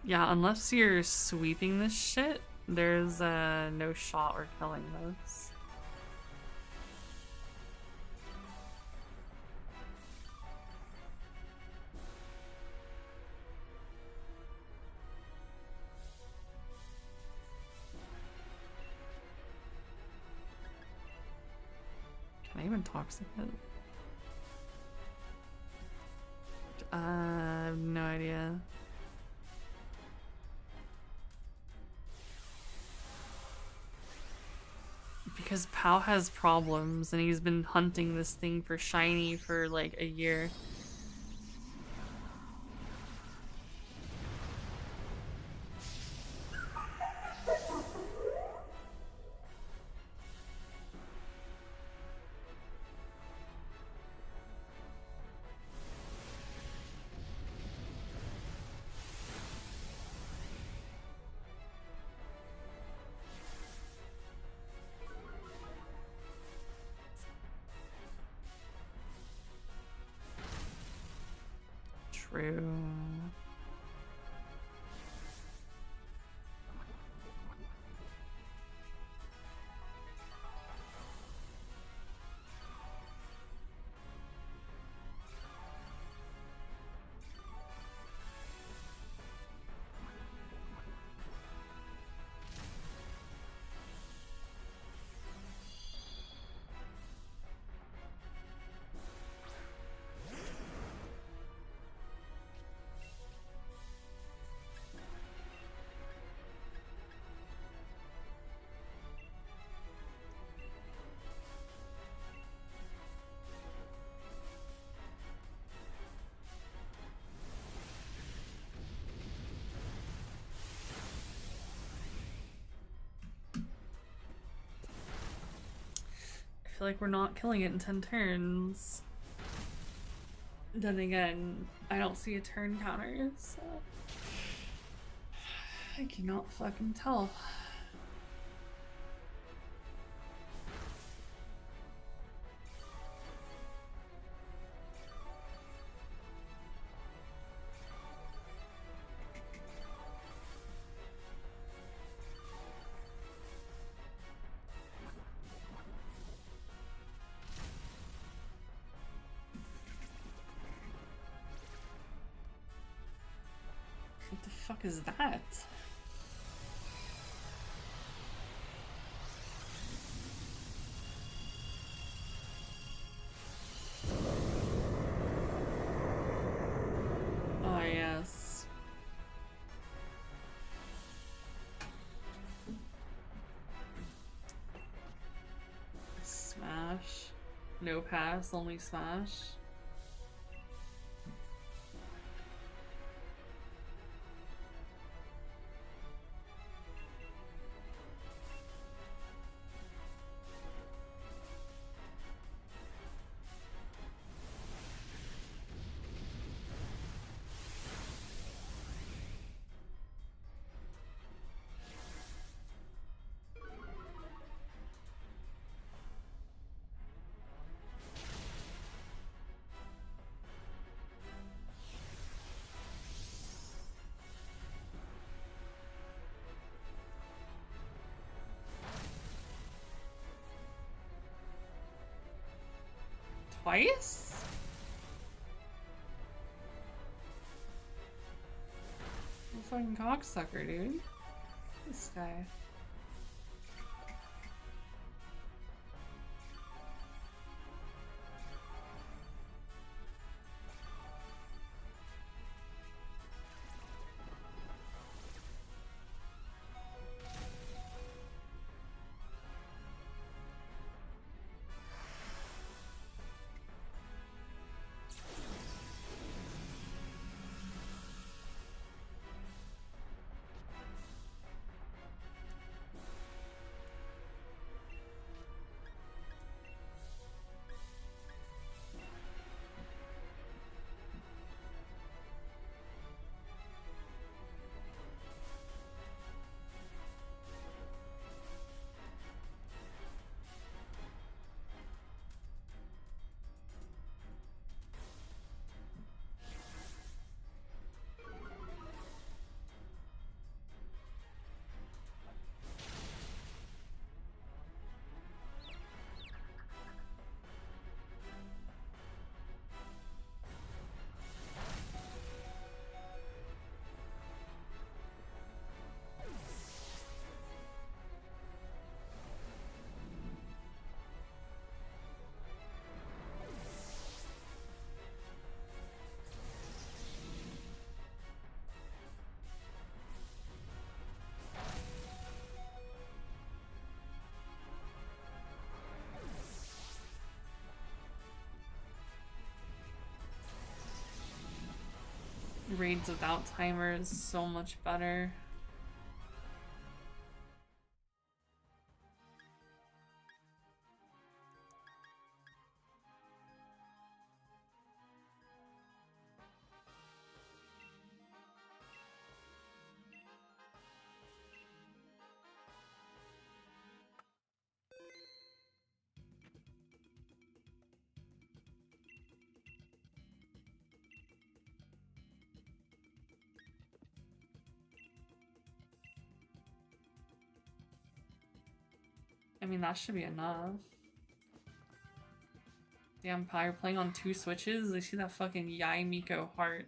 Yeah, unless you're sweeping this shit, there's no shot we're killing this. Can I even toxic it? I have no idea. Because Pao has problems and he's been hunting this thing for shiny for like a year. True. I feel like we're not killing it in 10 turns. Then again, I don't see a turn counter, so I cannot fucking tell. What the fuck is that? Oh, yes. Smash. No pass, only smash. Twice? You fucking cocksucker, dude. This guy. Raids without timer is so much better. I mean, that should be enough. Damn, Pyre playing on 2 switches? I see that fucking Yai Miko heart.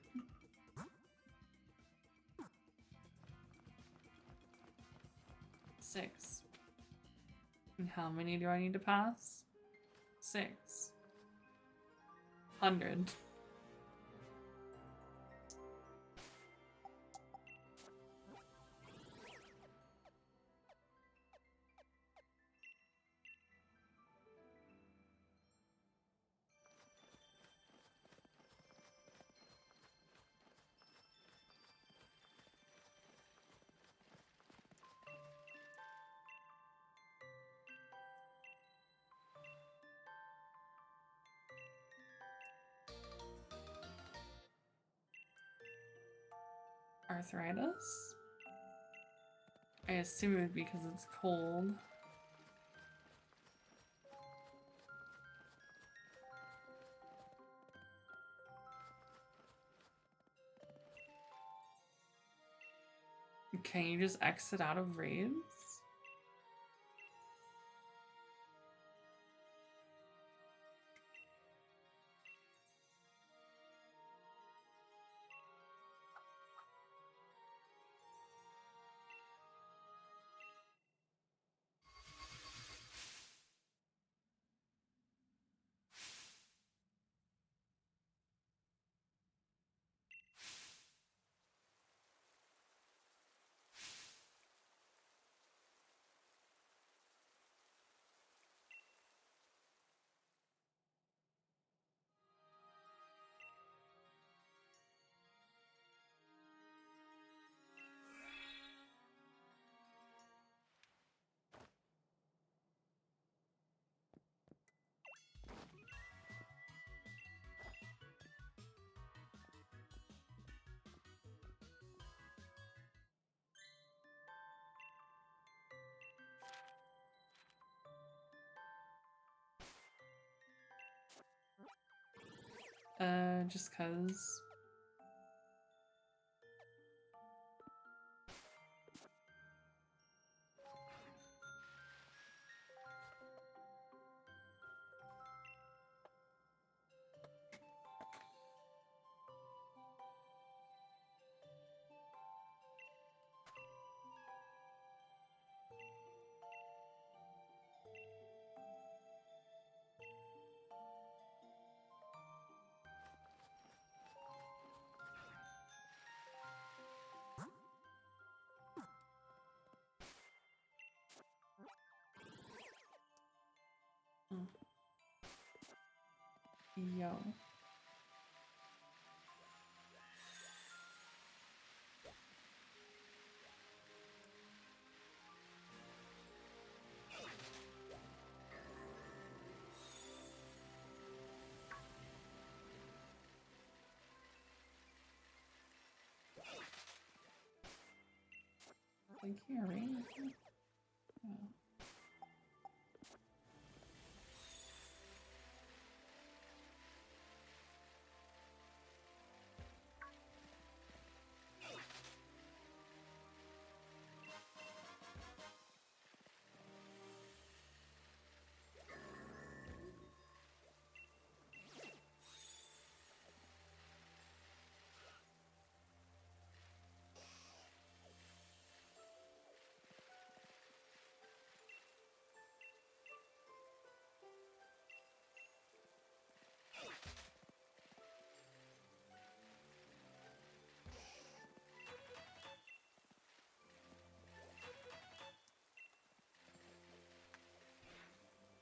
Six. And how many do I need to pass? 6. 100. Arthritis? I assume it would be because it's cold. Can you just exit out of raids? Just cause. Yo. Like here, right? Oh.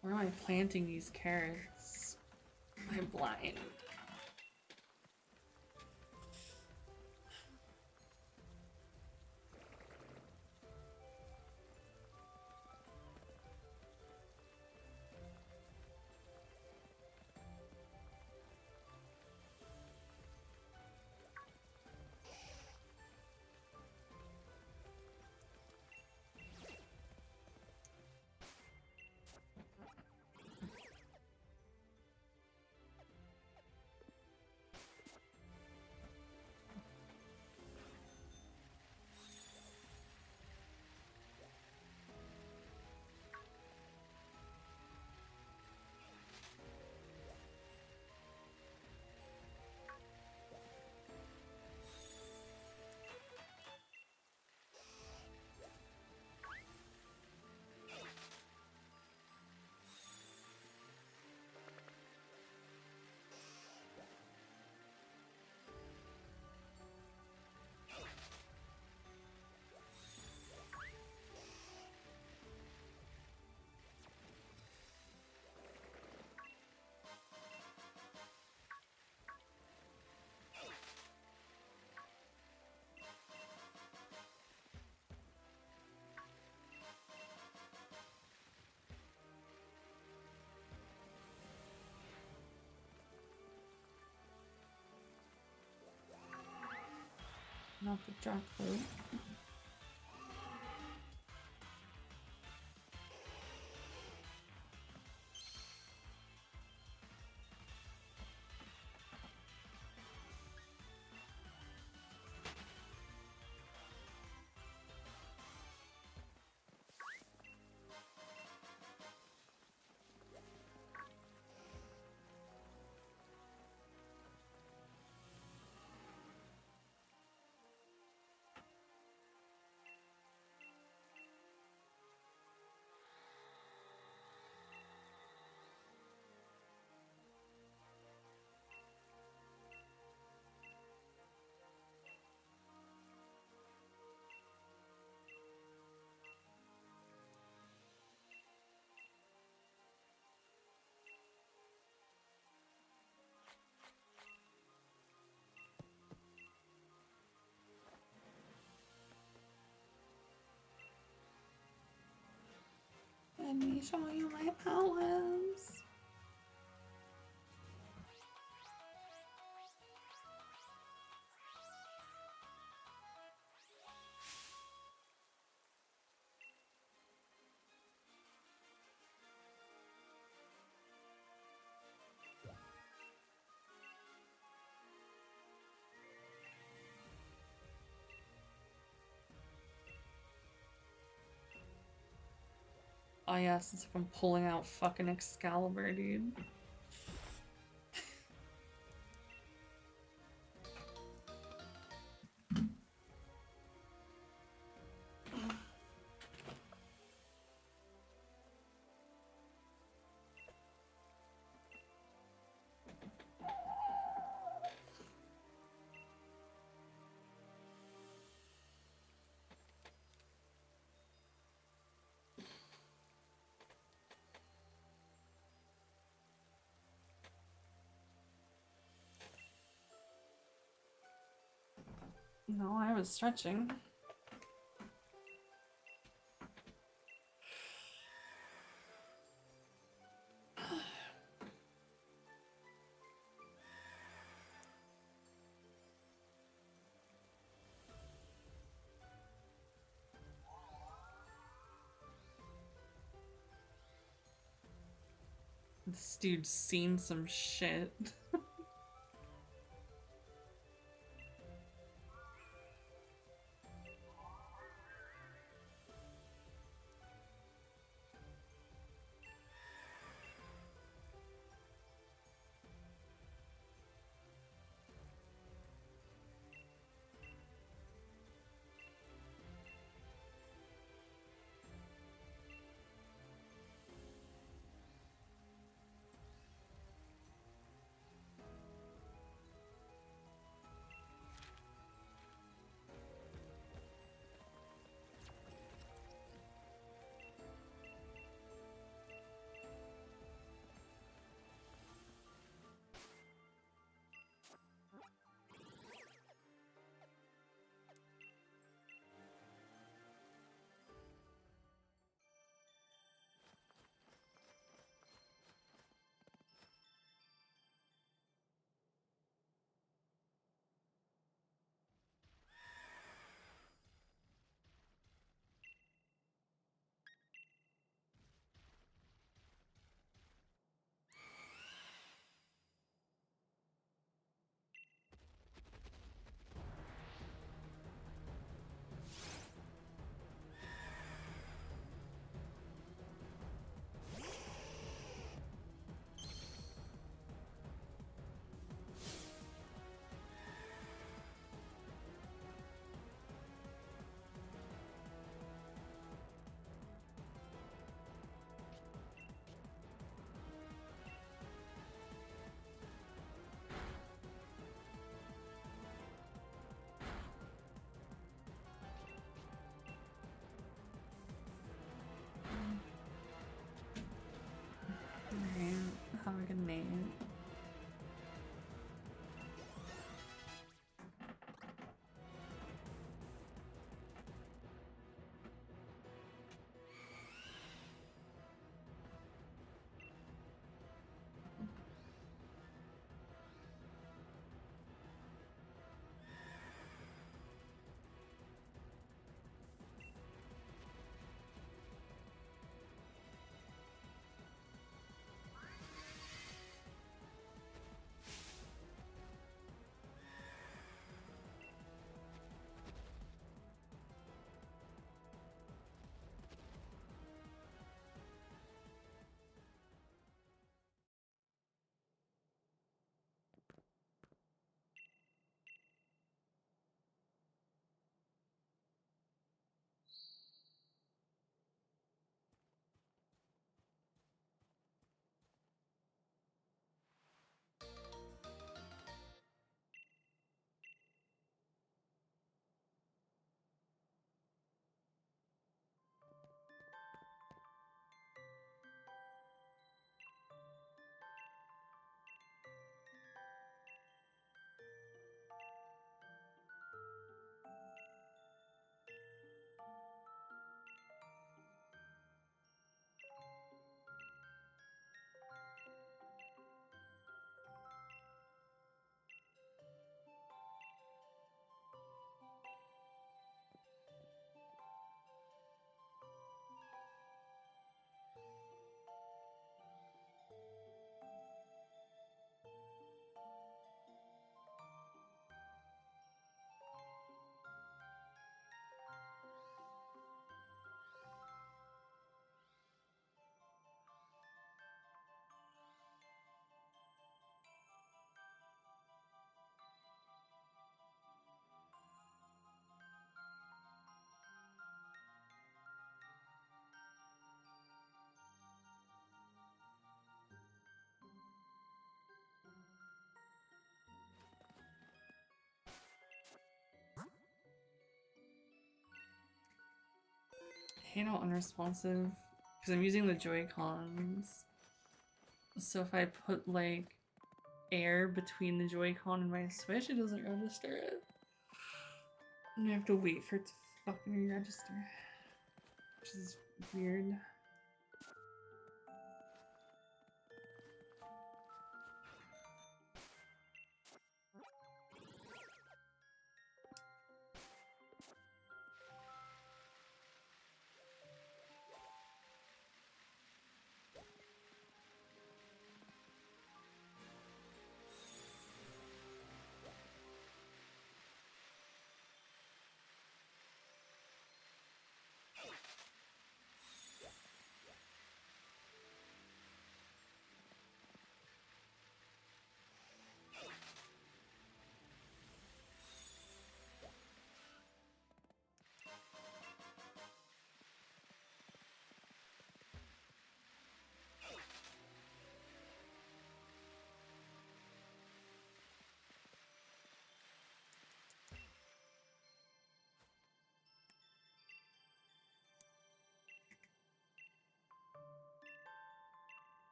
Where am I planting these carrots? I'm blind. Not the jackfruit. Let me show you my powers. Oh yes, it's like I'm pulling out fucking Excalibur, dude. No, I was stretching. This dude's seen some shit. Alright, have a good night. came out unresponsive because I'm using the Joy-Cons. So if I put like air between the Joy-Con and my Switch, it doesn't register it. And I have to wait for it to fucking re-register, which is weird.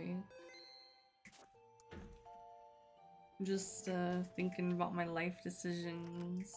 awake. Just thinking about my life decisions.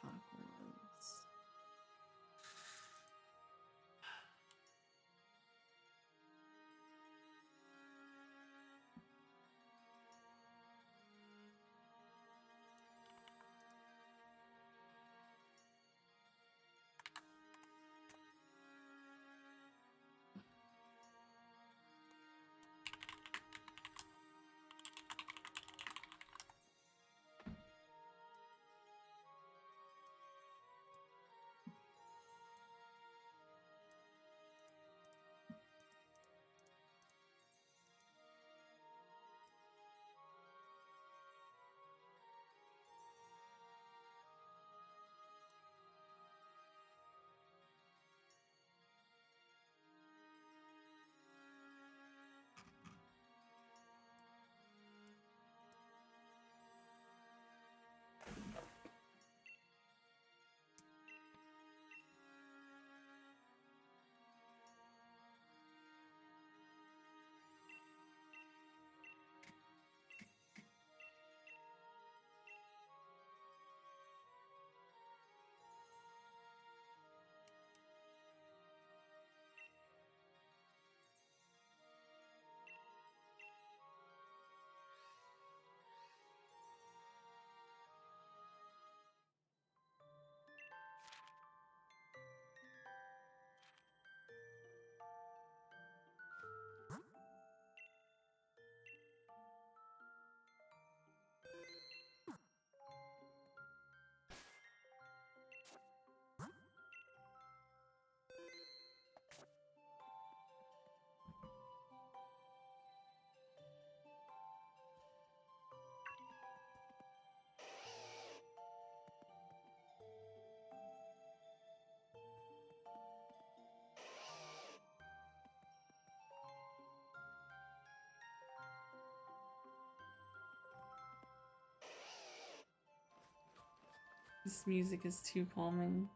Fuck, where was- This music is too calming.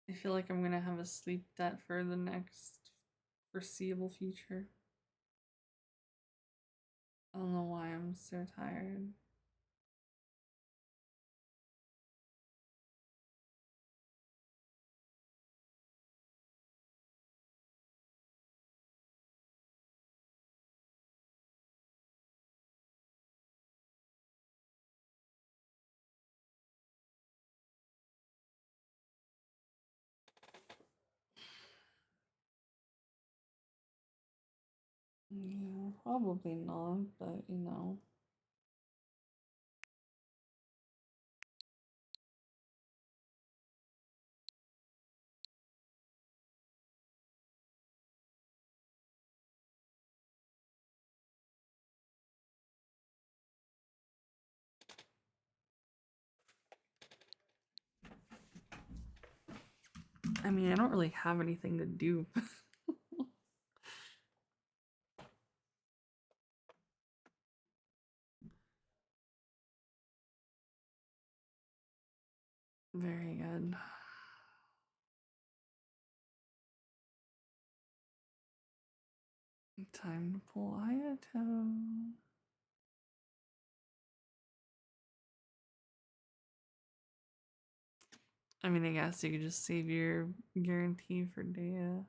I feel like I'm gonna have a sleep debt for the next foreseeable future. I don't know why I'm so tired. Yeah, probably not, but you know. I mean, I don't really have anything to do. Very good. Time to pull Ayato. I mean, I guess you could just save your guarantee for Dea.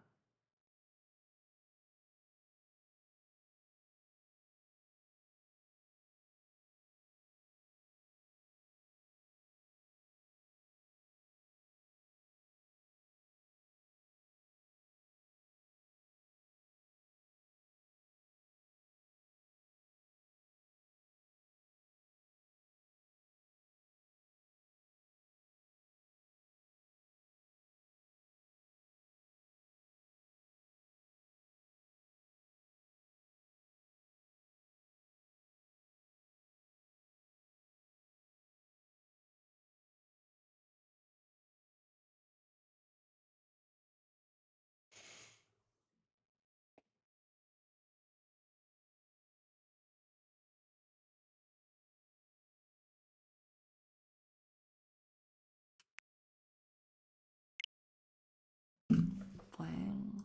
Playing.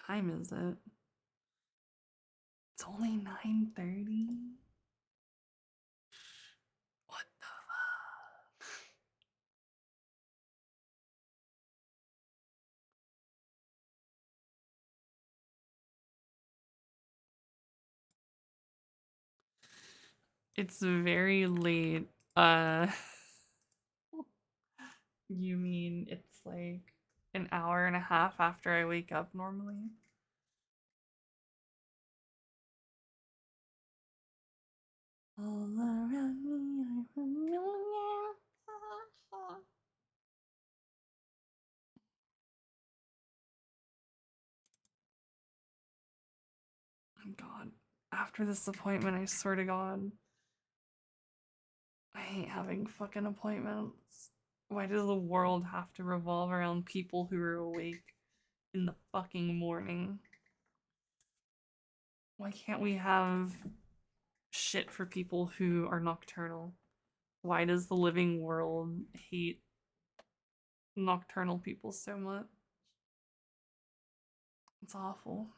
Time is it? It's only 9:30. What the fuck? It's very late. You mean it's like an hour and a half after I wake up normally? All around me are familiar. Oh God. After this appointment, I swear to God. I hate having fucking appointments. Why does the world have to revolve around people who are awake in the fucking morning? Why can't we have shit for people who are nocturnal? Why does the living world hate nocturnal people so much? It's awful.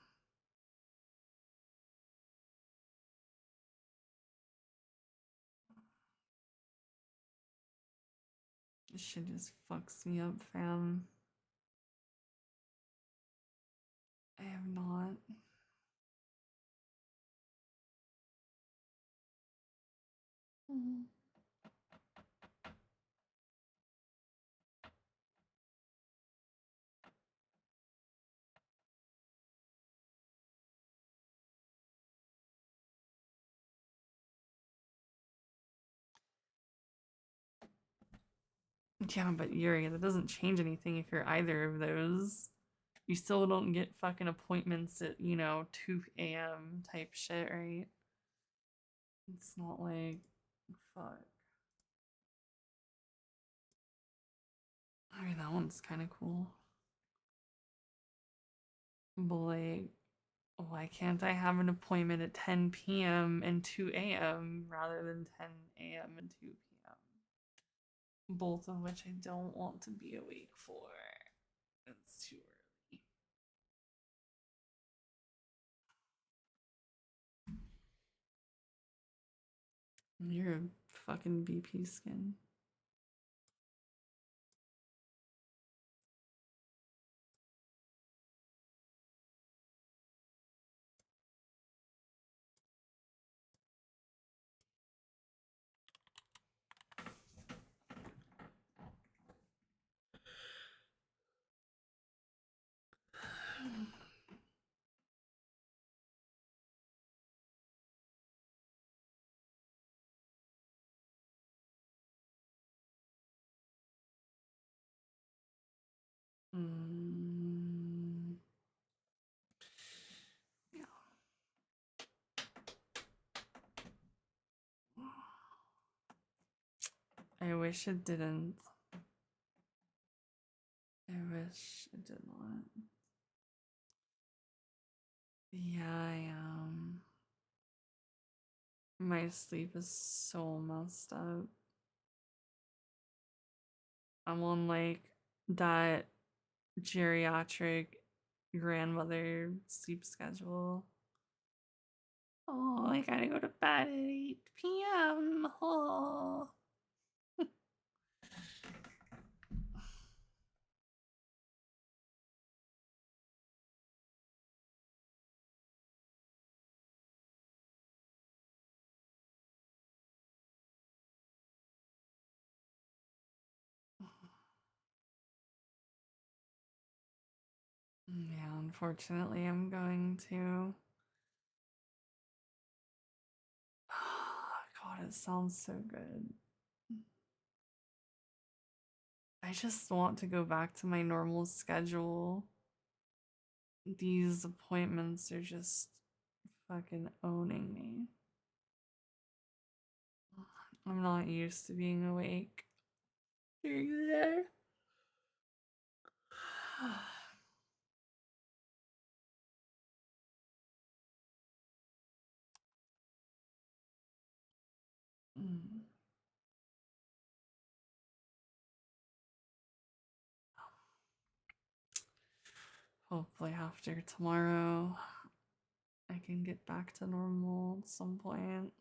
This shit just fucks me up, fam. I have not. Yeah, but Yuri, that doesn't change anything if you're either of those. You still don't get fucking appointments at, 2 a.m. type shit, right? It's not like, fuck. I mean, that one's kind of cool. But like, why can't I have an appointment at 10 p.m. and 2 a.m. rather than 10 a.m. and 2 p.m.? Both of which I don't want to be awake for. It's too early. You're a fucking BP skin. I wish it didn't. I wish it did not. Yeah, my sleep is so messed up. I'm on like that geriatric grandmother sleep schedule. Oh, I gotta go to bed at 8 p.m. Oh. Yeah, unfortunately, I'm going to. God, it sounds so good. I just want to go back to my normal schedule. These appointments are just fucking owning me. I'm not used to being awake during the day. Mm. Hopefully after tomorrow, I can get back to normal at some point.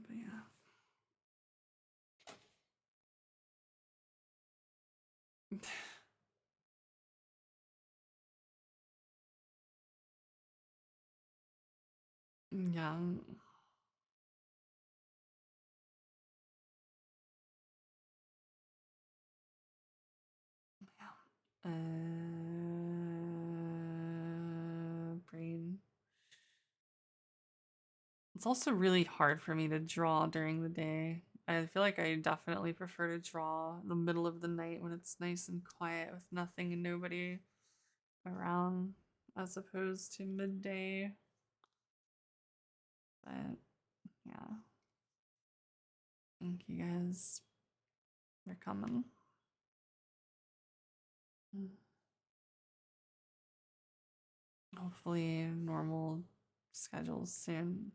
But yeah. Yeah. Brain. It's also really hard for me to draw during the day. I feel like I definitely prefer to draw in the middle of the night when it's nice and quiet with nothing and nobody around, as opposed to midday. But yeah. Thank you guys for coming. Hopefully normal schedules soon.